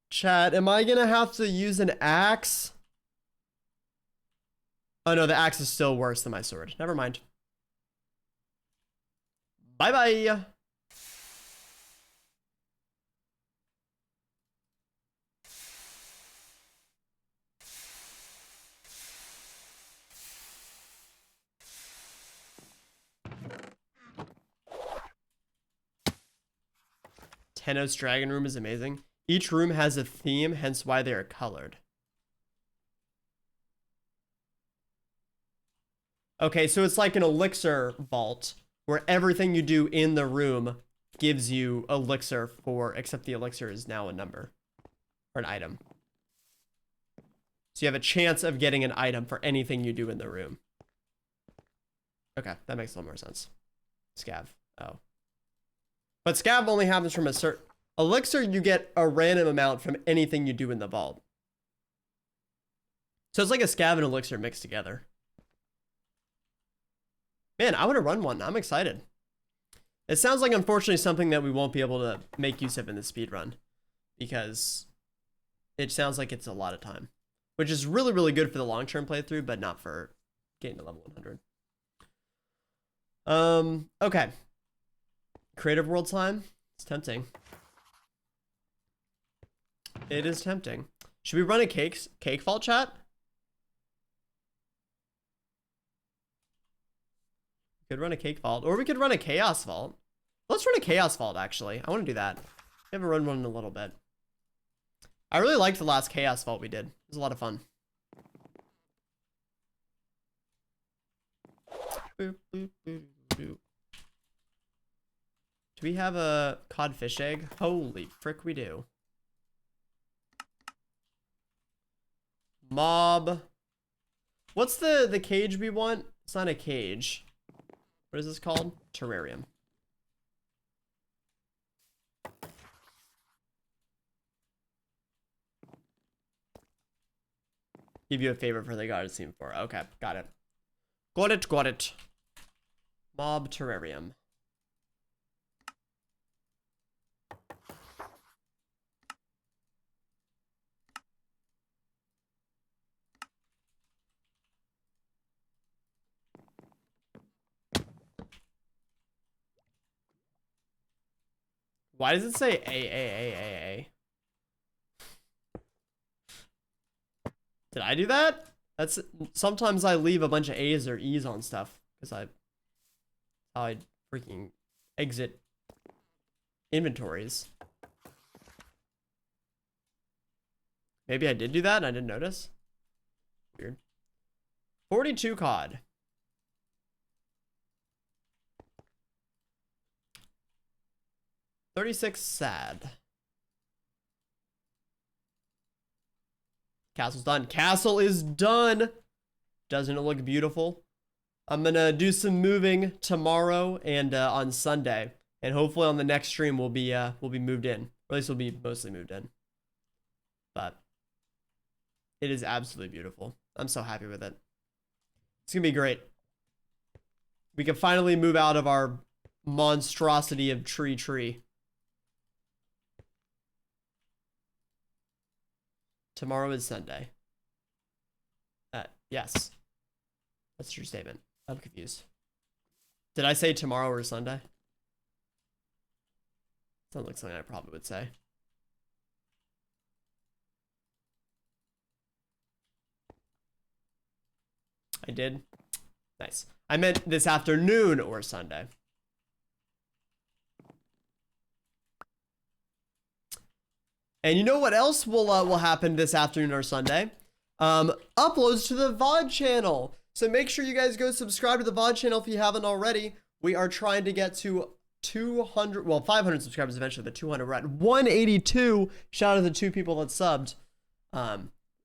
Chat, am I going to have to use an axe? Oh no, the axe is still worse than my sword. Never mind. Bye-bye. Tenos Dragon Room is amazing. Each room has a theme, hence why they are colored. Okay, so it's like an elixir vault where everything you do in the room gives you elixir for, except the elixir is now a number or an item. So you have a chance of getting an item for anything you do in the room. Okay, that makes a little more sense. Scav. Oh. But scav only happens from a certain... Elixir, you get a random amount from anything you do in the vault. So it's like a scav and elixir mixed together. Man, I want to run one. I'm excited. It sounds like, unfortunately, something that we won't be able to make use of in the speedrun. Because it sounds like it's a lot of time. Which is really, really good for the long-term playthrough, but not for getting to level 100. Okay. Creative World time? It's tempting. It is tempting. Should we run a cake vault, chat? We could run a cake vault, or we could run a chaos vault. Let's run a chaos vault, actually. I want to do that. We haven't run one in a little bit. I really liked the last chaos vault we did. It was a lot of fun. Boop, boop, boop, boop. Do we have a codfish egg? Holy frick, we do. Mob. What's the cage we want? It's not a cage. What is this called? Terrarium. Give you a favor for the god it's seen for. Okay, got it. Got it, got it. Mob terrarium. Why does it say A? Did I do that? That's sometimes I leave a bunch of A's or E's on stuff because I freaking exit inventories. Maybe I did do that and I didn't notice. Weird. 42 COD. $36 sad. Castle's done. Castle is done. Doesn't it look beautiful? I'm gonna do some moving tomorrow and on Sunday, and hopefully on the next stream we'll be moved in. Or at least we'll be mostly moved in. But it is absolutely beautiful. I'm so happy with it. It's gonna be great. We can finally move out of our monstrosity of tree. Tomorrow is Sunday. Yes. That's a true statement. I'm confused. Did I say tomorrow or Sunday? Sounds like something I probably would say. I did? Nice. I meant this afternoon or Sunday. And you know what else will happen this afternoon or Sunday? Uploads to the VOD channel. So make sure you guys go subscribe to the VOD channel if you haven't already. We are trying to get to 200, well, 500 subscribers eventually, but 200. We're at 182. Shout out to the 2 people that subbed.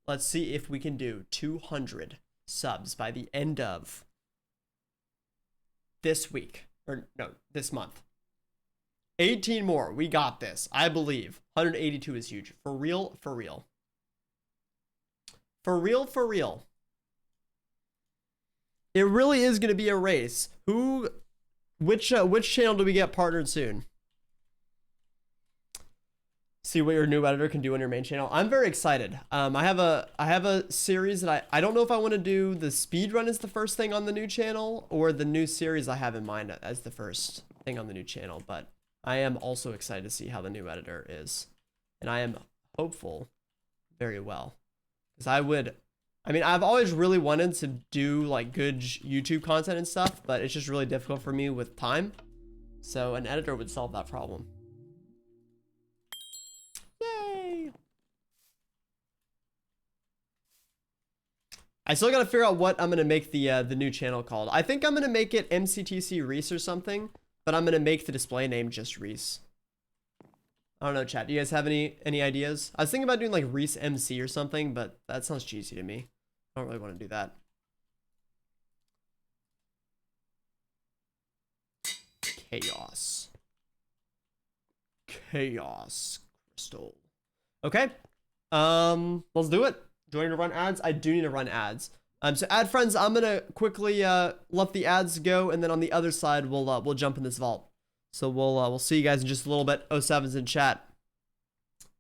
Let's see if we can do 200 subs by the end of this week. Or no, this month. 18 more. We got this. I believe. 182 is huge. For real, for real. For real, for real. It really is going to be a race. Which channel do we get partnered soon? See what your new editor can do on your main channel. I'm very excited. I have a series that I don't know if I want to do the speed run as the first thing on the new channel or the new series I have in mind as the first thing on the new channel, but I am also excited to see how the new editor is. And I am hopeful very well. Because I've always really wanted to do like good YouTube content and stuff, but it's just really difficult for me with time. So an editor would solve that problem. Yay! I still gotta figure out what I'm gonna make the new channel called. I think I'm gonna make it MCTC Reese or something, but I'm gonna make the display name just Reese. I don't know, chat. Do you guys have any ideas? I was thinking about doing like Reese MC or something, but that sounds cheesy to me. I don't really want to do that. Chaos. Chaos crystal. Okay. Let's do it. Do I need to run ads? I do need to run ads. So ad friends, I'm gonna quickly let the ads go, and then on the other side we'll jump in this vault. So we'll see you guys in just a little bit. 07's in chat.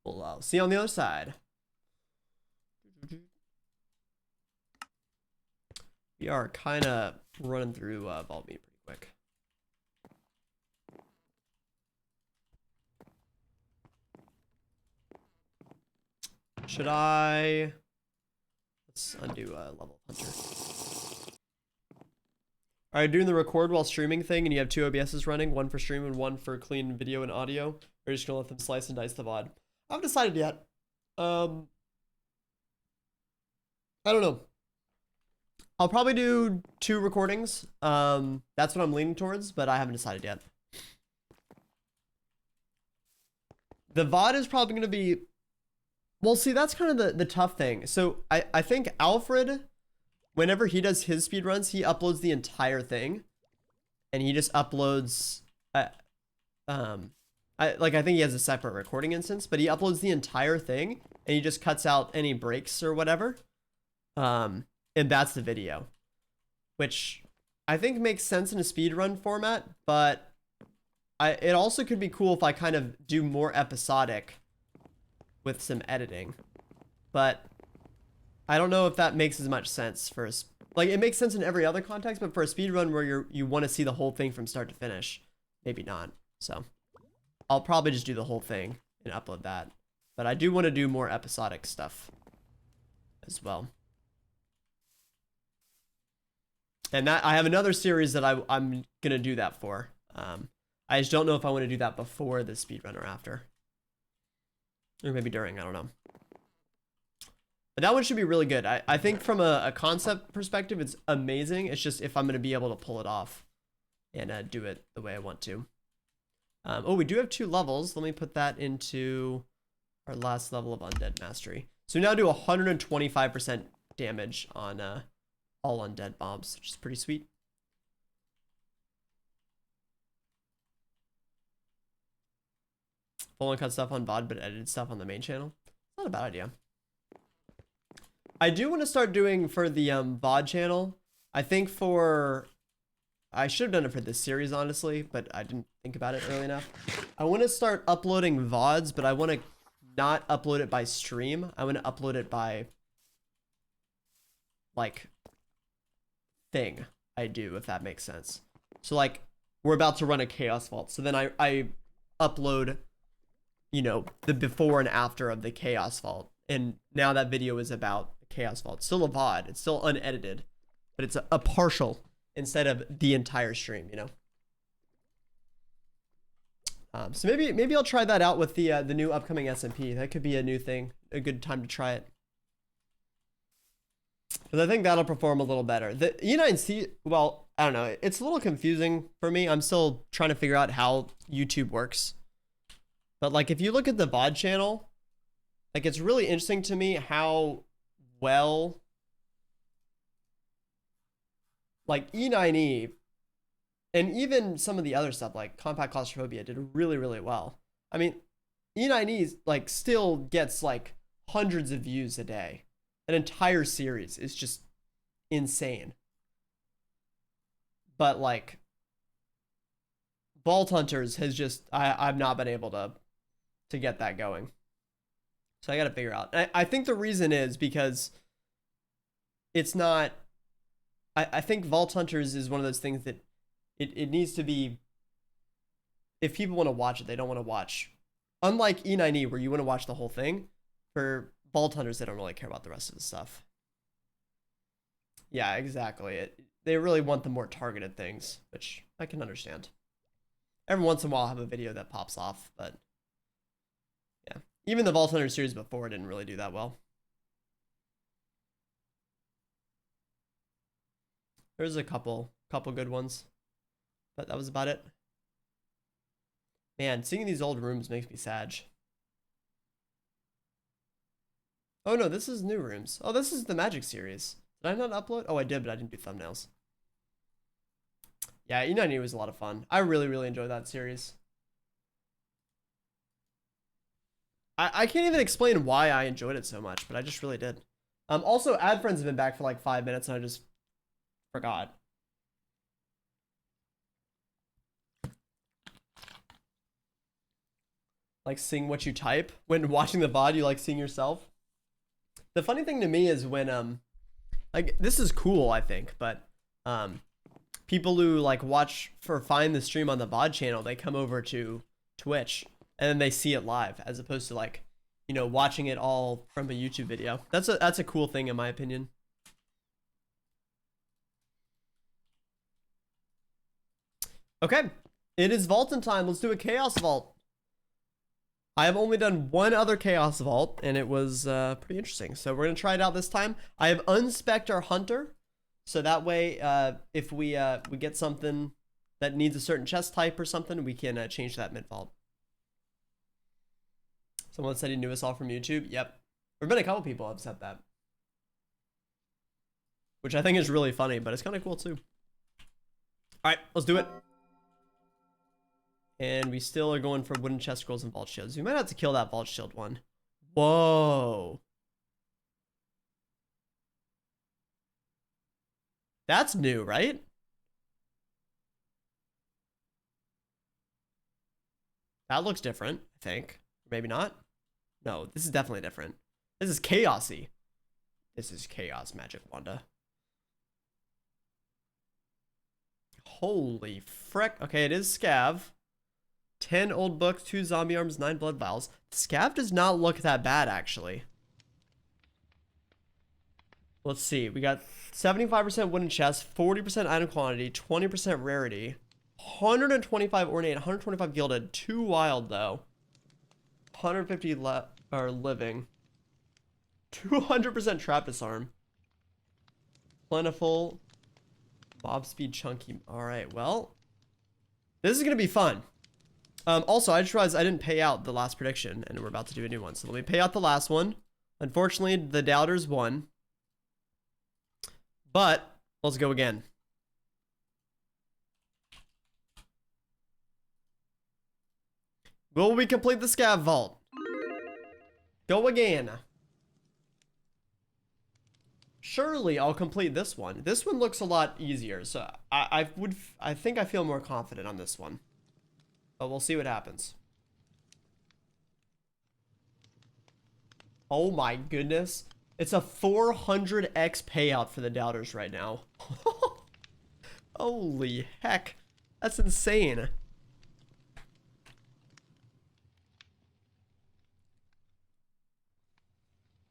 We'll see you on the other side. We are kind of running through vault meet pretty quick. Should I? Let's undo level hunter. Are you doing the record while streaming thing and you have 2 OBSs running, one for stream and one for clean video and audio? Or are you just gonna let them slice and dice the VOD? I haven't decided yet. I don't know. I'll probably do 2 recordings. That's what I'm leaning towards, but I haven't decided yet. The VOD is probably gonna be, well, see, that's kind of the tough thing. So I think Alfred, whenever he does his speedruns, he uploads the entire thing. And he just uploads, I think he has a separate recording instance, but he uploads the entire thing and he just cuts out any breaks or whatever. And that's the video, which I think makes sense in a speedrun format, but it also could be cool if I kind of do more episodic with some editing, but I don't know if that makes as much sense for like, it makes sense in every other context, but for a speedrun where you want to see the whole thing from start to finish, maybe not. So I'll probably just do the whole thing and upload that. But I do want to do more episodic stuff as well. And that I have another series that I'm gonna do that for. I just don't know if I want to do that before the speedrun or after. Or maybe during, I don't know. But that one should be really good. I think from a concept perspective, it's amazing. It's just if I'm going to be able to pull it off and do it the way I want to. Oh, we do have 2 levels. Let me put that into our last level of Undead Mastery. So we now do 125% damage on all undead mobs, which is pretty sweet. Full uncut stuff on VOD, but edited stuff on the main channel. Not a bad idea. I do want to start doing for the VOD channel. I think I should have done it for this series, honestly, but I didn't think about it early enough. I want to start uploading VODs, but I want to not upload it by stream. I want to upload it by, like, thing I do, if that makes sense. So, like, we're about to run a Chaos Vault. So then I upload, you know, the before and after of the Chaos Vault. And now that video is about Chaos Vault. It's still a VOD. It's still unedited, but it's a partial instead of the entire stream, you know? So maybe I'll try that out with the new upcoming SMP. That could be a new thing, a good time to try it. Because I think that'll perform a little better. The E9C, well, I don't know. It's a little confusing for me. I'm still trying to figure out how YouTube works. But like, if you look at the VOD channel, like, it's really interesting to me how well, like, E9E and even some of the other stuff like Compact Claustrophobia did really, really well. I mean, E9E like still gets like hundreds of views a day. An entire series is just insane. But like, Vault Hunters has just, I've not been able to get that going. So I got to figure out. I think the reason is because it's not, I think Vault Hunters is one of those things that it needs to be, if people want to watch it, they don't want to watch. Unlike E9E, where you want to watch the whole thing, for Vault Hunters, they don't really care about the rest of the stuff. Yeah, exactly. They really want the more targeted things, which I can understand. Every once in a while, I'll have a video that pops off, but yeah. Even the Vault Hunter series before didn't really do that well. There's a couple good ones, but that was about it. Man, seeing these old rooms makes me sad. Oh no, this is new rooms. Oh, this is the Magic series. Did I not upload? Oh, I did, but I didn't do thumbnails. Yeah, E9E was a lot of fun. I really, really enjoyed that series. I can't even explain why I enjoyed it so much, but I just really did. Also, Ad Friends have been back for like 5 minutes and I just forgot. Like, seeing what you type. When watching the VOD, you like seeing yourself. The funny thing to me is when, like, this is cool, I think, but, people who like find the stream on the VOD channel, they come over to Twitch and then they see it live as opposed to like, you know, watching it all from a YouTube video. That's a cool thing in my opinion. Okay, it is Vaulting time. Let's do a Chaos Vault. I have only done one other Chaos Vault and it was pretty interesting. So we're gonna try it out this time. I have unspec'd our Hunter. So that way, if we get something that needs a certain chest type or something, we can change that mid-vault. Someone said he knew us all from YouTube. Yep. There've been a couple people have said that. Which I think is really funny, but it's kind of cool too. Alright, let's do it. And we still are going for wooden chest scrolls and vault shields. We might have to kill that vault shield one. Whoa. That's new, right? That looks different, I think. Maybe not. No, this is definitely different. This is chaosy. This is chaos magic, Wanda. Holy frick. Okay, it is scav. 10 old books, 2 zombie arms, 9 blood vials. Scav does not look that bad, actually. Let's see. We got 75% wooden chest, 40% item quantity, 20% rarity, 125 ornate, 125 gilded, 2 wild, though. 150 living. 200% trap disarm. Plentiful. Mob speed chunky. Alright, well. This is going to be fun. Also, I just realized I didn't pay out the last prediction, and we're about to do a new one. So let me pay out the last one. Unfortunately, the doubters won. But, let's go again. Will we complete the scav vault? Go again. Surely I'll complete this one. This one looks a lot easier, so I think I feel more confident on this one. But we'll see what happens. Oh my goodness. It's a 400x payout for the doubters right now. Holy heck. That's insane.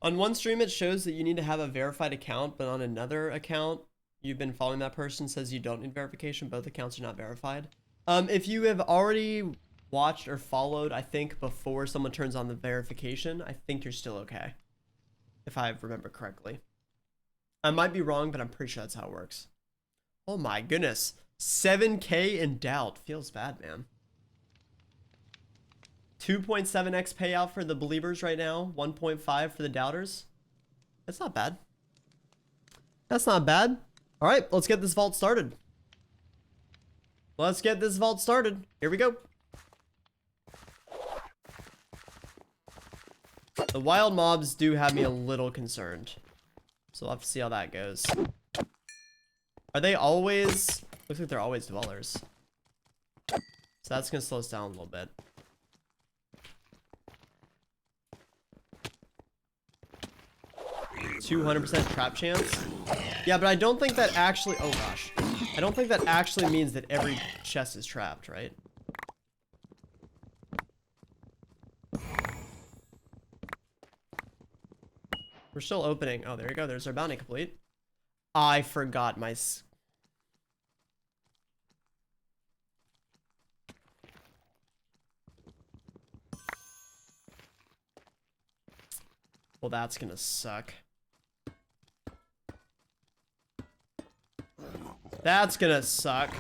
On one stream, it shows that you need to have a verified account, but on another account, you've been following that person, says you don't need verification. Both accounts are not verified. If you have already watched or followed, I think, before someone turns on the verification, I think you're still okay. If I remember correctly. I might be wrong, but I'm pretty sure that's how it works. Oh my goodness. 7K in doubt. Feels bad, man. 2.7x payout for the believers right now. 1.5 for the doubters. That's not bad. That's not bad. All right, let's get this vault started. Let's get this vault started. Here we go. The wild mobs do have me a little concerned. So we'll have to see how that goes. Are they always... Looks like they're always dwellers. So that's going to slow us down a little bit. %200 trap chance. Yeah, but I don't think that actually... Oh, gosh. I don't think that actually means that every chest is trapped, right? We're still opening. Oh, there you go. There's our bounty complete. I forgot my... Well, that's gonna suck. That's gonna suck.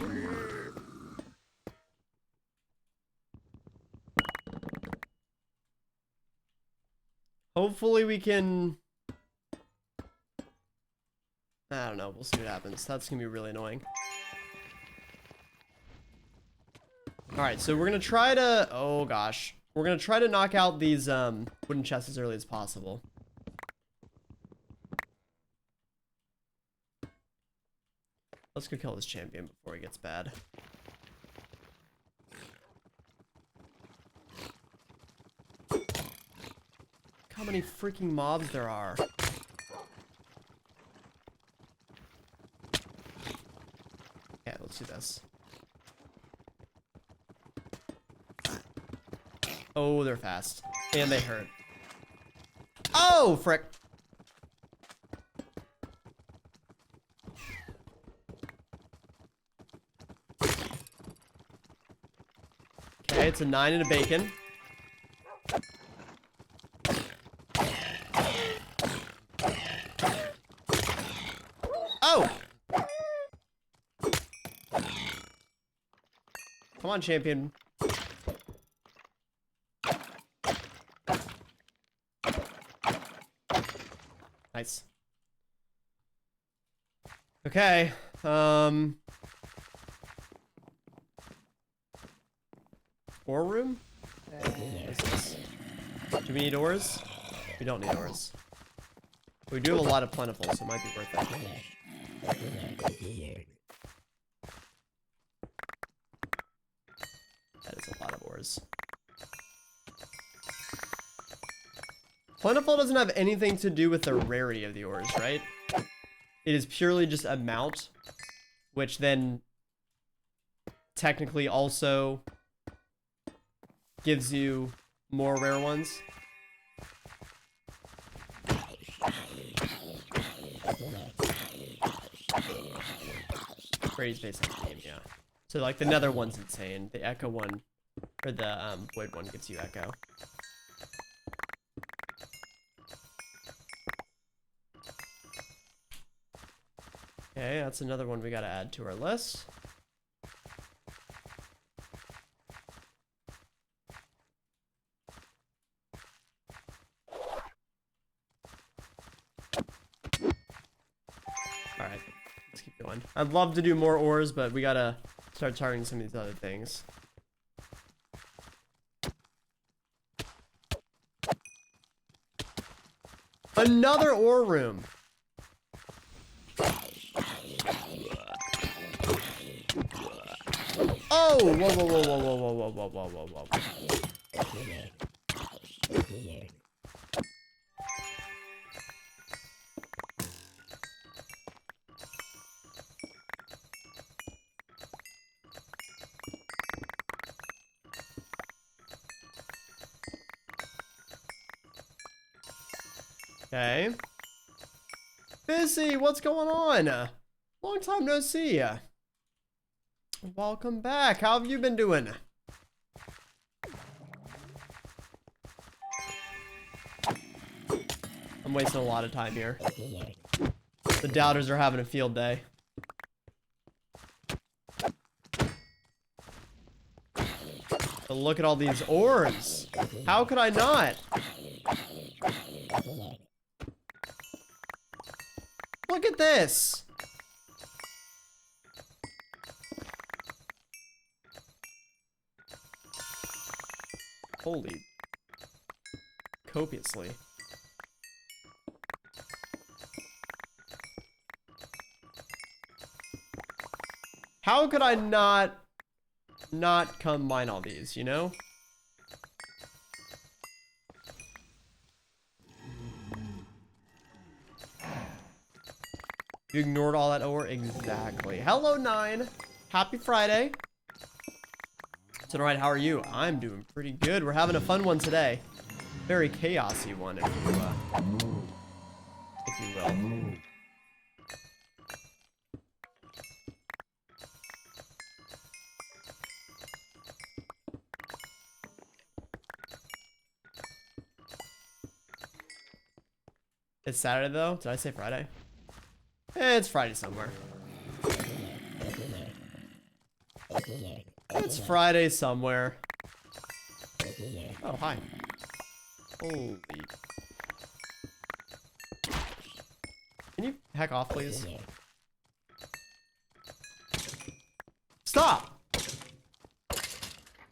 Hopefully we can... I don't know. We'll see what happens. That's gonna be really annoying. Alright, so we're gonna try to... Oh, gosh. We're gonna try to knock out these wooden chests as early as possible. Let's go kill this champion before he gets bad. Look how many freaking mobs there are. Okay, let's do this. Oh, they're fast. And they hurt. Oh, frick. Okay, it's a 9 and a bacon. Oh! Come on, champion. Nice. Okay. Ore room? What is this? Do we need ores? We don't need ores. We do have a lot of plentiful, so it might be worth it. That is a lot of ores. Plentiful doesn't have anything to do with the rarity of the ores, right? It is purely just amount, which then technically also gives you more rare ones. Brady's based on the game, yeah. So like the nether one's insane. The echo one, or the void one gives you echo. Okay, that's another one we gotta add to our list. Alright, let's keep going. I'd love to do more ores, but we gotta start targeting some of these other things. Another ore room! Oh! Whoa, whoa, whoa, whoa, whoa, whoa, whoa, whoa, whoa, whoa, whoa. Okay. Busy, what's going on? Long time no see ya. Welcome back. How have you been doing? I'm wasting a lot of time here. The doubters are having a field day. But look at all these ores. How could I not? Look at this. Holy. Copiously. How could I not come mine all these, you know? You ignored all that ore? Exactly. Hello, 9. Happy Friday. So, alright, how are you? I'm doing pretty good. We're having a fun one today. Very chaosy one, if you will. It's Saturday, though? Did I say Friday? It's Friday somewhere. It's Friday somewhere. Oh, hi. Holy. Can you heck off, please? Stop!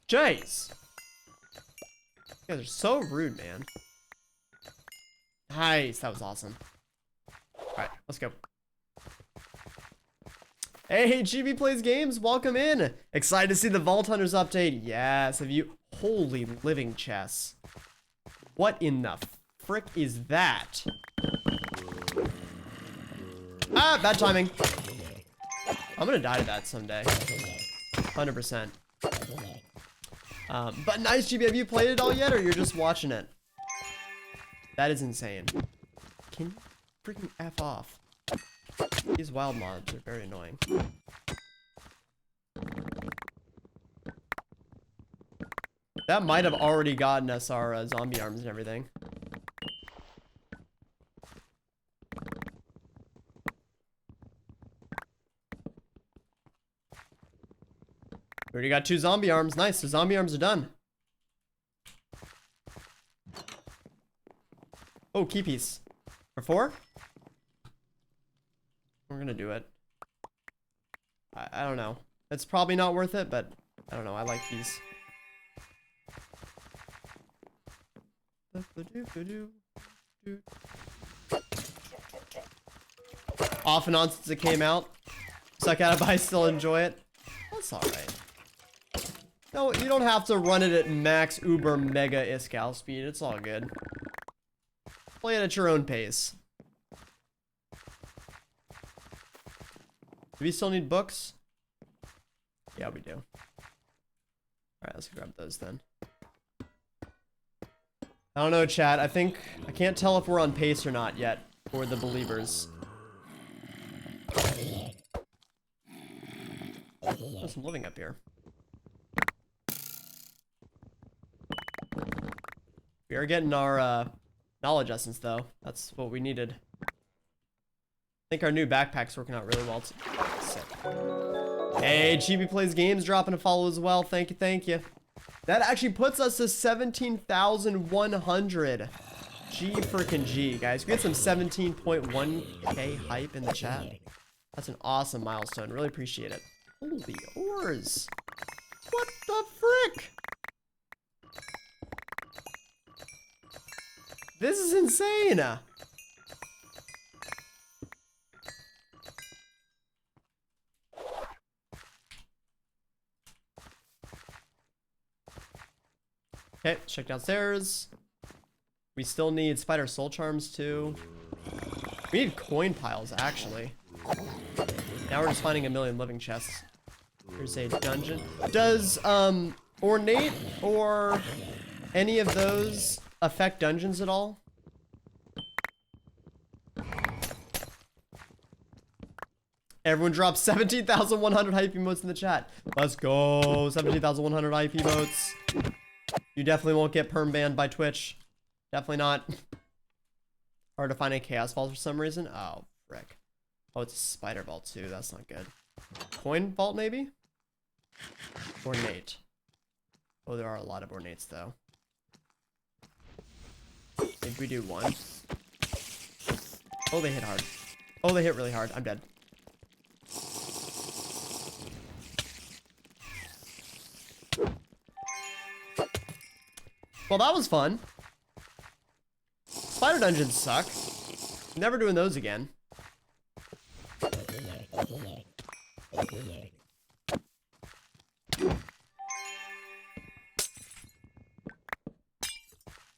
Jeez. You guys are so rude, man. Nice, that was awesome. Alright, let's go. Hey, GB Plays Games, welcome in. Excited to see the Vault Hunters update. Yes, have you... Holy living chess. What in the frick is that? Ah, bad timing. I'm gonna die to that someday. 100%. But nice, GB, have you played it all yet, or you're just watching it? That is insane. Can you freaking F off? These wild mobs are very annoying. That might have already gotten us our zombie arms and everything. We already got 2 zombie arms. Nice, the zombie arms are done. Oh, key piece. For 4? We're gonna do it. I don't know. It's probably not worth it, but I don't know. I like these. Off and on since it came out. Suck at it, but I still enjoy it. That's alright. No, you don't have to run it at max uber mega iscal speed. It's all good. Play it at your own pace. Do we still need books? Yeah, we do. Alright, let's grab those then. I don't know, chat. I can't tell if we're on pace or not yet for the believers. There's some living up here. We are getting our knowledge essence though. That's what we needed. I think our new backpack's working out really well too. Sick. Hey, GB Plays Games dropping a follow as well. Thank you, thank you. That actually puts us to 17,100. G freaking G, guys. We get some 17.1k hype in the chat. That's an awesome milestone. Really appreciate it. Holy ores. What the frick? This is insane. Okay, let's check downstairs. We still need spider soul charms too. We need coin piles actually. Now we're just finding a million living chests. Here's a dungeon. Does ornate or any of those affect dungeons at all? Everyone drops 17,100 hype emotes in the chat. Let's go. 17,100 hype emotes. You definitely won't get perm banned by Twitch. Definitely not. Hard to find a chaos vault for some reason. Oh, frick. Oh, it's a spider vault too. That's not good. Coin vault maybe? Ornate. Oh, there are a lot of ornates though. Maybe we do one. Oh, they hit hard. Oh, they hit really hard. I'm dead. Well, that was fun. Spider dungeons suck. Never doing those again.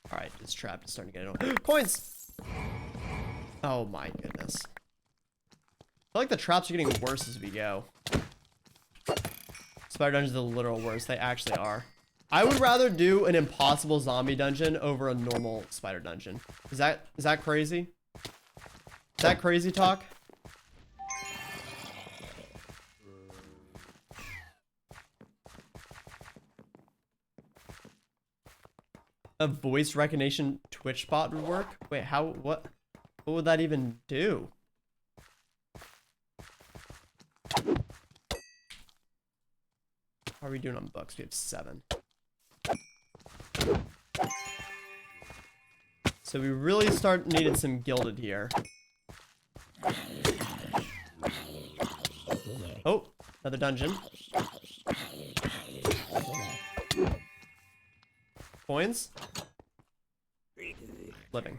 Alright, it's trapped. It's starting to get it. Coins! Oh my goodness. I feel like the traps are getting worse as we go. Spider dungeons are the literal worst. They actually are. I would rather do an impossible zombie dungeon over a normal spider dungeon. Is that crazy? Is that crazy talk? A voice recognition Twitch bot would work? Wait, what would that even do? How are we doing on books? We have 7. So we really needed some gilded here. Oh, another dungeon. Coins? Living.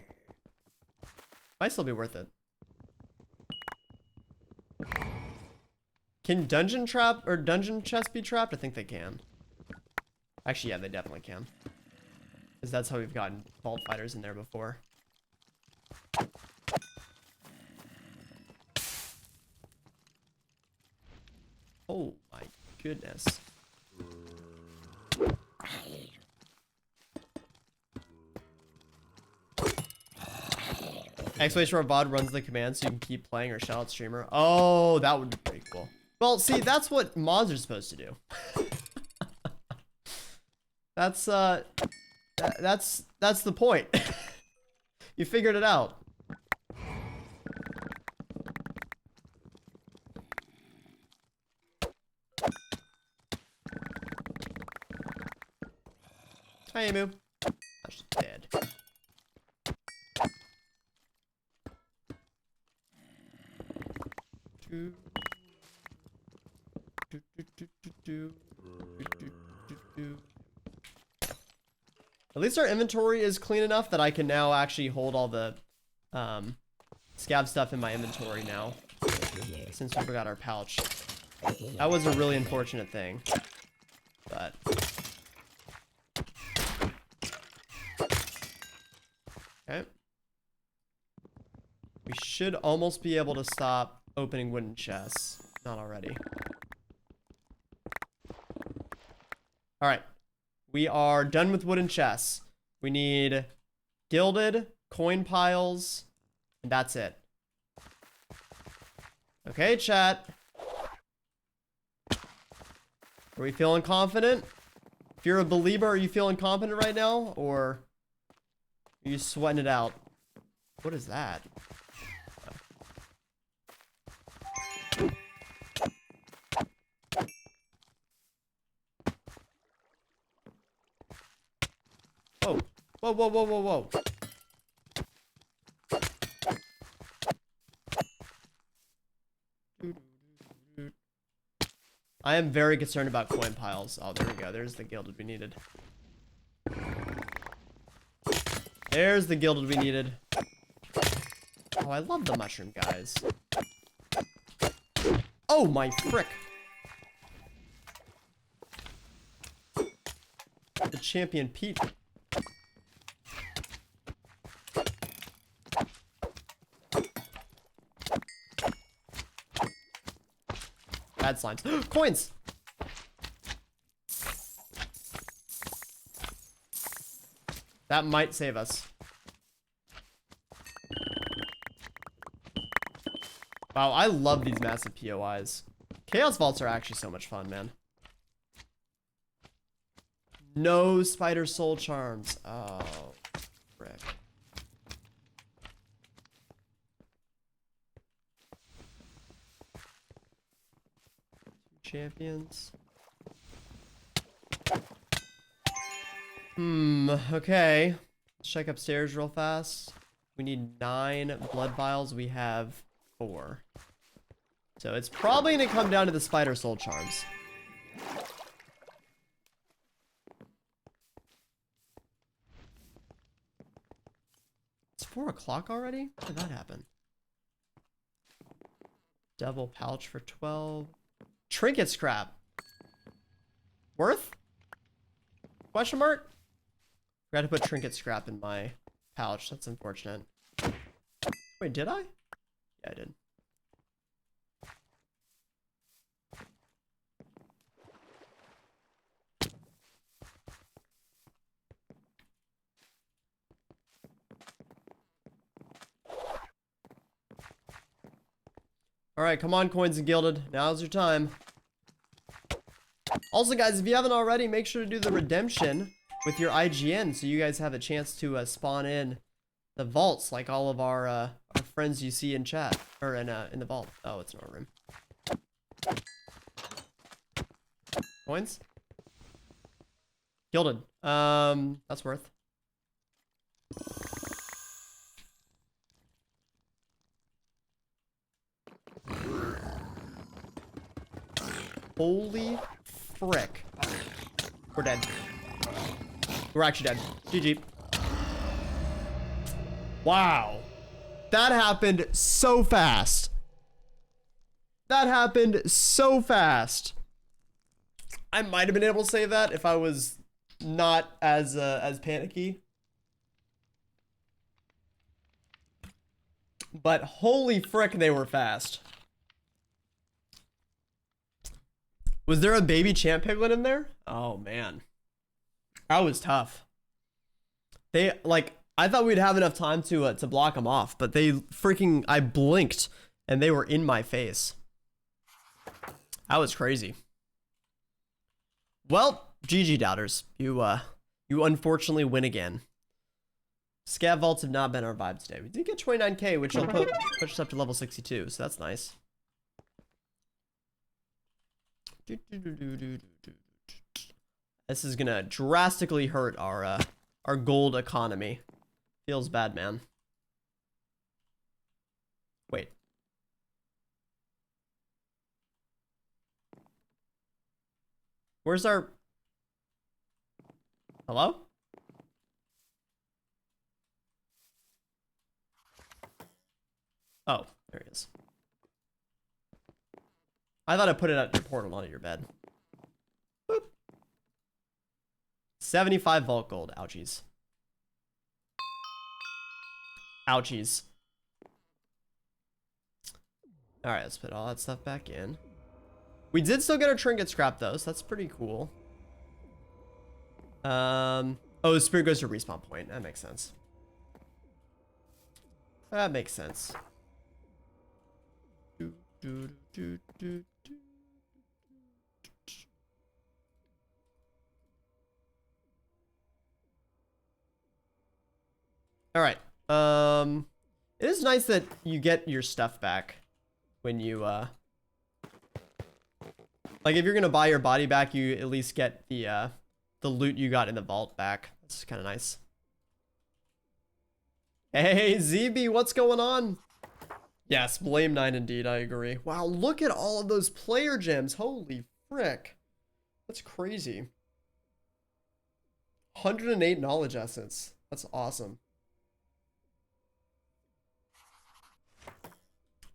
Might still be worth it. Can dungeon trap or dungeon chests be trapped? I think they can. Actually, yeah, they definitely can. Because that's how we've gotten vault fighters in there before. Oh my goodness. Exclamation VOD runs the command so you can keep playing or shout out streamer. Oh, that would be pretty cool. Well, see, that's what mods are supposed to do. That's the point. You figured it out. Hi, Emu. That's dead. At least our inventory is clean enough that I can now actually hold all the scab stuff in my inventory now, since we forgot our pouch. That was a really unfortunate thing, but okay. We should almost be able to stop opening wooden chests. Not already. Alright. We are done with wooden chests. We need Gilded, coin piles, and that's it. Okay, chat. Are we feeling confident? If you're a believer, are you feeling confident right now? Or are you sweating it out? What is that? Oh. Whoa, whoa, whoa, whoa, whoa. I am very concerned about coin piles. Oh, there we go. There's the gilded we needed. There's the gilded we needed. Oh, I love the mushroom, guys. Oh, my frick. The champion Pete. Bad slimes. Coins! That might save us. Wow, I love these massive POIs. Chaos Vaults are actually so much fun, man. No spider soul charms. Oh, frick. Champions. Okay. Let's check upstairs real fast. We need 9 blood vials. We have 4. So it's probably gonna come down to the spider soul charms. It's 4 o'clock already? How did that happen? Double pouch for 12. Trinket scrap. Worth? Question mark? Forgot to put trinket scrap in my pouch. That's unfortunate. Wait, did I? Yeah, I did. Alright, come on, coins and gilded. Now's your time. Also, guys, if you haven't already, make sure to do the redemption with your IGN so you guys have a chance to spawn in the vaults like all of our friends you see in chat. Or in the vault. Oh, it's in our room. Coins? Gilded. That's worth. Holy frick. We're dead. We're actually dead. GG. Wow. That happened so fast. That happened so fast. I might have been able to save that if I was not as panicky. But holy frick, they were fast. Was there a baby champ piglet in there? Oh man. That was tough. They I thought we'd have enough time to block them off, but they freaking I blinked and they were in my face. That was crazy. Well, GG doubters. You unfortunately win again. Scav vaults have not been our vibe today. We did get 29k, which will push us up to level 62, so that's nice. This is gonna drastically hurt our gold economy. Feels bad, man. Wait. Where's our... Hello? Oh, there he is. I thought I put it at your portal, not at your bed. Boop. 75 vault gold. Ouchies. Ouchies. Alright, let's put all that stuff back in. We did still get our trinket scrap though, so that's pretty cool. Oh, the spirit goes to respawn point. That makes sense. That makes sense. Do, do, do, do, do. All right. It is nice that you get your stuff back when you like if you're gonna buy your body back, you at least get the loot you got in the vault back. That's kind of nice. Hey ZB, what's going on? Yes, blame 9 indeed. I agree. Wow, look at all of those player gems. Holy frick, that's crazy. 108 knowledge essence. That's awesome.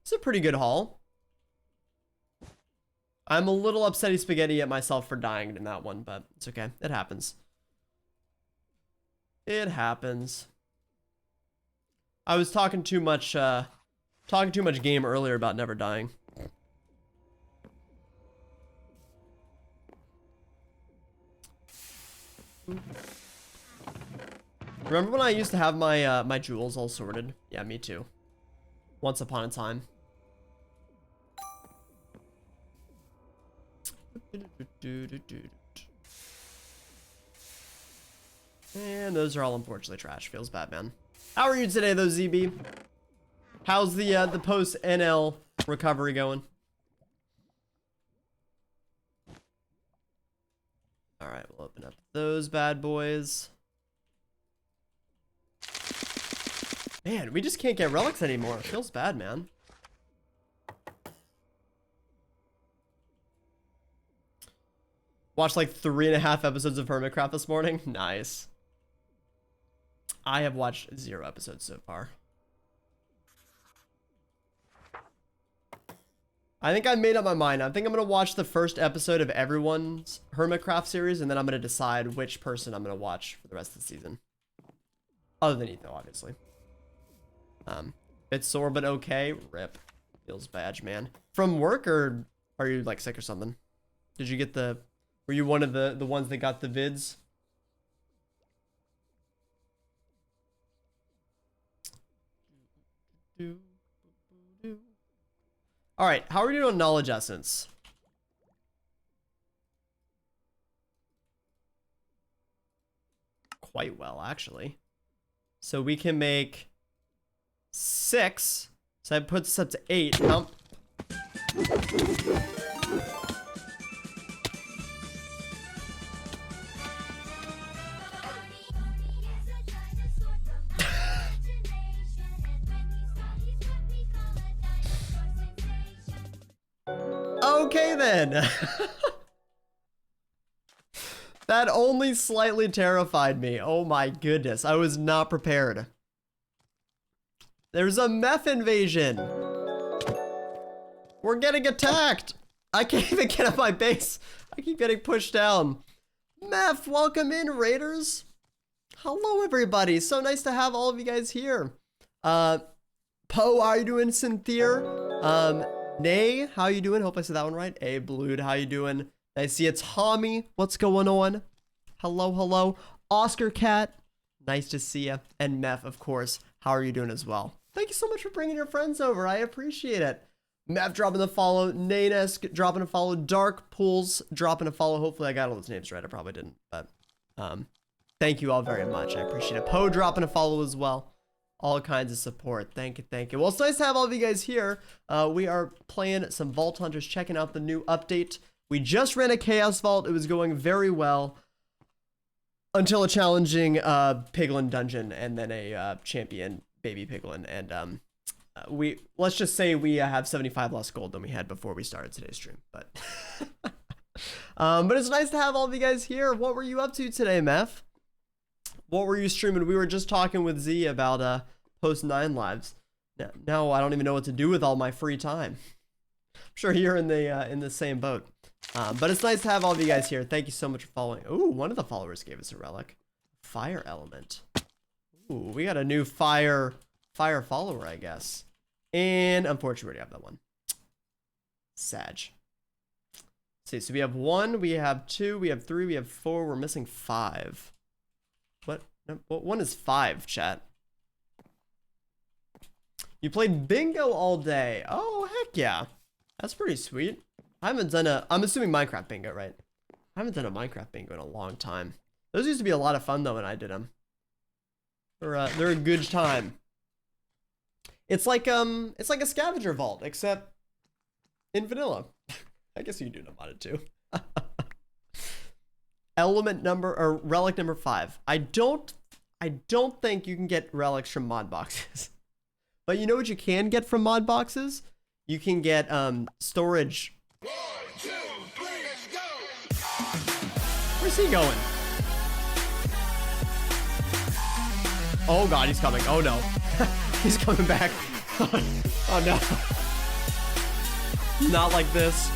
It's a pretty good haul. I'm a little upsetty spaghetti at myself for dying in that one, but it's okay. It happens. It happens. I was talking too much game earlier about never dying. Remember when I used to have my my jewels all sorted? Yeah, me too. Once upon a time. And those are all unfortunately trash. Feels bad, man. How are you today, though, ZB? How's the post NL recovery going? All right, we'll open up those bad boys. Man, we just can't get relics anymore. It feels bad, man. Watched like 3.5 episodes of Hermitcraft this morning. Nice. I have watched 0 episodes so far. I think I made up my mind. I think I'm going to watch the first episode of everyone's Hermitcraft series, and then I'm going to decide which person I'm going to watch for the rest of the season. Other than Etho, obviously. Bit sore, but okay. Rip. Feels bad, man. From work, or are you like sick or something? Did you get the... Were you one of the ones that got the vids? All right, how are you doing knowledge essence? Quite well, actually. So we can make 6. So that puts us up to 8. Okay then. That only slightly terrified me. Oh my goodness, I was not prepared. There's a meth invasion. We're getting attacked. I can't even get up my base. I keep getting pushed down. Meth, welcome in, Raiders. Hello, everybody. So nice to have all of you guys here. Poe, how are you doing, Cynthia? Nay, how you doing? Hope I said that one right. Hey, Blued, how you doing? I see it's Tommy. What's going on? Hello, hello. Oscar Cat, nice to see you. And Meth, of course. How are you doing as well? Thank you so much for bringing your friends over. I appreciate it. Meth dropping the follow. Nanesk dropping a follow. Dark Pools dropping a follow. Hopefully I got all those names right. I probably didn't, but thank you all very much. I appreciate it. Poe dropping a follow as well. All kinds of support. Thank you, thank you. Well, it's nice to have all of you guys here. We are playing some Vault Hunters, checking out the new update. We just ran a Chaos Vault. It was going very well until a challenging Piglin dungeon and then a champion baby Piglin. And let's just say we have 75 less gold than we had before we started today's stream. But but it's nice to have all of you guys here. What were you up to today, Meth? What were you streaming? We were just talking with Z about post 9 lives. Now I don't even know what to do with all my free time. I'm sure you're in the same boat. But it's nice to have all of you guys here. Thank you so much for following. Ooh, one of the followers gave us a relic. Fire element. Ooh, we got a new fire follower, I guess. And unfortunately, we already have that one. Sag. Let's see, so we have 1, we have 2, we have 3, we have 4. We're missing 5. What? No, what one is 5, chat? You played bingo all day. Oh, heck yeah. That's pretty sweet. I haven't done a, I'm assuming Minecraft bingo, right? I haven't done a Minecraft bingo in a long time. Those used to be a lot of fun though when I did them. They're a good time. It's like a scavenger vault, except in vanilla. I guess you can do it on it too. Element number or relic number 5. I don't think you can get relics from mod boxes. But you know what you can get from mod boxes? You can get storage. 1, 2, 3, let's go. Where's he going? Oh god, he's coming. Oh no. He's coming back. Oh no. Not like this.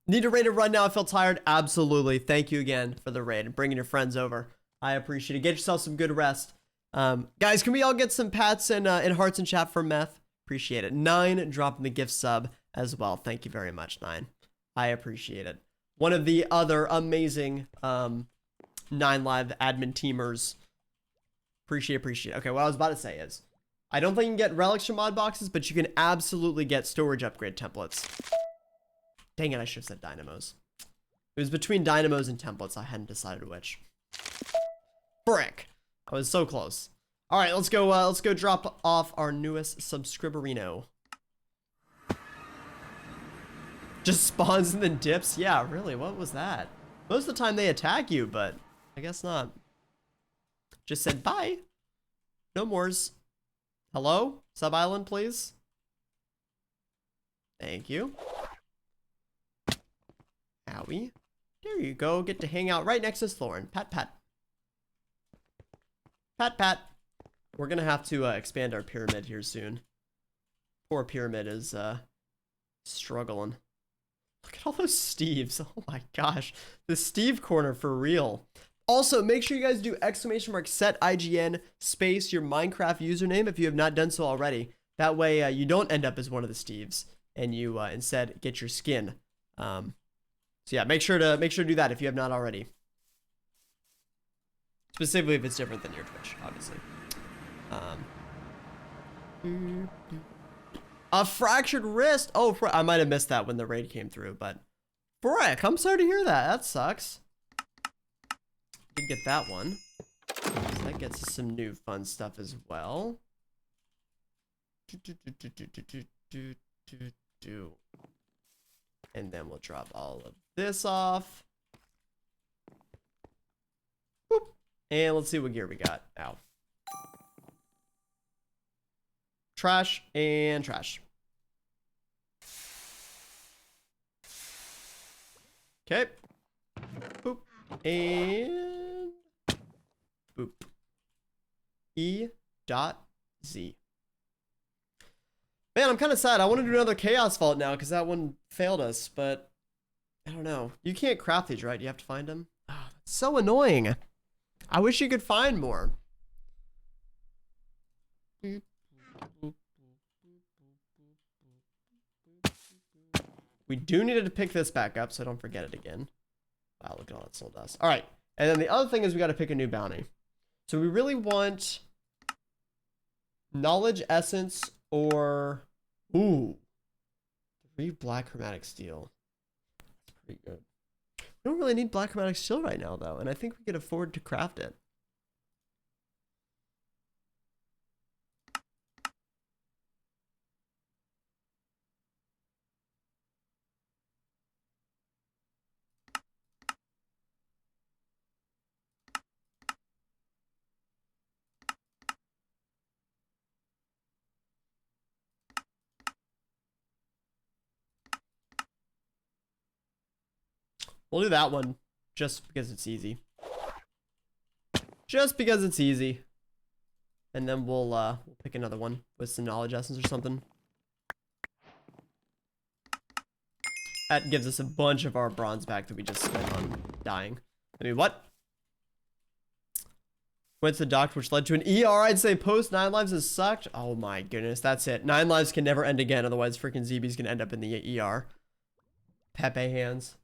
Need a raid to run now. I feel tired. Absolutely. Thank you again for the raid and bringing your friends over. I appreciate it. Get yourself some good rest. Guys, can we all get some pats and hearts in chat for Meth? Appreciate it. 9 dropping the gift sub as well. Thank you very much, 9. I appreciate it. One of the other amazing 9 Live admin teamers. Appreciate. Okay, what I was about to say is, I don't think you can get relics from mod boxes, but you can absolutely get storage upgrade templates. Dang it, I should have said dynamos. It was between dynamos and templates. I hadn't decided which. Frick. I was so close. All right, let's go drop off our newest subscriberino. Just spawns and then dips? Yeah, really, what was that? Most of the time they attack you, but I guess not. Just said bye. No mores. Hello? Sub-island, please. Thank you. Owie. There you go. Get to hang out right next to Thorin. Pat, pat. Pat, pat. We're gonna have to expand our pyramid here soon. Poor pyramid is struggling. Look at all those Steves. Oh my gosh. The Steve corner for real. Also, make sure you guys do !set IGN space your Minecraft username if you have not done so already. That way you don't end up as one of the Steves and you instead get your skin. So yeah, make sure to do that if you have not already. Specifically if it's different than your Twitch, obviously. A fractured wrist. Oh, I might have missed that when the raid came through, but frick, I'm sorry to hear that. That sucks. Did get that one. So that gets us some new fun stuff as well. And then we'll drop all of this off. Boop. And let's see what gear we got. Ow. Trash and trash. Okay. Boop. And boop. E.Z. Man, I'm kind of sad. I want to do another Chaos Vault now because that one failed us, but I don't know. You can't craft these, right? You have to find them. Oh, that's so annoying. I wish you could find more. We do need to pick this back up, so don't forget it again. Wow, look at all that soul dust. All right, and then the other thing is we got to pick a new bounty. So we really want knowledge essence or 3 black chromatic steel. That's pretty good. We don't really need black chromatic steel right now though, and I think we could afford to craft it. We'll do that one just because it's easy. Just because it's easy. And then we'll pick another one with some knowledge essence or something. That gives us a bunch of our bronze back that we just spent on dying. I mean, what? Went to the doctor, which led to an ER. I'd say post 9 lives has sucked. Oh my goodness, that's it. 9 lives can never end again. Otherwise, freaking ZB's gonna end up in the ER. Pepe hands.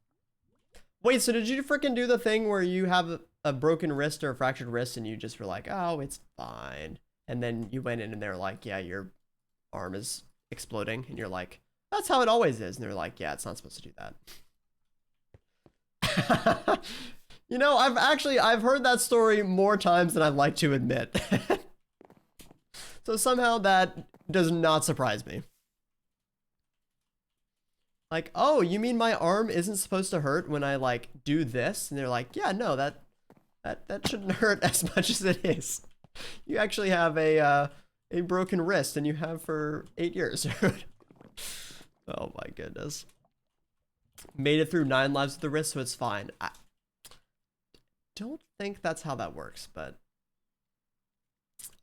Wait, so did you freaking do the thing where you have a broken wrist or a fractured wrist and you just were like, oh, it's fine. And then you went in and they're like, yeah, your arm is exploding. And you're like, that's how it always is. And they're like, yeah, it's not supposed to do that. You know, I've heard that story more times than I'd like to admit. So somehow that does not surprise me. Like, oh, you mean my arm isn't supposed to hurt when I like do this? And they're like, yeah, no, that shouldn't hurt as much as it is. You actually have a broken wrist, and you have for 8 years. Oh my goodness. Made it through 9 lives with the wrist, so it's fine. I don't think that's how that works, but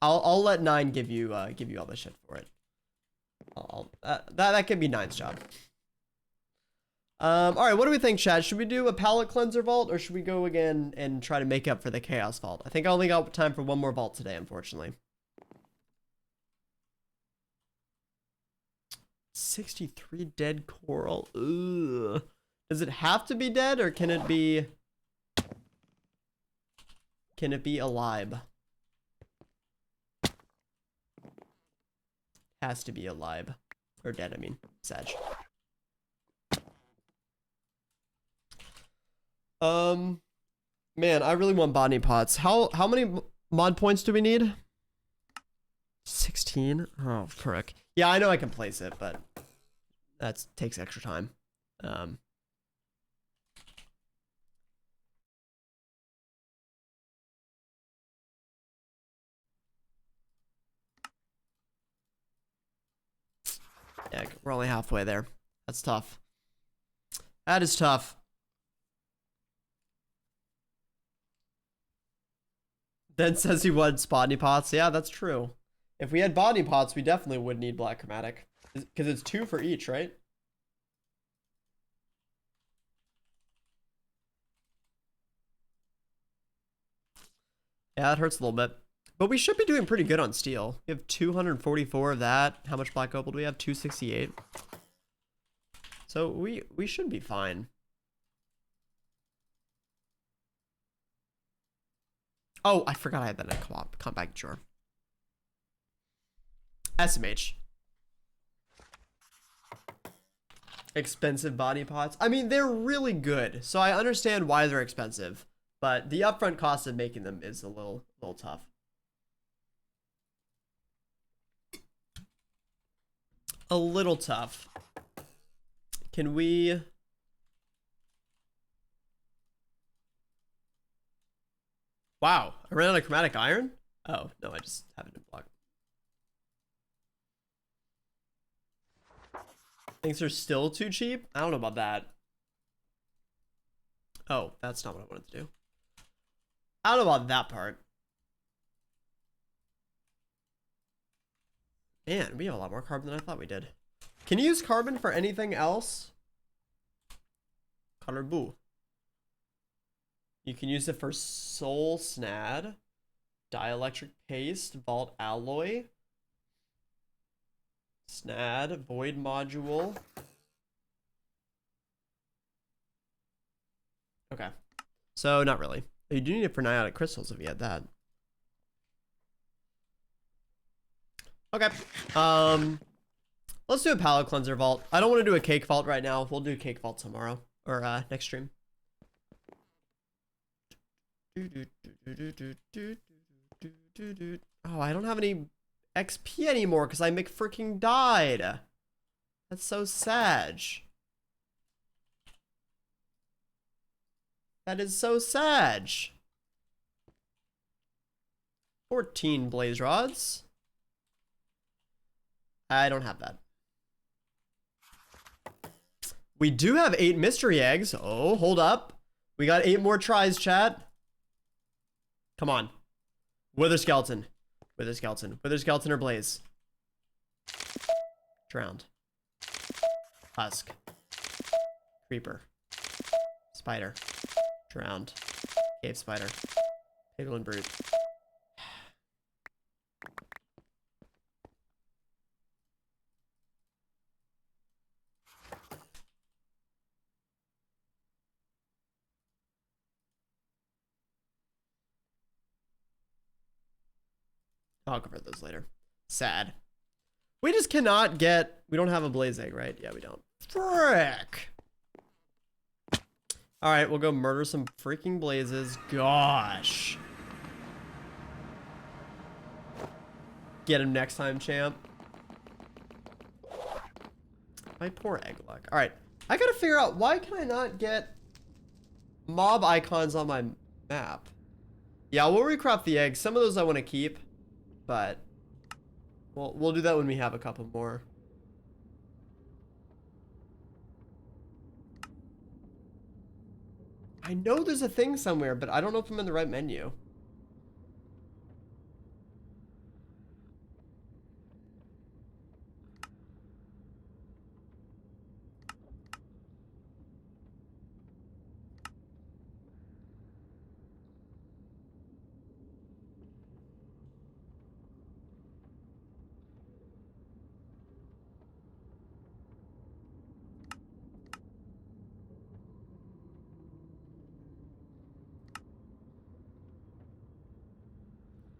I'll let 9 give you all the shit for it. That could be 9's job. All right, what do we think, Chad? Should we do a palette cleanser vault, or should we go again and try to make up for the chaos vault? I think I only got time for one more vault today, unfortunately. 63 dead coral. Ugh. Does it have to be dead, or can it be alive? Has to be alive. Or dead, I mean. Sag. Man, I really want botany pots. How many mod points do we need? 16? Oh, frick. Yeah, I know I can place it, but that takes extra time. Yeah, we're only halfway there. That's tough. That is tough. Ben says he wants botany pots. Yeah, that's true. If we had botany pots, we definitely would need black chromatic. Because it's 2 for each, right? Yeah, that hurts a little bit. But we should be doing pretty good on steel. We have 244 of that. How much black opal do we have? 268. So we should be fine. Oh, I forgot I had that in a compact drawer. SMH. Expensive body pots. I mean, they're really good, so I understand why they're expensive, but the upfront cost of making them is a little tough. A little tough. Can we... Wow, I ran out of chromatic iron? Oh, no, I just have it in block. Things are still too cheap? I don't know about that. Oh, that's not what I wanted to do. I don't know about that part. Man, we have a lot more carbon than I thought we did. Can you use carbon for anything else? Carbu. You can use it for soul snad, dielectric paste, vault alloy, snad, void module. Okay. So not really. You do need it for niotic crystals if you had that. Okay. Let's do a palette cleanser vault. I don't want to do a cake vault right now. We'll do cake vault tomorrow or next stream. Oh, I don't have any XP anymore because I freaking died. That's so sad. That is so sad. 14 blaze rods. I don't have that. We do have 8 mystery eggs. Oh, hold up. We got 8 more tries, chat. Come on. Wither skeleton. Wither skeleton. Wither skeleton or blaze. Drowned. Husk. Creeper. Spider. Drowned. Cave spider. Piglin brute. I'll cover those later. Sad. We just cannot get... We don't have a blaze egg, right? Yeah, we don't. Frick. Alright, we'll go murder some freaking blazes. Gosh. Get him next time, champ. My poor egg luck. Alright. I gotta figure out, why can I not get mob icons on my map? Yeah, we'll recrop the eggs. Some of those I want to keep, but we'll do that when we have a couple more. I know there's a thing somewhere, but I don't know if I'm in the right menu.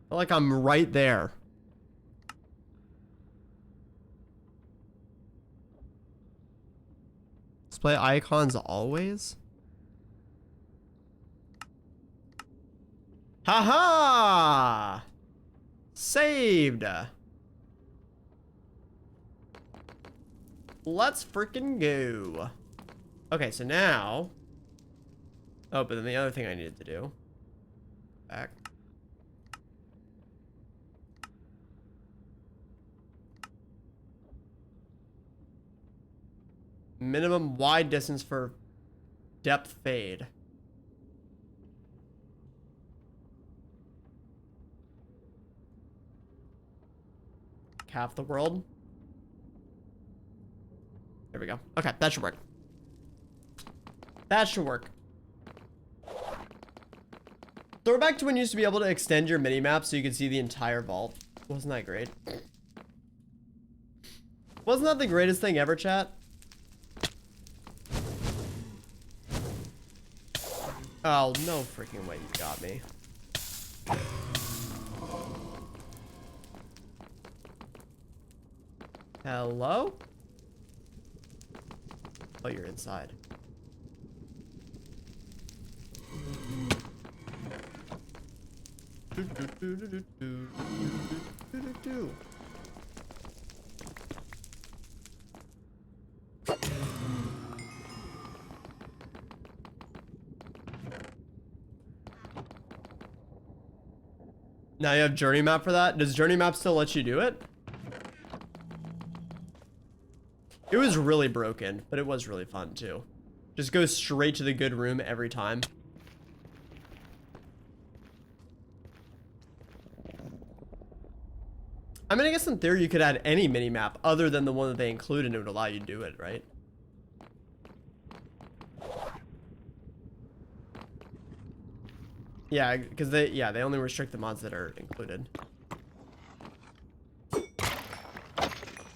I feel like I'm right there. Display icons always? Haha! Saved! Let's freaking go. Okay, so now... Oh, but then the other thing I needed to do... Back. Minimum wide distance for depth fade. Half the world. There we go. Okay, that should work. That should work. So we're back to when you used to be able to extend your mini-map so you could see the entire vault. Wasn't that great? Wasn't that the greatest thing ever, chat? Oh, no freaking way, you got me. Hello? Oh, you're inside. Now you have journey map for that? Does journey map still let you do it? It was really broken, but it was really fun too. Just go straight to the good room every time. I mean, I guess in theory you could add any mini-map other than the one that they include and it would allow you to do it, right? Yeah, because they only restrict the mods that are included.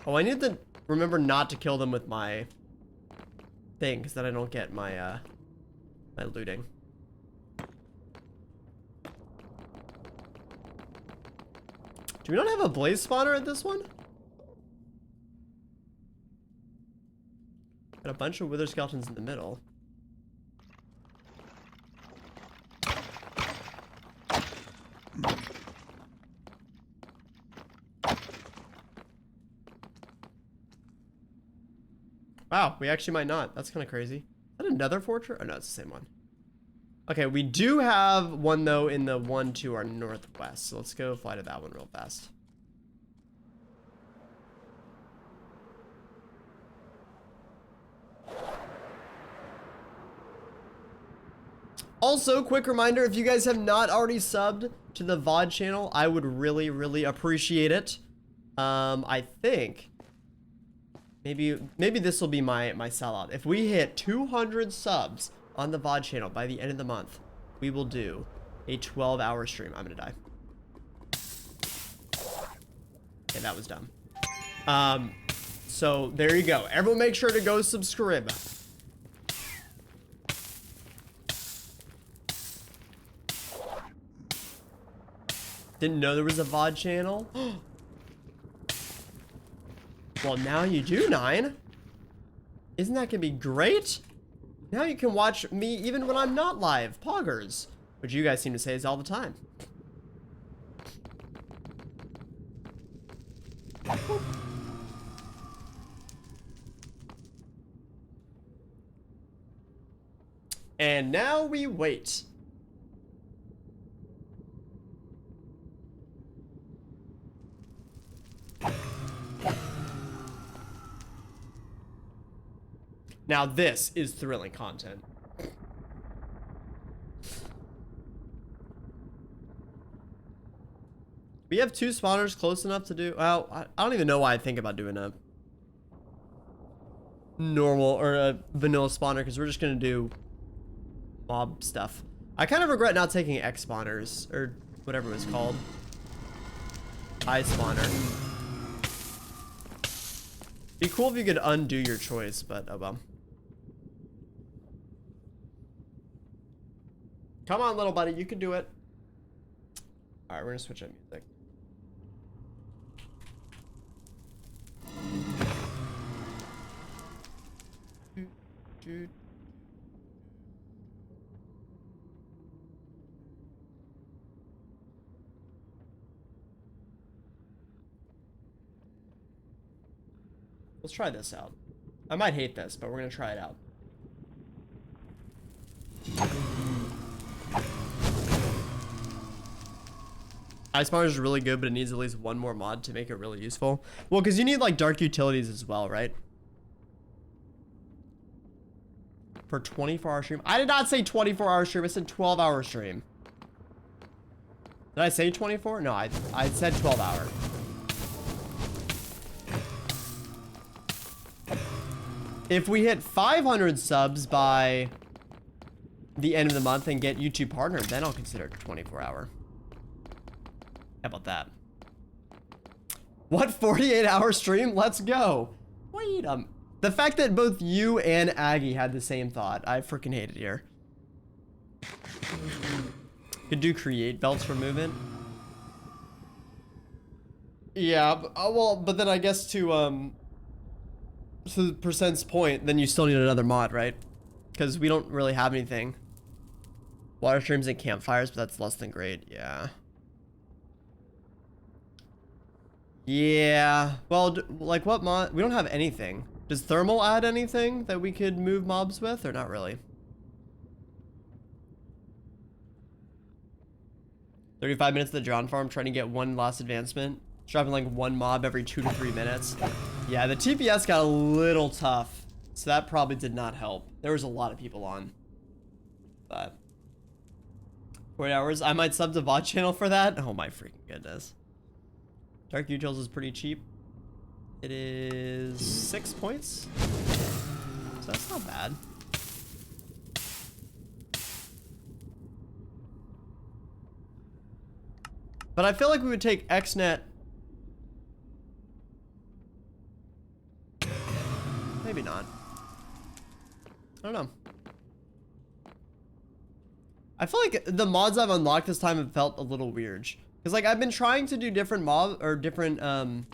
Oh, I need to remember not to kill them with my thing, because then I don't get my my looting. Do we not have a blaze spawner at this one? Got a bunch of wither skeletons in the middle. Wow, we actually might not. That's kind of crazy. Is that another fortress? Oh, no, it's the same one. Okay, we do have one, though, in the one to our northwest. So let's go fly to that one real fast. Also, quick reminder, if you guys have not already subbed to the VOD channel, I would really, really appreciate it. I think... Maybe this will be my sellout. If we hit 200 subs on the VOD channel by the end of the month, we will do a 12-hour stream. I'm gonna die. Okay, that was dumb. So there you go. Everyone make sure to go subscribe. Didn't know there was a VOD channel. Well, now you do, 9. Isn't that gonna be great? Now you can watch me even when I'm not live. Poggers. Which you guys seem to say is all the time. And now we wait. Now this is thrilling content. We have 2 spawners close enough to do. Well, I don't even know why I think about doing a normal or a vanilla spawner, because we're just gonna do mob stuff. I kind of regret not taking X spawners or whatever it was called. I spawner. Be cool if you could undo your choice, but oh well. Come on, little buddy, you can do it. All right, we're gonna switch up music. Let's try this out. I might hate this, but we're gonna try it out. Ice Spawner is really good, but it needs at least 1 more mod to make it really useful. Well, because you need like dark utilities as well, right? For 24-hour stream. I did not say 24-hour stream. I said 12-hour stream. Did I say 24? No, I said 12-hour. If we hit 500 subs by the end of the month and get YouTube partner, then I'll consider it 24-hour. How about that? What, 48-hour stream? Let's go. Wait, the fact that both you and Aggie had the same thought, I freaking hate it here. Could do create belts for movement. Yeah, well, but then I guess to the percent's point, then you still need another mod, right? Because we don't really have anything. Water streams and campfires, but that's less than great. Yeah. Yeah. Well, like what mod? We don't have anything. Does thermal add anything that we could move mobs with, or not really? 35 minutes of the John farm trying to get 1 last advancement. Dropping like 1 mob every 2 to 3 minutes. Yeah, the TPS got a little tough, so that probably did not help. There was a lot of people on. But 40 hours. I might sub to VOD channel for that. Oh my freaking goodness. Dark Utils is pretty cheap. It is 6 points. So that's not bad. But I feel like we would take XNet. Maybe not. I don't know. I feel like the mods I've unlocked this time have felt a little weird. Because like I've been trying to do different mods than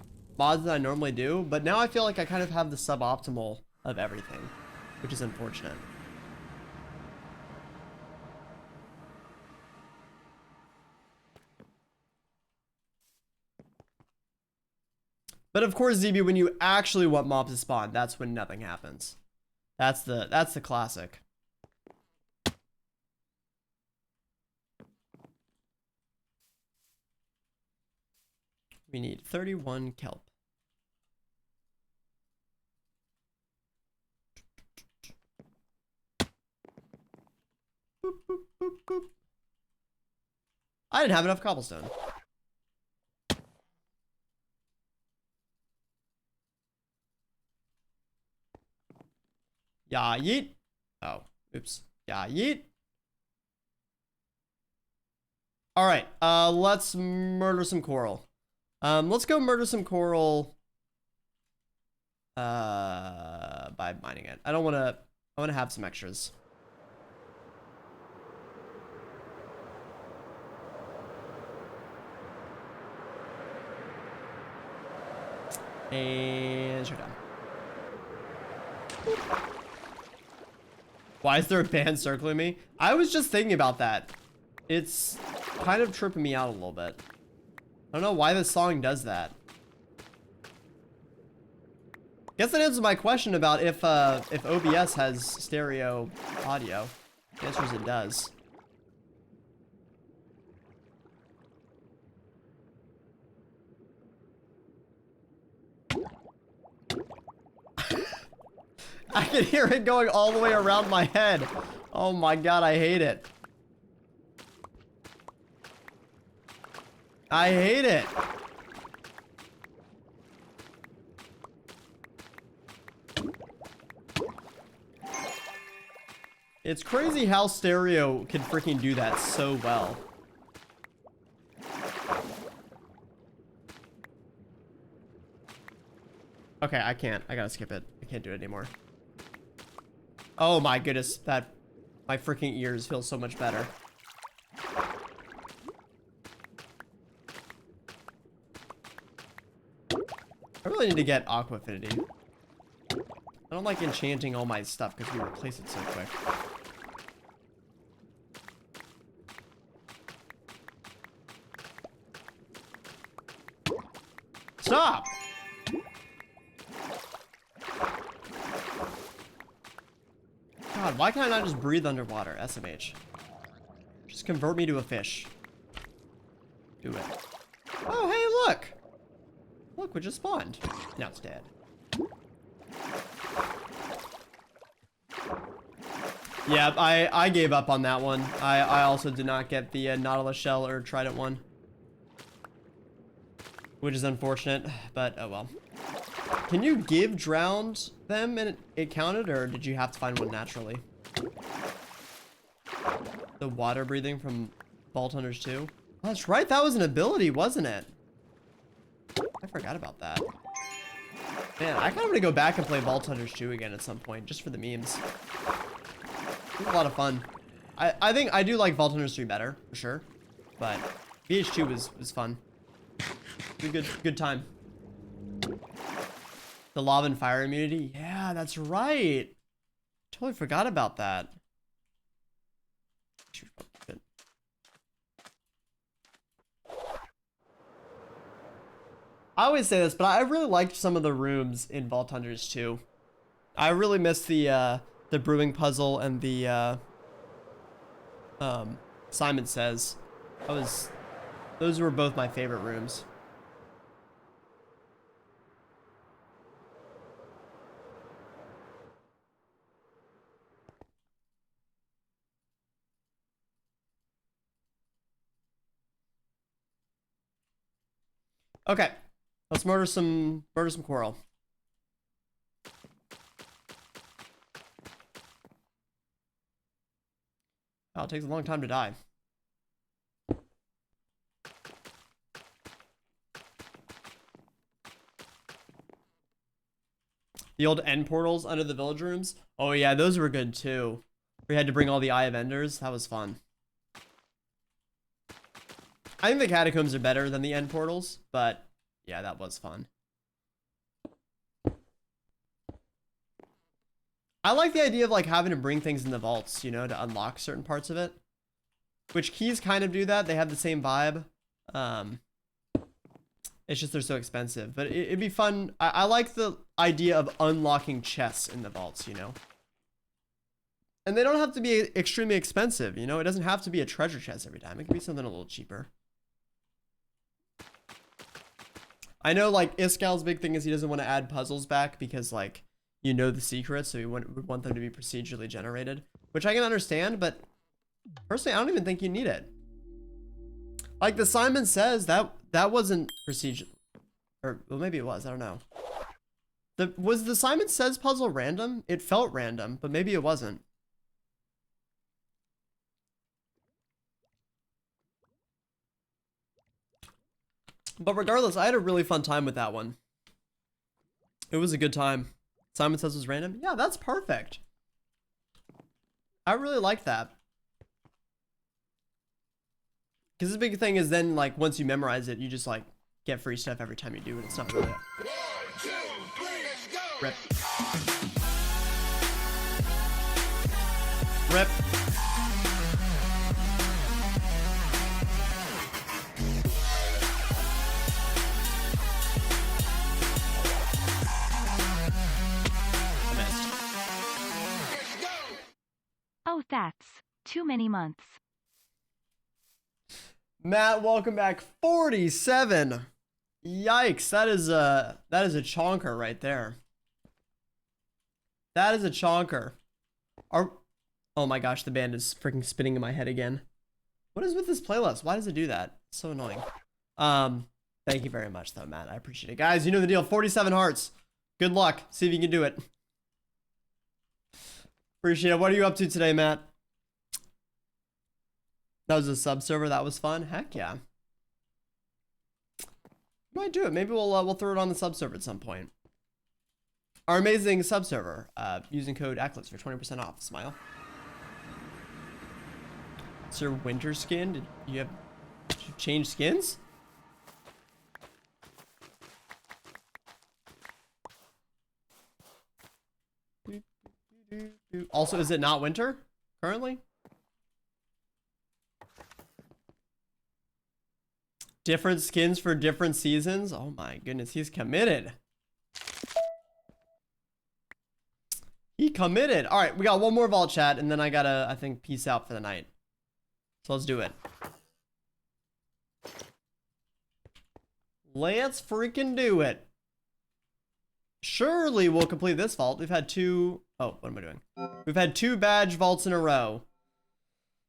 I normally do, but now I feel like I kind of have the suboptimal of everything, which is unfortunate. But of course, ZB, when you actually want mobs to spawn, that's when nothing happens. That's the classic. We need 31 kelp. Boop, boop, boop, boop. I didn't have enough cobblestone. Yeah, yeet. Oh, oops. Yeah, yeet. All right, let's murder some coral. Let's go murder some coral by mining it. I want to have some extras. And shut down. Why is there a band circling me? I was just thinking about that. It's kind of tripping me out a little bit. I don't know why this song does that. Guess that answers my question about if OBS has stereo audio. The answer is it does. I can hear it going all the way around my head. Oh my god, I hate it. I hate it. It's crazy how stereo can freaking do that so well. Okay, I can't. I gotta skip it. I can't do it anymore. Oh my goodness, that my freaking ears feel so much better. I really need to get Aqua Affinity. I don't like enchanting all my stuff because we replace it so quick. Stop! God, why can't I not just breathe underwater? SMH. Just convert me to a fish. Do it. Oh, hey, look! Look, we just spawned. Now it's dead. Yeah, I gave up on that one. I also did not get the Nautilus shell or Trident one. Which is unfortunate, but oh well. Can you give drowned them and it counted, or did you have to find one naturally? The water breathing from Vault Hunters 2? Oh, that's right, that was an ability, wasn't it? I forgot about that. Man, I kind of want to go back and play Vault Hunters 2 again at some point, just for the memes. It was a lot of fun. I think I do like Vault Hunters 3 better, for sure. But VH2 was fun. It was a good time. The lava and fire immunity? Yeah, that's right. Totally forgot about that. I always say this, but I really liked some of the rooms in Vault Hunters 2. I really missed the brewing puzzle and the Simon Says. Those were both my favorite rooms. Okay, let's murder some coral. Oh, it takes a long time to die. The old end portals under the village rooms. Oh yeah, those were good too. We had to bring all the Eye of Enders. That was fun. I think the catacombs are better than the end portals, but yeah, that was fun. I like the idea of like having to bring things in the vaults, you know, to unlock certain parts of it. Which keys kind of do that. They have the same vibe. It's just they're so expensive. But it'd be fun. I like the idea of unlocking chests in the vaults, you know. And they don't have to be extremely expensive, you know. It doesn't have to be a treasure chest every time. It can be something a little cheaper. I know, like, Iskal's big thing is he doesn't want to add puzzles back because, like, you know the secrets, so we would want them to be procedurally generated. Which I can understand, but personally, I don't even think you need it. Like, the Simon Says, that wasn't procedure. Or, well, maybe it was, I don't know. Was the Simon Says puzzle random? It felt random, but maybe it wasn't. But regardless, I had a really fun time with that one. It was a good time. Simon Says was random? Yeah, that's perfect. I really like that. Because the big thing is then, like, once you memorize it, you just, like, get free stuff every time you do it. It's not really... 1, 2, Rip. Rip. I missed. Oh, that's too many months. Matt, welcome back. 47. Yikes, that is a chonker right there. That is a chonker. Oh my gosh, the band is freaking spinning in my head again. What is with this playlist? Why does it do that? It's so annoying. Thank you very much though, Matt. I appreciate it. Guys, you know the deal. 47 hearts. Good luck. See if you can do it. Appreciate it. What are you up to today, Matt? That was a sub server. That was fun. Heck yeah. Might do it. Maybe we'll throw it on the sub server at some point. Our amazing sub server. Using code ACLES for 20% off. Smile. It's your winter skin. Did you change skins? Also, is it not winter currently? Different skins for different seasons. Oh my goodness, he's committed. He committed. All right, we got one more vault chat, and then I gotta, I think, peace out for the night. So let's do it. Let's freaking do it. Surely we'll complete this vault. We've had two. Oh, what am I doing? We've had 2 badge vaults in a row.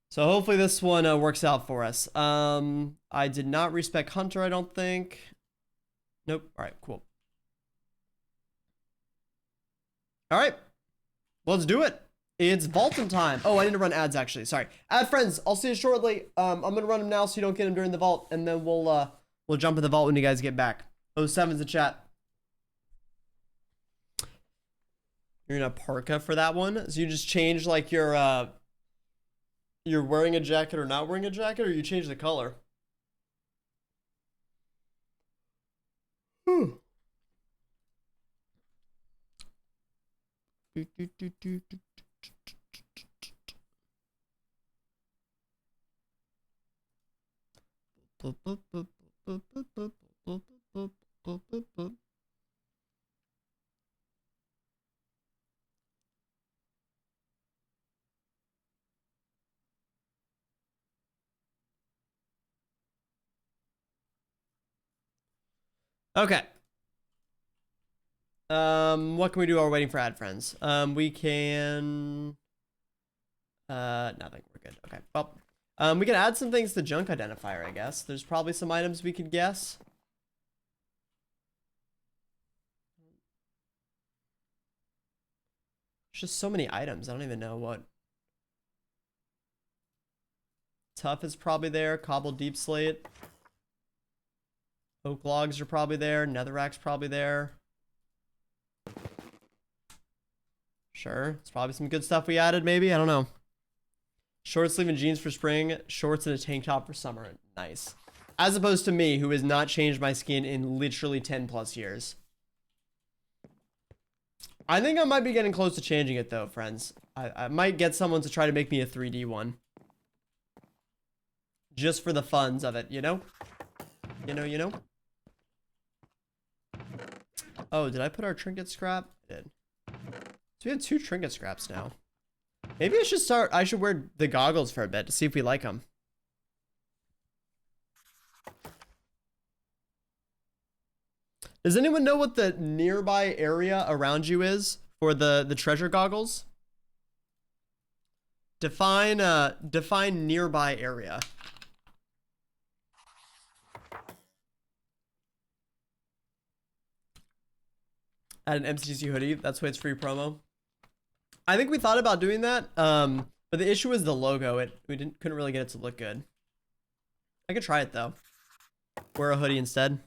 So hopefully this one works out for us. I did not respec Hunter, I don't think. Nope. All right, cool. All right, let's do it. It's vaulting time. Oh, I need to run ads actually. Sorry. Ad friends, I'll see you shortly. I'm gonna run them now so you don't get them during the vault, and then we'll jump in the vault when you guys get back. 07's the chat. You're in a parka for that one, so you just change like your you're wearing a jacket or not wearing a jacket, or you change the color. Whew. Okay. What can we do while we're waiting for ad friends? We can nothing. We're good. Okay. Well, we can add some things to junk identifier, I guess. There's probably some items we could guess. There's just so many items. I don't even know what. Tough is probably there. Cobbled deep slate. Oak logs are probably there. Netherrack's probably there. Sure. It's probably some good stuff we added, maybe. I don't know. Short sleeve and jeans for spring. Shorts and a tank top for summer. Nice. As opposed to me, who has not changed my skin in literally 10 plus years. I think I might be getting close to changing it, though, friends. I might get someone to try to make me a 3D one. Just for the funs of it, you know? You know? Oh, did I put our trinket scrap? I did. So we have 2 trinket scraps now. Maybe I should wear the goggles for a bit to see if we like them. Does anyone know what the nearby area around you is for the treasure goggles? Define nearby area. At an MCTC hoodie. That's why it's free promo. I think we thought about doing that, but the issue was the logo. Couldn't really get it to look good. I could try it though. Wear a hoodie instead.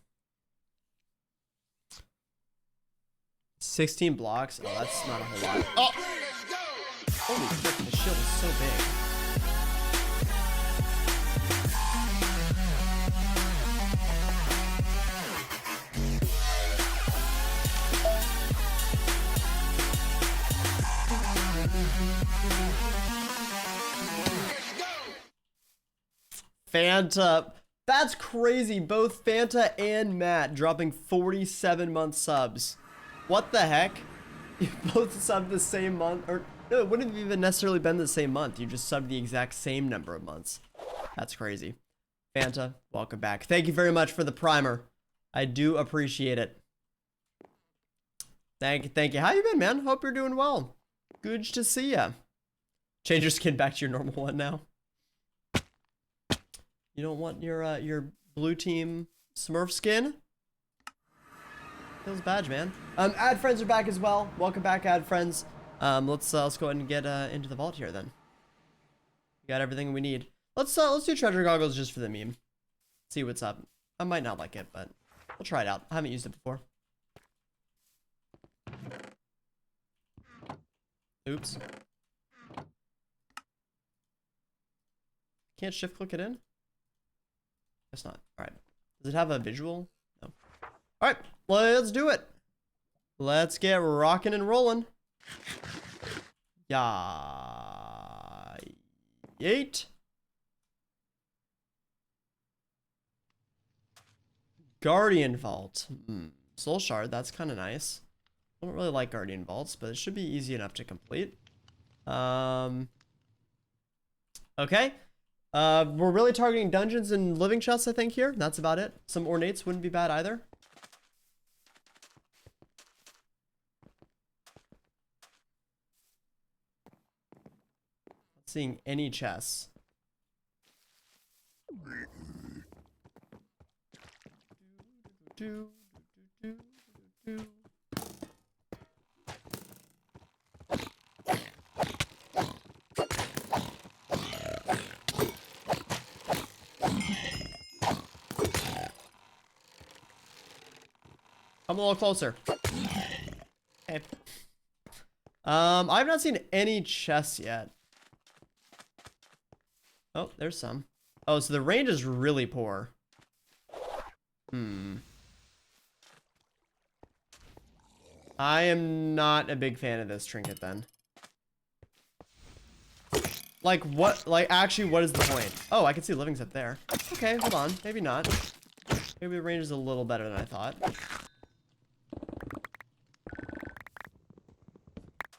16 blocks. Oh, that's not a whole lot. Oh! Holy frick, the shield is so big. Fanta. That's crazy. Both Fanta and Matt dropping 47-month subs. What the heck? You both subbed the same month, or no, it wouldn't have even necessarily been the same month. You just subbed the exact same number of months. That's crazy. Fanta, welcome back. Thank you very much for the primer. I do appreciate it. Thank you, thank you. How you been, man? Hope you're doing well. Good to see ya. Change your skin back to your normal one now. You don't want your blue team Smurf skin? Feels bad, man. Ad friends are back as well. Welcome back, ad friends. Let's go ahead and get into the vault here then. We got everything we need. Let's do treasure goggles just for the meme. See what's up. I might not like it, but we'll try it out. I haven't used it before. Oops. Can't shift click it in? Guess not. Alright. Does it have a visual? No. Alright, let's do it. Let's get rocking and rolling. Yeah. Yeet. Guardian Vault. Soul Shard, that's kind of nice. I don't really like Guardian Vaults, but it should be easy enough to complete. Okay. We're really targeting dungeons and living chests, I think, here. That's about it. Some ornates wouldn't be bad either. Not seeing any chests. Come a little closer. Okay. I've not seen any chests yet. Oh, there's some. Oh, so the range is really poor. I am not a big fan of this trinket then. Like what, like actually what is the point? Oh, I can see livings up there. Okay, hold on, maybe not. Maybe the range is a little better than I thought.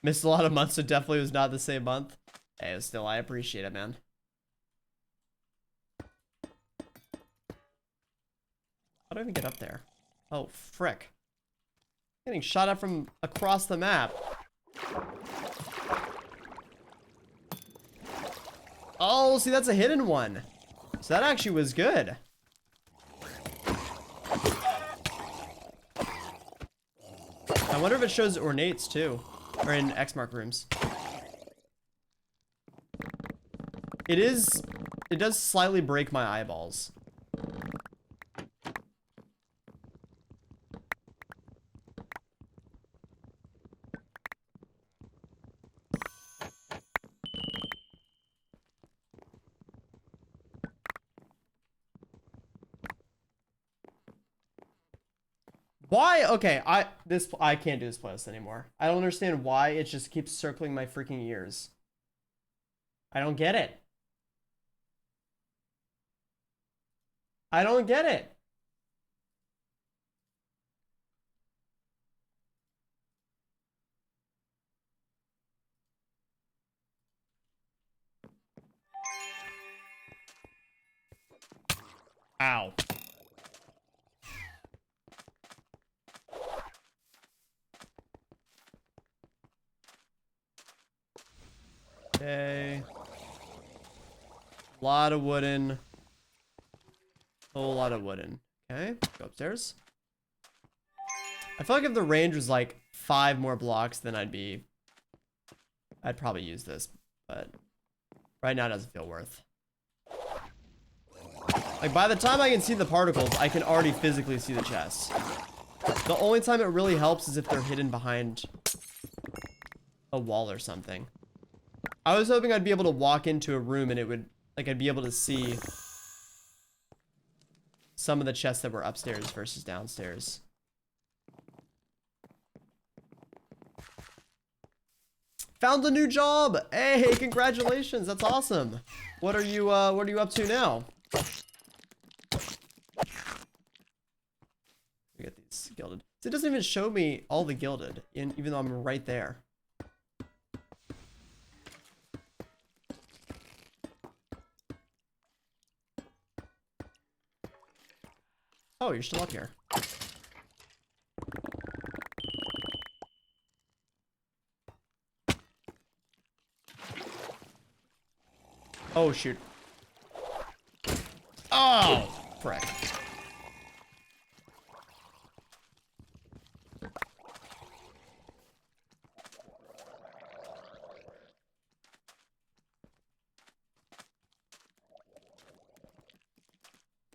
Missed a lot of months, so definitely was not the same month. Hey, still, I appreciate it, man. How do I even get up there? Oh, frick. Getting shot at from across the map. Oh, see, that's a hidden one. So that actually was good. I wonder if it shows ornates too. Or in X mark rooms. It does slightly break my eyeballs. Why? Okay, I can't do this playlist anymore. I don't understand why it just keeps circling my freaking ears. I don't get it. I don't get it. Ow. Okay. Lot of wooden. Whole lot of wooden. Okay, go upstairs. I feel like if the range was like 5 more blocks, then I'd probably use this, but right now it doesn't feel worth. Like by the time I can see the particles, I can already physically see the chests. The only time it really helps is if they're hidden behind a wall or something. I was hoping I'd be able to walk into a room and it would, like, I'd be able to see some of the chests that were upstairs versus downstairs. Found a new job! Hey, congratulations! That's awesome. What are you up to now? We get these gilded. So it doesn't even show me all the gilded, even though I'm right there. Oh, you're still up here. Oh, shoot. Oh, frick.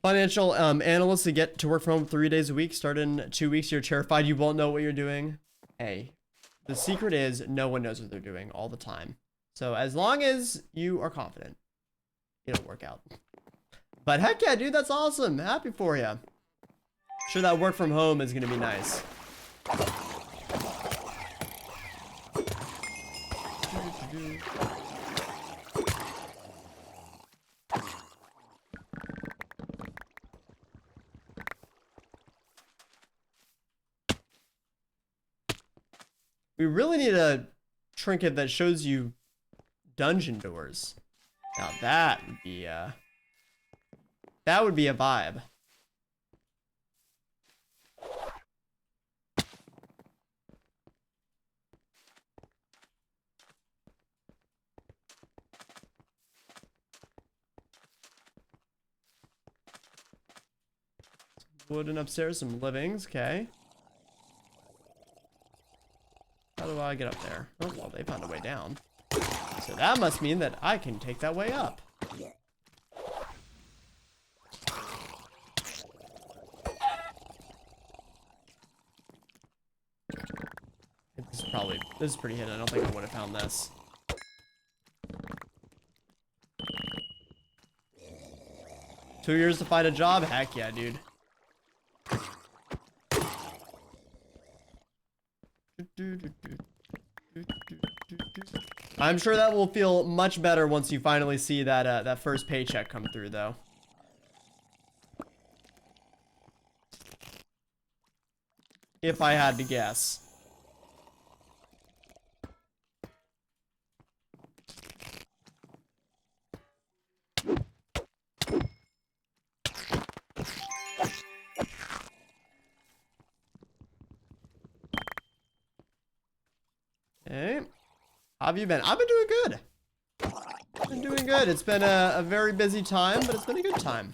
Financial analysts that get to work from home 3 days a week, start in 2 weeks, you're terrified you won't know what you're doing. Hey, the secret is no one knows what they're doing all the time. So as long as you are confident, it'll work out. But heck yeah, dude, that's awesome. Happy for you. Sure, that work from home is gonna be nice. We really need a trinket that shows you dungeon doors. Now that would be a vibe. Some wood and upstairs, some livings, okay. How do I get up there? Oh, well, they found a way down. So that must mean that I can take that way up. This is pretty hidden. I don't think I would have found this. Two years to find a job? Heck yeah, dude. I'm sure that will feel much better once you finally see that that first paycheck come through, though. If I had to guess. Okay. How have you been? I've been doing good. It's been a very busy time, but it's been a good time.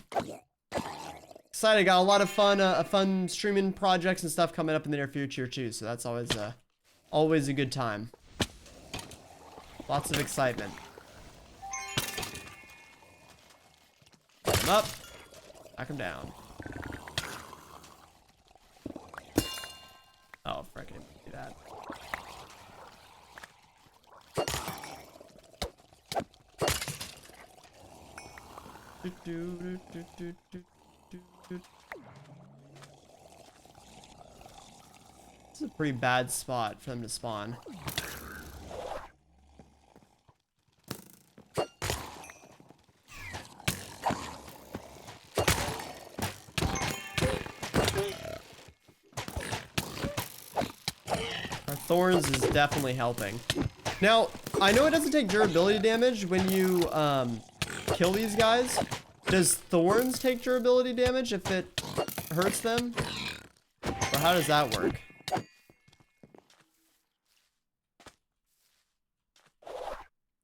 Excited. Got a lot of fun streaming projects and stuff coming up in the near future too. So that's always a good time. Lots of excitement. Back him up. Back him down. Oh, frick, I didn't do that. This is a pretty bad spot for them to spawn. Our thorns is definitely helping. Now, I know it doesn't take durability damage when you kill these guys. Does thorns take durability damage if it hurts them? Or how does that work?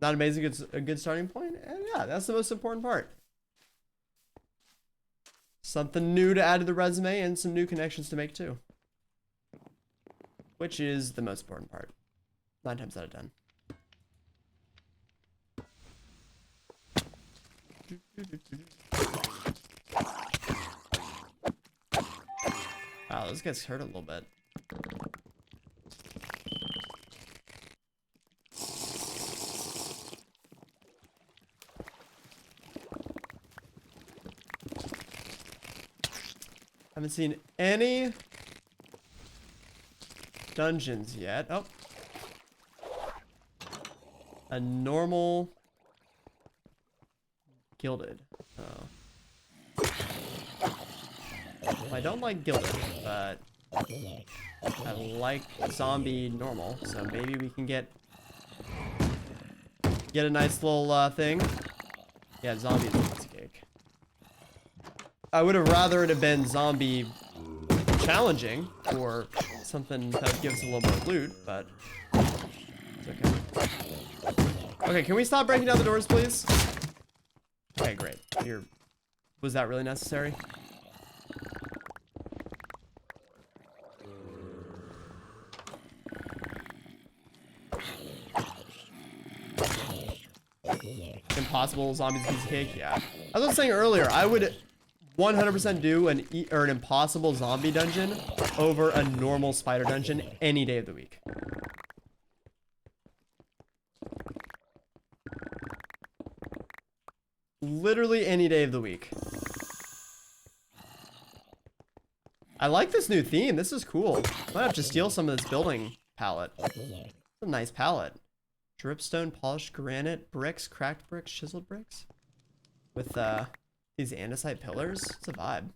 Not amazing, it's a good starting point? And yeah, that's the most important part. Something new to add to the resume and some new connections to make too. Which is the most important part. 9 times out of 10. Wow, this guy's hurt a little bit. Haven't seen any dungeons yet. Oh. A normal gilded. Oh. I don't like gilded, but I like zombie normal, so maybe we can get a nice little thing. Yeah, zombie is a piece of cake. I would have rather it have been zombie challenging or something that would give us a little more loot, but it's okay. Okay, can we stop breaking down the doors, please? Okay, great. Was that really necessary? Impossible zombies piece of cake, yeah. As I was saying earlier, I would 100% do an impossible zombie dungeon over a normal spider dungeon any day of the week. Literally any day of the week. I like this new theme. This is cool. Might have to steal some of this building palette. It's a nice palette. Dripstone, polished granite, bricks, cracked bricks, chiseled bricks. With these andesite pillars. It's a vibe.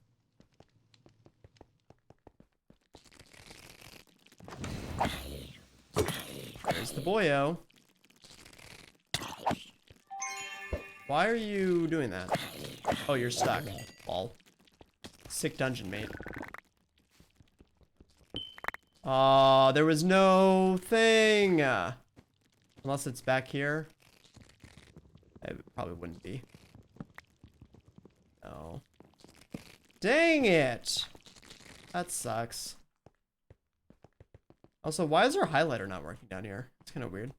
There's the boyo. Why are you doing that? Oh, you're stuck. Lol. Sick dungeon, mate. There was no thing. Unless it's back here. It probably wouldn't be. No. Dang it! That sucks. Also, why is our highlighter not working down here? It's kind of weird.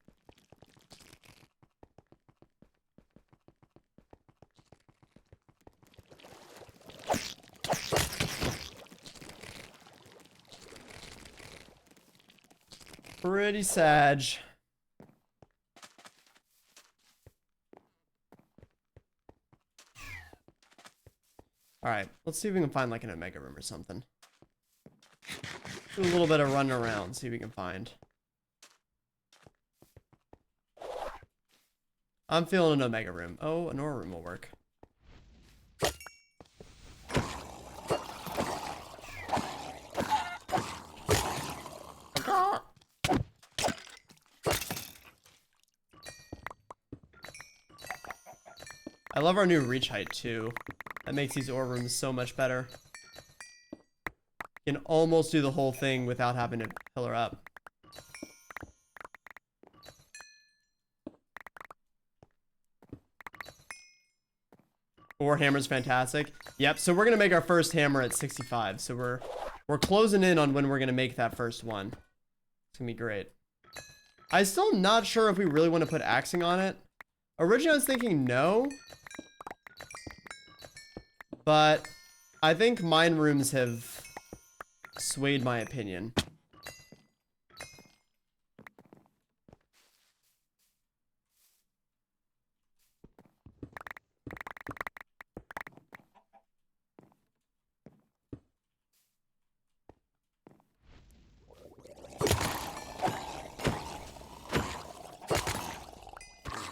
Pretty sad. Alright, let's see if we can find like an Omega room or something. Do a little bit of running around, see if we can find. I'm feeling an Omega room. Oh, an Aura room will work. I love our new reach height too. That makes these ore rooms so much better. You can almost do the whole thing without having to pillar up. Ore hammer's fantastic. Yep, so we're gonna make our first hammer at 65. So we're closing in on when we're gonna make that first one. It's gonna be great. I'm still not sure if we really want to put axing on it. Originally I was thinking no. But I think mine rooms have swayed my opinion.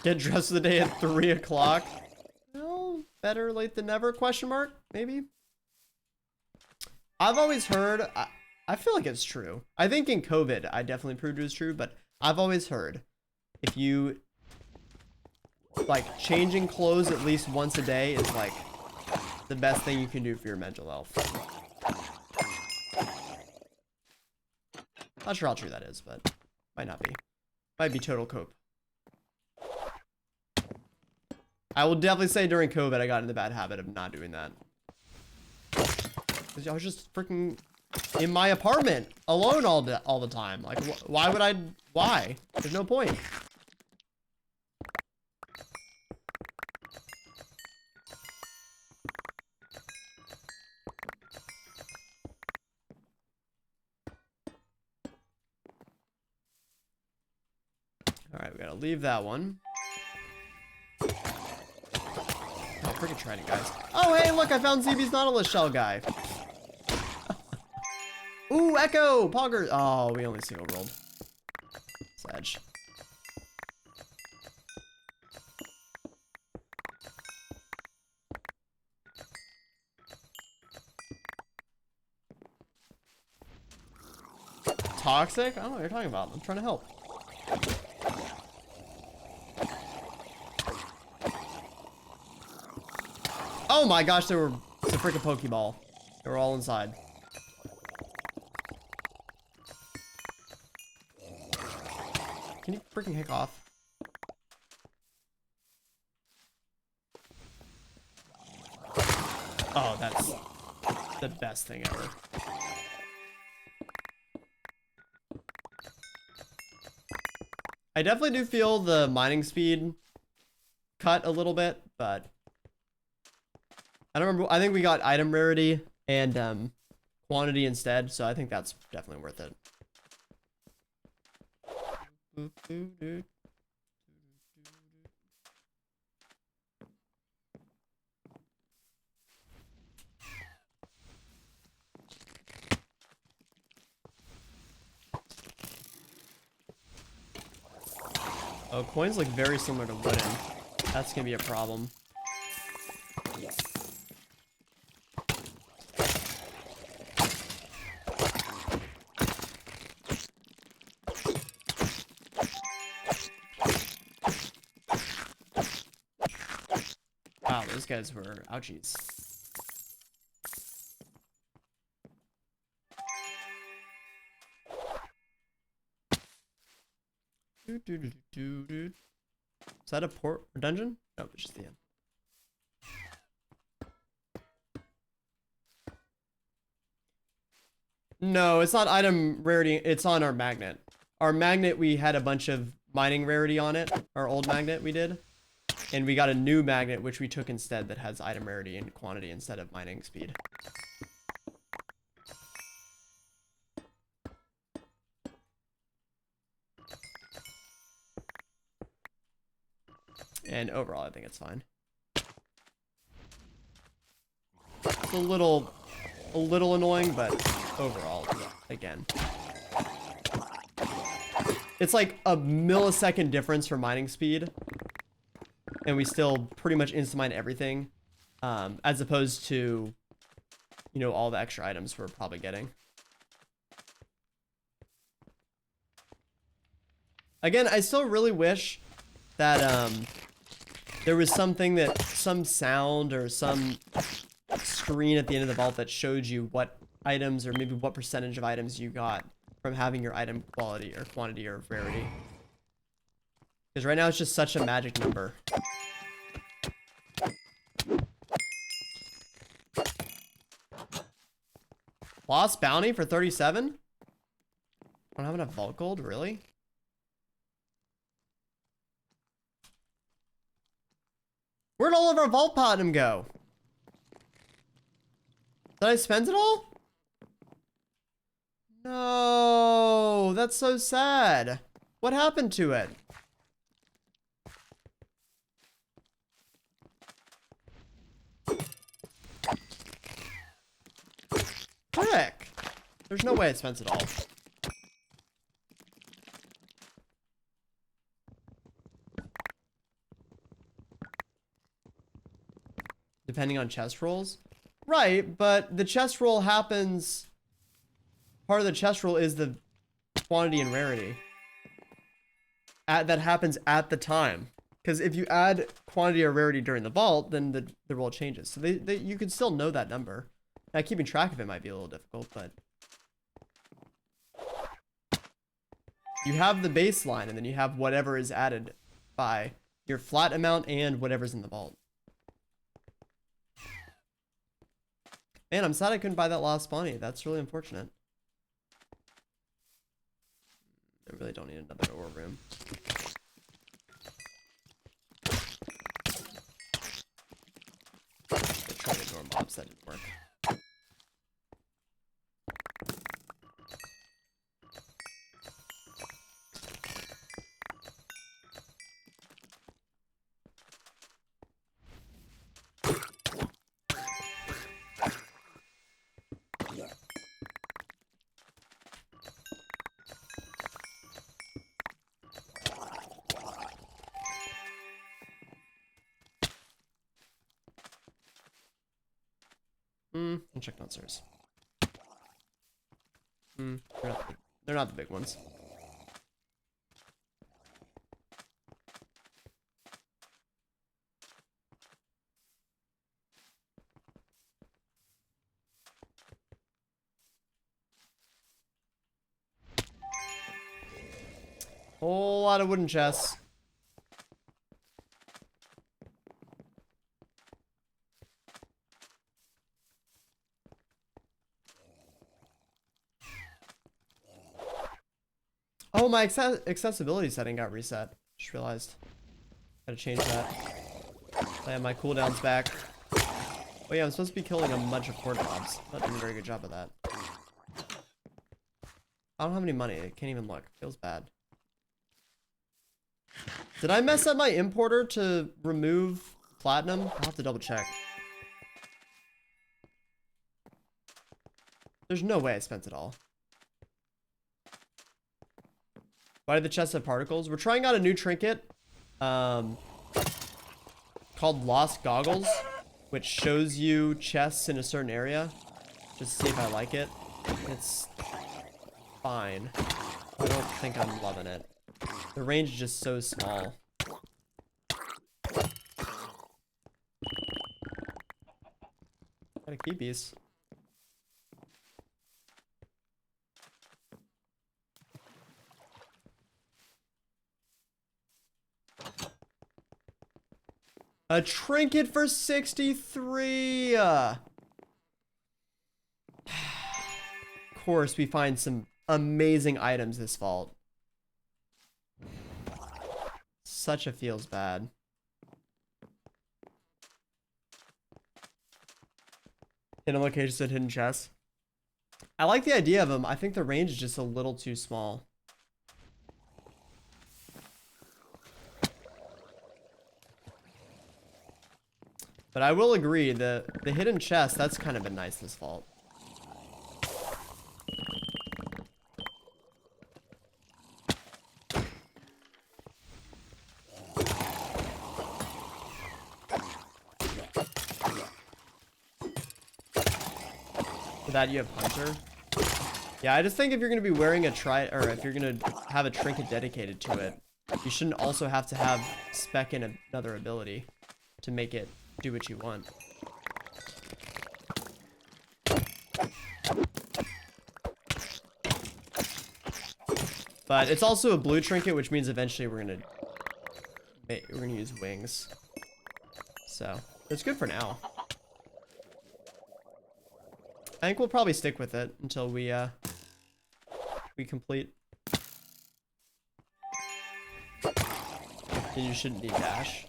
Get dressed for the day at 3 o'clock. Well, better late than never, question mark, maybe? I've always heard, I feel like it's true. I think in COVID, I definitely proved it was true, but I've always heard if you, like, changing clothes at least once a day is, like, the best thing you can do for your mental health. Not sure how true that is, but might not be. Might be total cope. I will definitely say during COVID, I got in the bad habit of not doing that. Because I was just freaking in my apartment alone all the time. Like, why would I? Why? There's no point. All right, we gotta leave that one. Oh, freaking trying it, guys. Oh, hey, look, I found ZB's Nautilus shell guy. Ooh, Echo! Pogger! Oh, we only single rolled. Sag. toxic? I don't know what you're talking about. I'm trying to help. Oh my gosh, it's a freaking Pokeball. They were all inside. Can you freaking heck off? Oh, that's the best thing ever. I definitely do feel the mining speed cut a little bit, but I don't remember. I think we got item rarity and quantity instead, so I think that's definitely worth it. Oh, coins look very similar to wooden. That's gonna be a problem. Wow, those guys were ouchies. Is that a port or dungeon? No, it's just the end. No, it's not item rarity. It's on our magnet. Our magnet, we had a bunch of mining rarity on it. Our old magnet we did. And we got a new magnet, which we took instead, that has item rarity and quantity instead of mining speed. And overall, I think it's fine. It's a little annoying, but overall, again. It's like a millisecond difference for mining speed. And we still pretty much insta-mine everything. As opposed to, you know, all the extra items we're probably getting. Again, I still really wish that there was something that, some sound or some screen at the end of the vault that showed you what items or maybe what percentage of items you got from having your item quality or quantity or rarity. Because right now it's just such a magic number. Lost bounty for 37? I don't have enough vault gold, really? Where'd all of our vault platinum go? Did I spend it all? No, that's so sad. What happened to it? Frick. There's no way I spent it all. Depending on chest rolls? Right, but the chest roll happens... Part of the chest roll is the quantity and rarity. That happens at the time. Because if you add quantity or rarity during the vault, then the roll changes. So you can still know that number. Now, keeping track of it might be a little difficult, but... You have the baseline, and then you have whatever is added by your flat amount and whatever's in the vault. Man, I'm sad I couldn't buy that lost bounty. That's really unfortunate. I really don't need another ore room. I tried to ignore mobs, that didn't work. I'll check downstairs. They're not the big ones. Whole lot of wooden chests. Oh, my accessibility setting got reset. Just realized. Gotta change that. I have my cooldowns back. Oh yeah, I'm supposed to be killing a bunch of horde mobs. Not doing a very good job of that. I don't have any money. I can't even look. Feels bad. Did I mess up my importer to remove platinum? I'll have to double check. There's no way I spent it all. Why did the chest have particles? We're trying out a new trinket called Lost Goggles, which shows you chests in a certain area. Just to see if I like it. It's fine. I don't think I'm loving it. The range is just so small. Gotta keep these. A trinket for 63. Of course, we find some amazing items this vault. Such a feels bad. Hidden locations and hidden chests. I like the idea of them. I think the range is just a little too small. But I will agree, the hidden chest, that's kind of been nice this vault. For that you have Hunter. Yeah, I just think if you're going to be wearing a or if you're going to have a trinket dedicated to it, you shouldn't also have to have spec in another ability to make it do what you want. But it's also a blue trinket, which means eventually we're gonna use wings. So it's good for now. I think we'll probably stick with it until we complete. And you shouldn't need dash.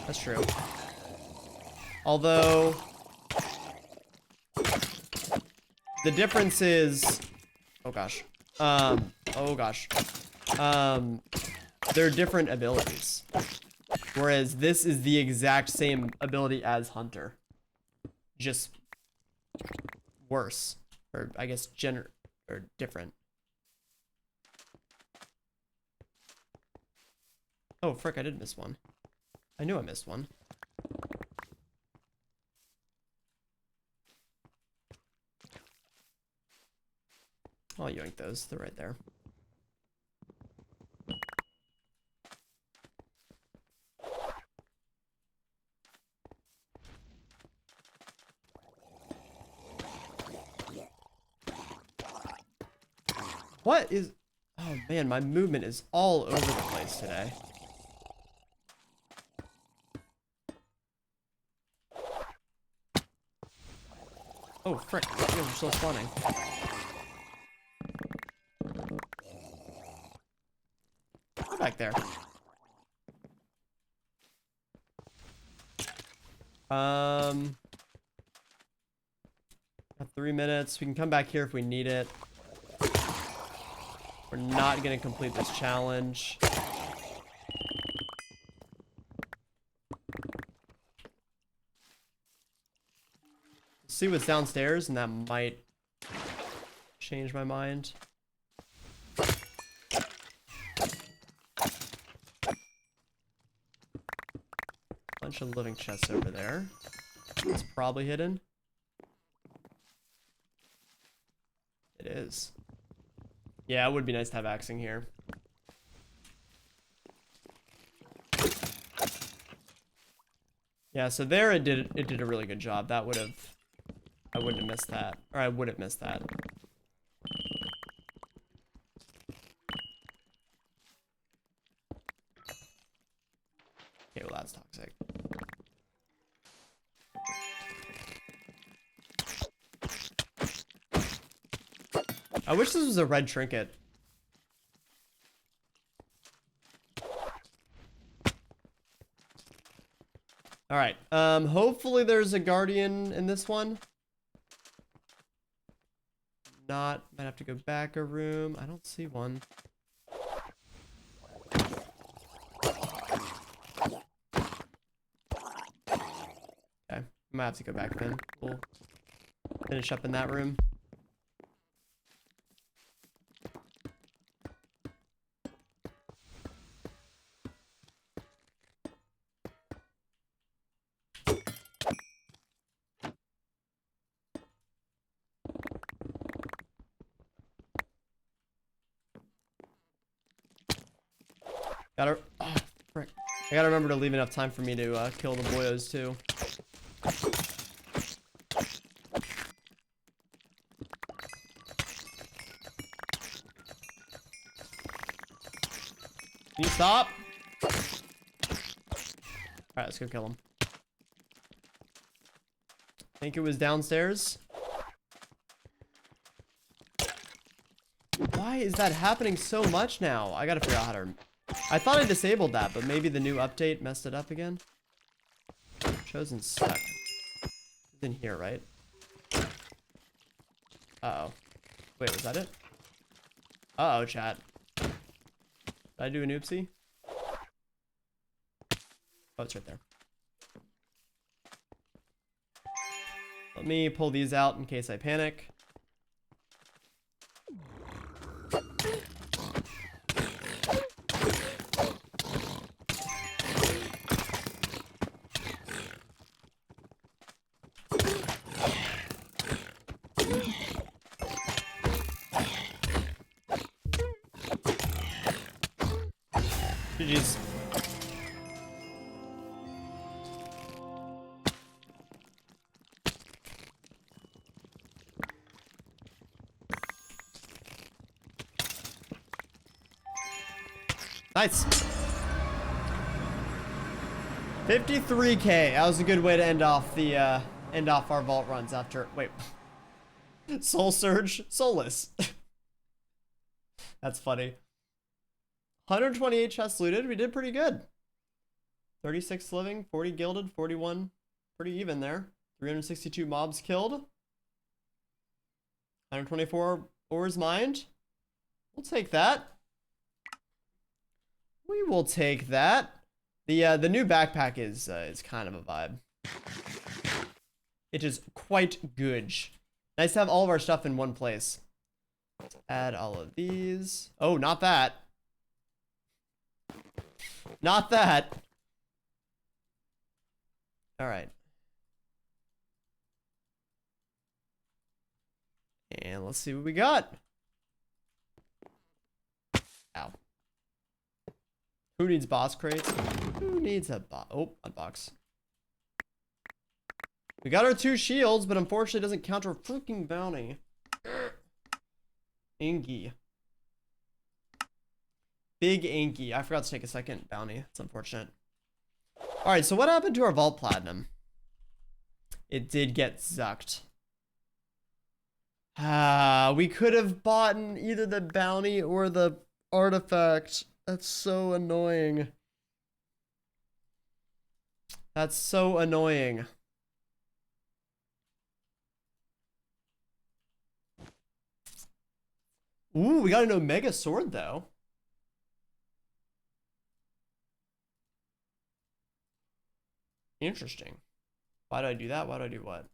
That's true. Although the difference is, oh gosh, they're different abilities. Whereas this is the exact same ability as Hunter, just worse, or I guess or different. Oh frick! I did miss one. I knew I missed one. I'll yoink those. They're right there. What is... Oh man, my movement is all over the place today. Oh, frick. You guys are still spawning. Go back there. Got 3 minutes. We can come back here if we need it. We're not going to complete this challenge. See what's downstairs, and that might change my mind. Bunch of living chests over there. It's probably hidden. It axes. Yeah, it would be nice to have axing here. Yeah, so there it did a really good job. That would have, I wouldn't have missed that. Or I would have missed that. Okay, well that's toxic. I wish this was a red trinket. All right. Hopefully there's a guardian in this one. Not, might have to go back a room. I don't see one. Okay, might have to go back then. We'll finish up in that room. Gotta, oh, frick. I gotta remember to leave enough time for me to kill the boyos too. Can you stop? Alright, let's go kill him. I think it was downstairs. Why is that happening so much now? I gotta figure out how to... I thought I disabled that, but maybe the new update messed it up again. Chosen stuck. It's in here, right? Uh-oh. Wait, was that it? Uh-oh, chat. Did I do an oopsie? Oh, it's right there. Let me pull these out in case I panic. GG's. Nice. 53K. That was a good way to end off the our vault runs after. Wait. Soul Surge, soulless. That's funny. 128 chests looted. We did pretty good. 36 living, 40 gilded, 41. Pretty even there. 362 mobs killed. 124 ores mined. We'll take that. We will take that. The new backpack is kind of a vibe. It is quite good. Nice to have all of our stuff in one place. Add all of these. Oh, not that. Not that. All right. And let's see what we got. Ow. Who needs boss crates? Who needs a boss? Oh, unbox. We got our 2 shields, but unfortunately it doesn't count our freaking bounty. Inky. Big Inky. I forgot to take a second bounty. It's unfortunate. Alright, so what happened to our Vault Platinum? It did get zucked. We could have bought either the bounty or the artifact. That's so annoying. That's so annoying. Ooh, we got an Omega sword though. Interesting. Why do I do that? Why do I do what?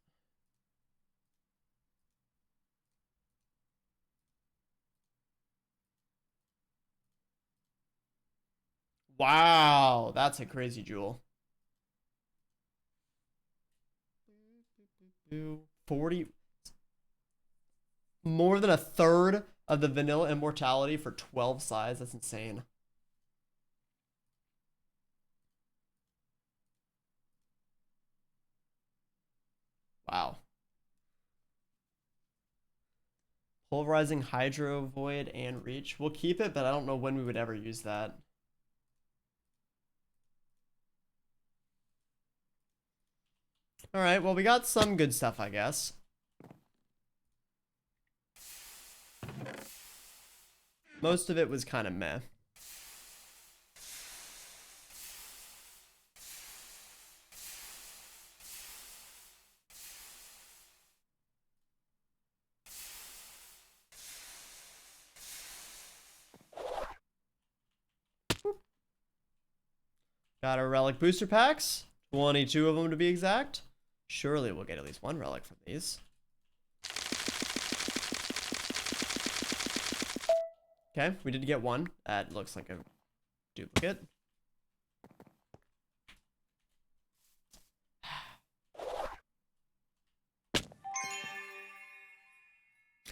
Wow, that's a crazy jewel. 40. more than a third of the vanilla immortality for 12 size. That's insane. Wow. Pulverizing Hydro, Void, and Reach. We'll keep it, but I don't know when we would ever use that. Alright, well, we got some good stuff, I guess. Most of it was kind of meh. Got our relic booster packs. 22 of them to be exact. Surely we'll get at least one relic from these. Okay, we did get one. That looks like a duplicate.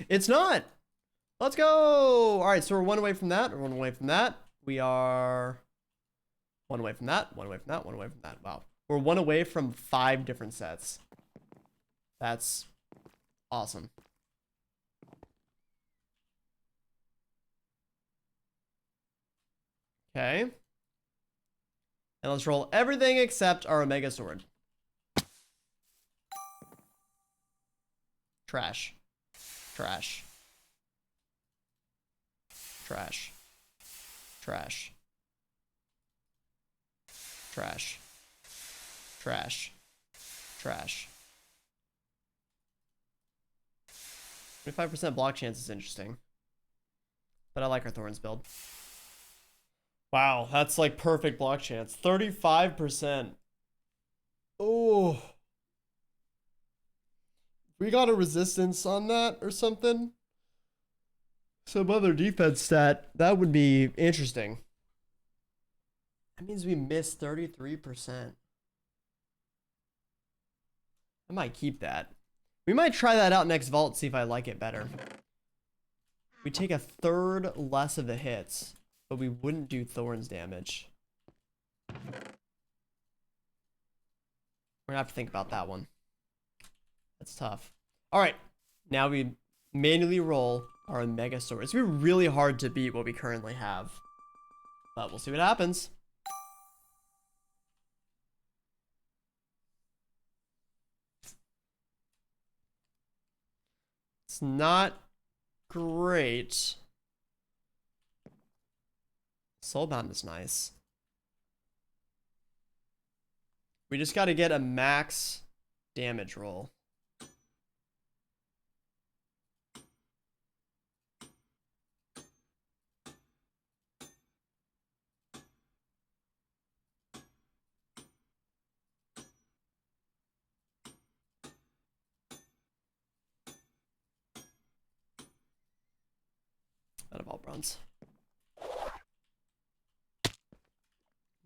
It's not! Let's go! Alright, so we're one away from that. We're one away from that. We are one away from that, one away from that, one away from that. Wow. We're one away from 5 different sets. That's awesome. Okay. And let's roll everything except our Omega Sword. Trash. Trash. Trash. Trash. Trash. Trash. Trash. 25% block chance is interesting. But I like our Thorns build. Wow, that's like perfect block chance. 35%. Oh. We got a resistance on that or something. Some other defense stat. That would be interesting. That means we missed 33%. I might keep that. We might try that out next vault, see if I like it better. We take a third less of the hits, but we wouldn't do Thorns damage. We're gonna have to think about that one. That's tough. Alright, now we manually roll our Omega Sword. It's gonna be really hard to beat what we currently have. But we'll see what happens. It's not great. Soulbound is nice. We just got to get a max damage roll. Out of all bronze.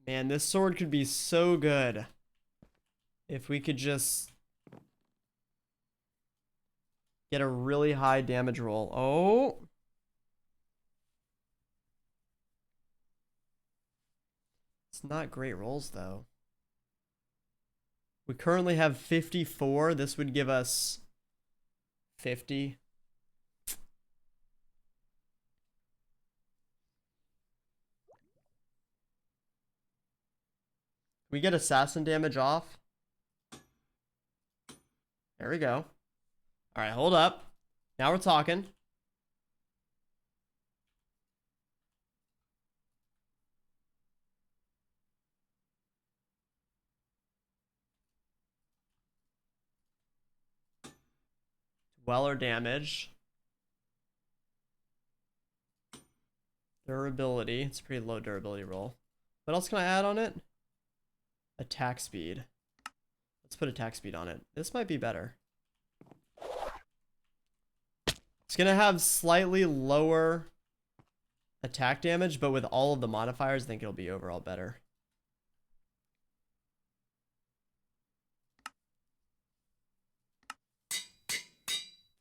Man, this sword could be so good if we could just get a really high damage roll. Oh. It's not great rolls though. We currently have 54. This would give us 50. We get assassin damage off. There we go. All right, hold up. Now we're talking. Dweller damage. Durability. It's a pretty low durability roll. What else can I add on it? Attack speed. Let's put attack speed on it. This might be better. It's gonna have slightly lower attack damage, but with all of the modifiers, I think it'll be overall better.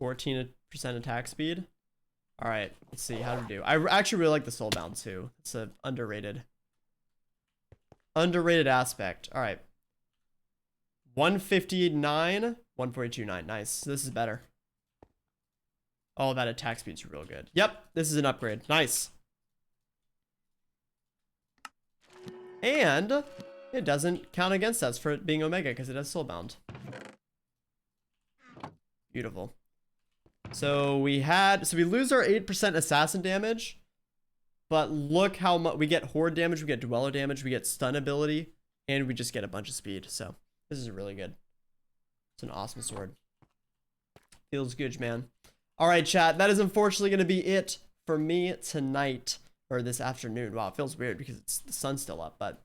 (14% 50% attack speed. All right, let's see how to do. I actually really like the soulbound too. It's a underrated aspect. All right. 159, 142.9. Nice. This is better. Oh, that attack speed's real good. Yep, this is an upgrade. Nice. And it doesn't count against us for it being Omega because it has soulbound. Beautiful. So we lose our 8% assassin damage, but look how much we get horde damage, we get dweller damage, we get stun ability, and we just get a bunch of speed. So this is really good. It's an awesome sword. Feels good, man. All right, chat. That is unfortunately going to be it for me tonight or this afternoon. Wow, it feels weird because the sun's still up, but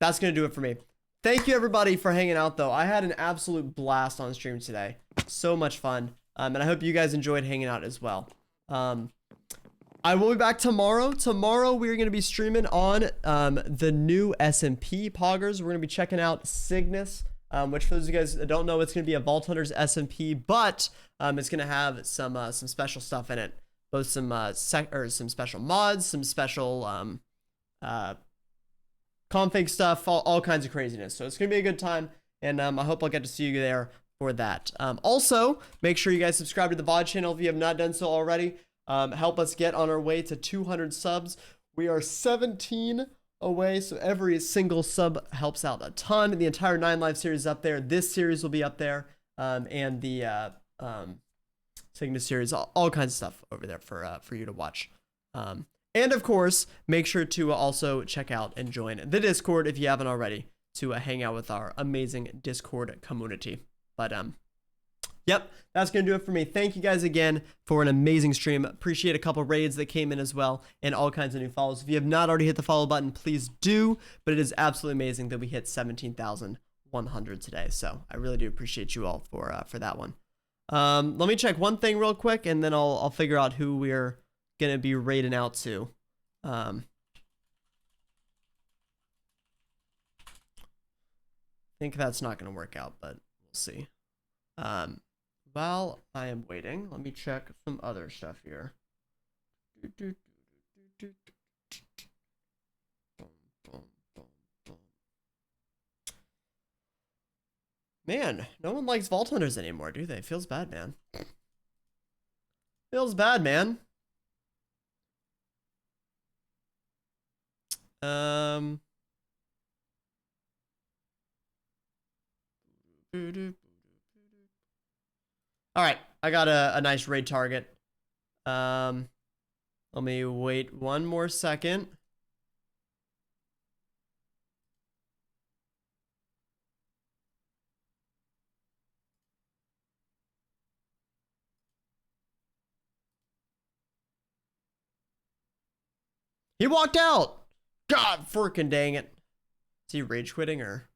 that's going to do it for me. Thank you everybody for hanging out though. I had an absolute blast on stream today. So much fun. And I hope you guys enjoyed hanging out as well. I will be back tomorrow. Tomorrow we're going to be streaming on the new SMP poggers. We're going to be checking out Cygnus, which for those of you guys that don't know, it's going to be a Vault Hunters SMP, but it's going to have some special stuff in it. Both some special mods, some special config stuff, all kinds of craziness. So it's going to be a good time, and I hope I'll get to see you there for that. Also, make sure you guys subscribe to the VOD channel if you have not done so already. Help us get on our way to 200 subs. We are 17 away, so every single sub helps out a ton. The entire 9 Live series is up there. This series will be up there, and the Cygnus series, all kinds of stuff over there for you to watch. And of course, make sure to also check out and join the Discord if you haven't already to hang out with our amazing Discord community. But yep, that's going to do it for me. Thank you guys again for an amazing stream. Appreciate a couple raids that came in as well and all kinds of new follows. If you have not already hit the follow button, please do. But it is absolutely amazing that we hit 17,100 today. So I really do appreciate you all for that one. Let me check one thing real quick and then I'll figure out who we're going to be raiding out to. I think that's not going to work out, but we'll see. While I am waiting, let me check some other stuff here. Man, no one likes Vault Hunters anymore, do they? Feels bad, man. Feels bad, man. All right, I got a nice raid target. Let me wait one more second. He walked out. God freaking dang it. Is he rage quitting or?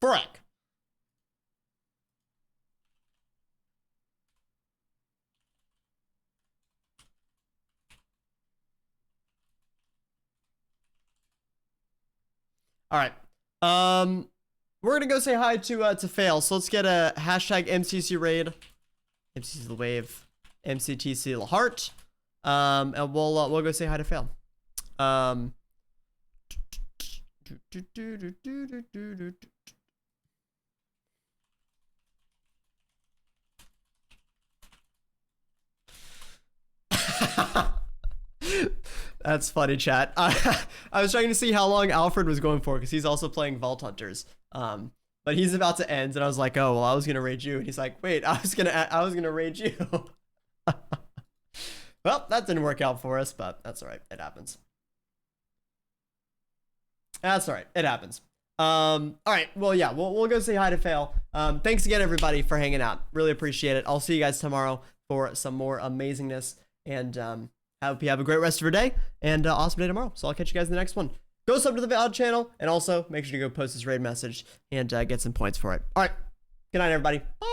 Frick. All right. We're gonna go say hi to Fail. So let's get a hashtag MCC raid, MCC the wave, MCTC the heart. And we'll go say hi to Fail. That's funny, chat. I was trying to see how long Alfred was going for because he's also playing Vault Hunters. But he's about to end, and I was like, oh well, I was gonna raid you, and he's like, wait, I was gonna raid you. Well, that didn't work out for us, but that's all right. It happens. That's all right. It happens. All right. Well, yeah, we'll go say hi to Fail. Thanks again, everybody, for hanging out. Really appreciate it. I'll see you guys tomorrow for some more amazingness, and hope you have a great rest of your day and awesome day tomorrow. So I'll catch you guys in the next one. Go sub to the VOD channel, and also make sure to go post this raid message and get some points for it. All right. Good night, everybody. Bye.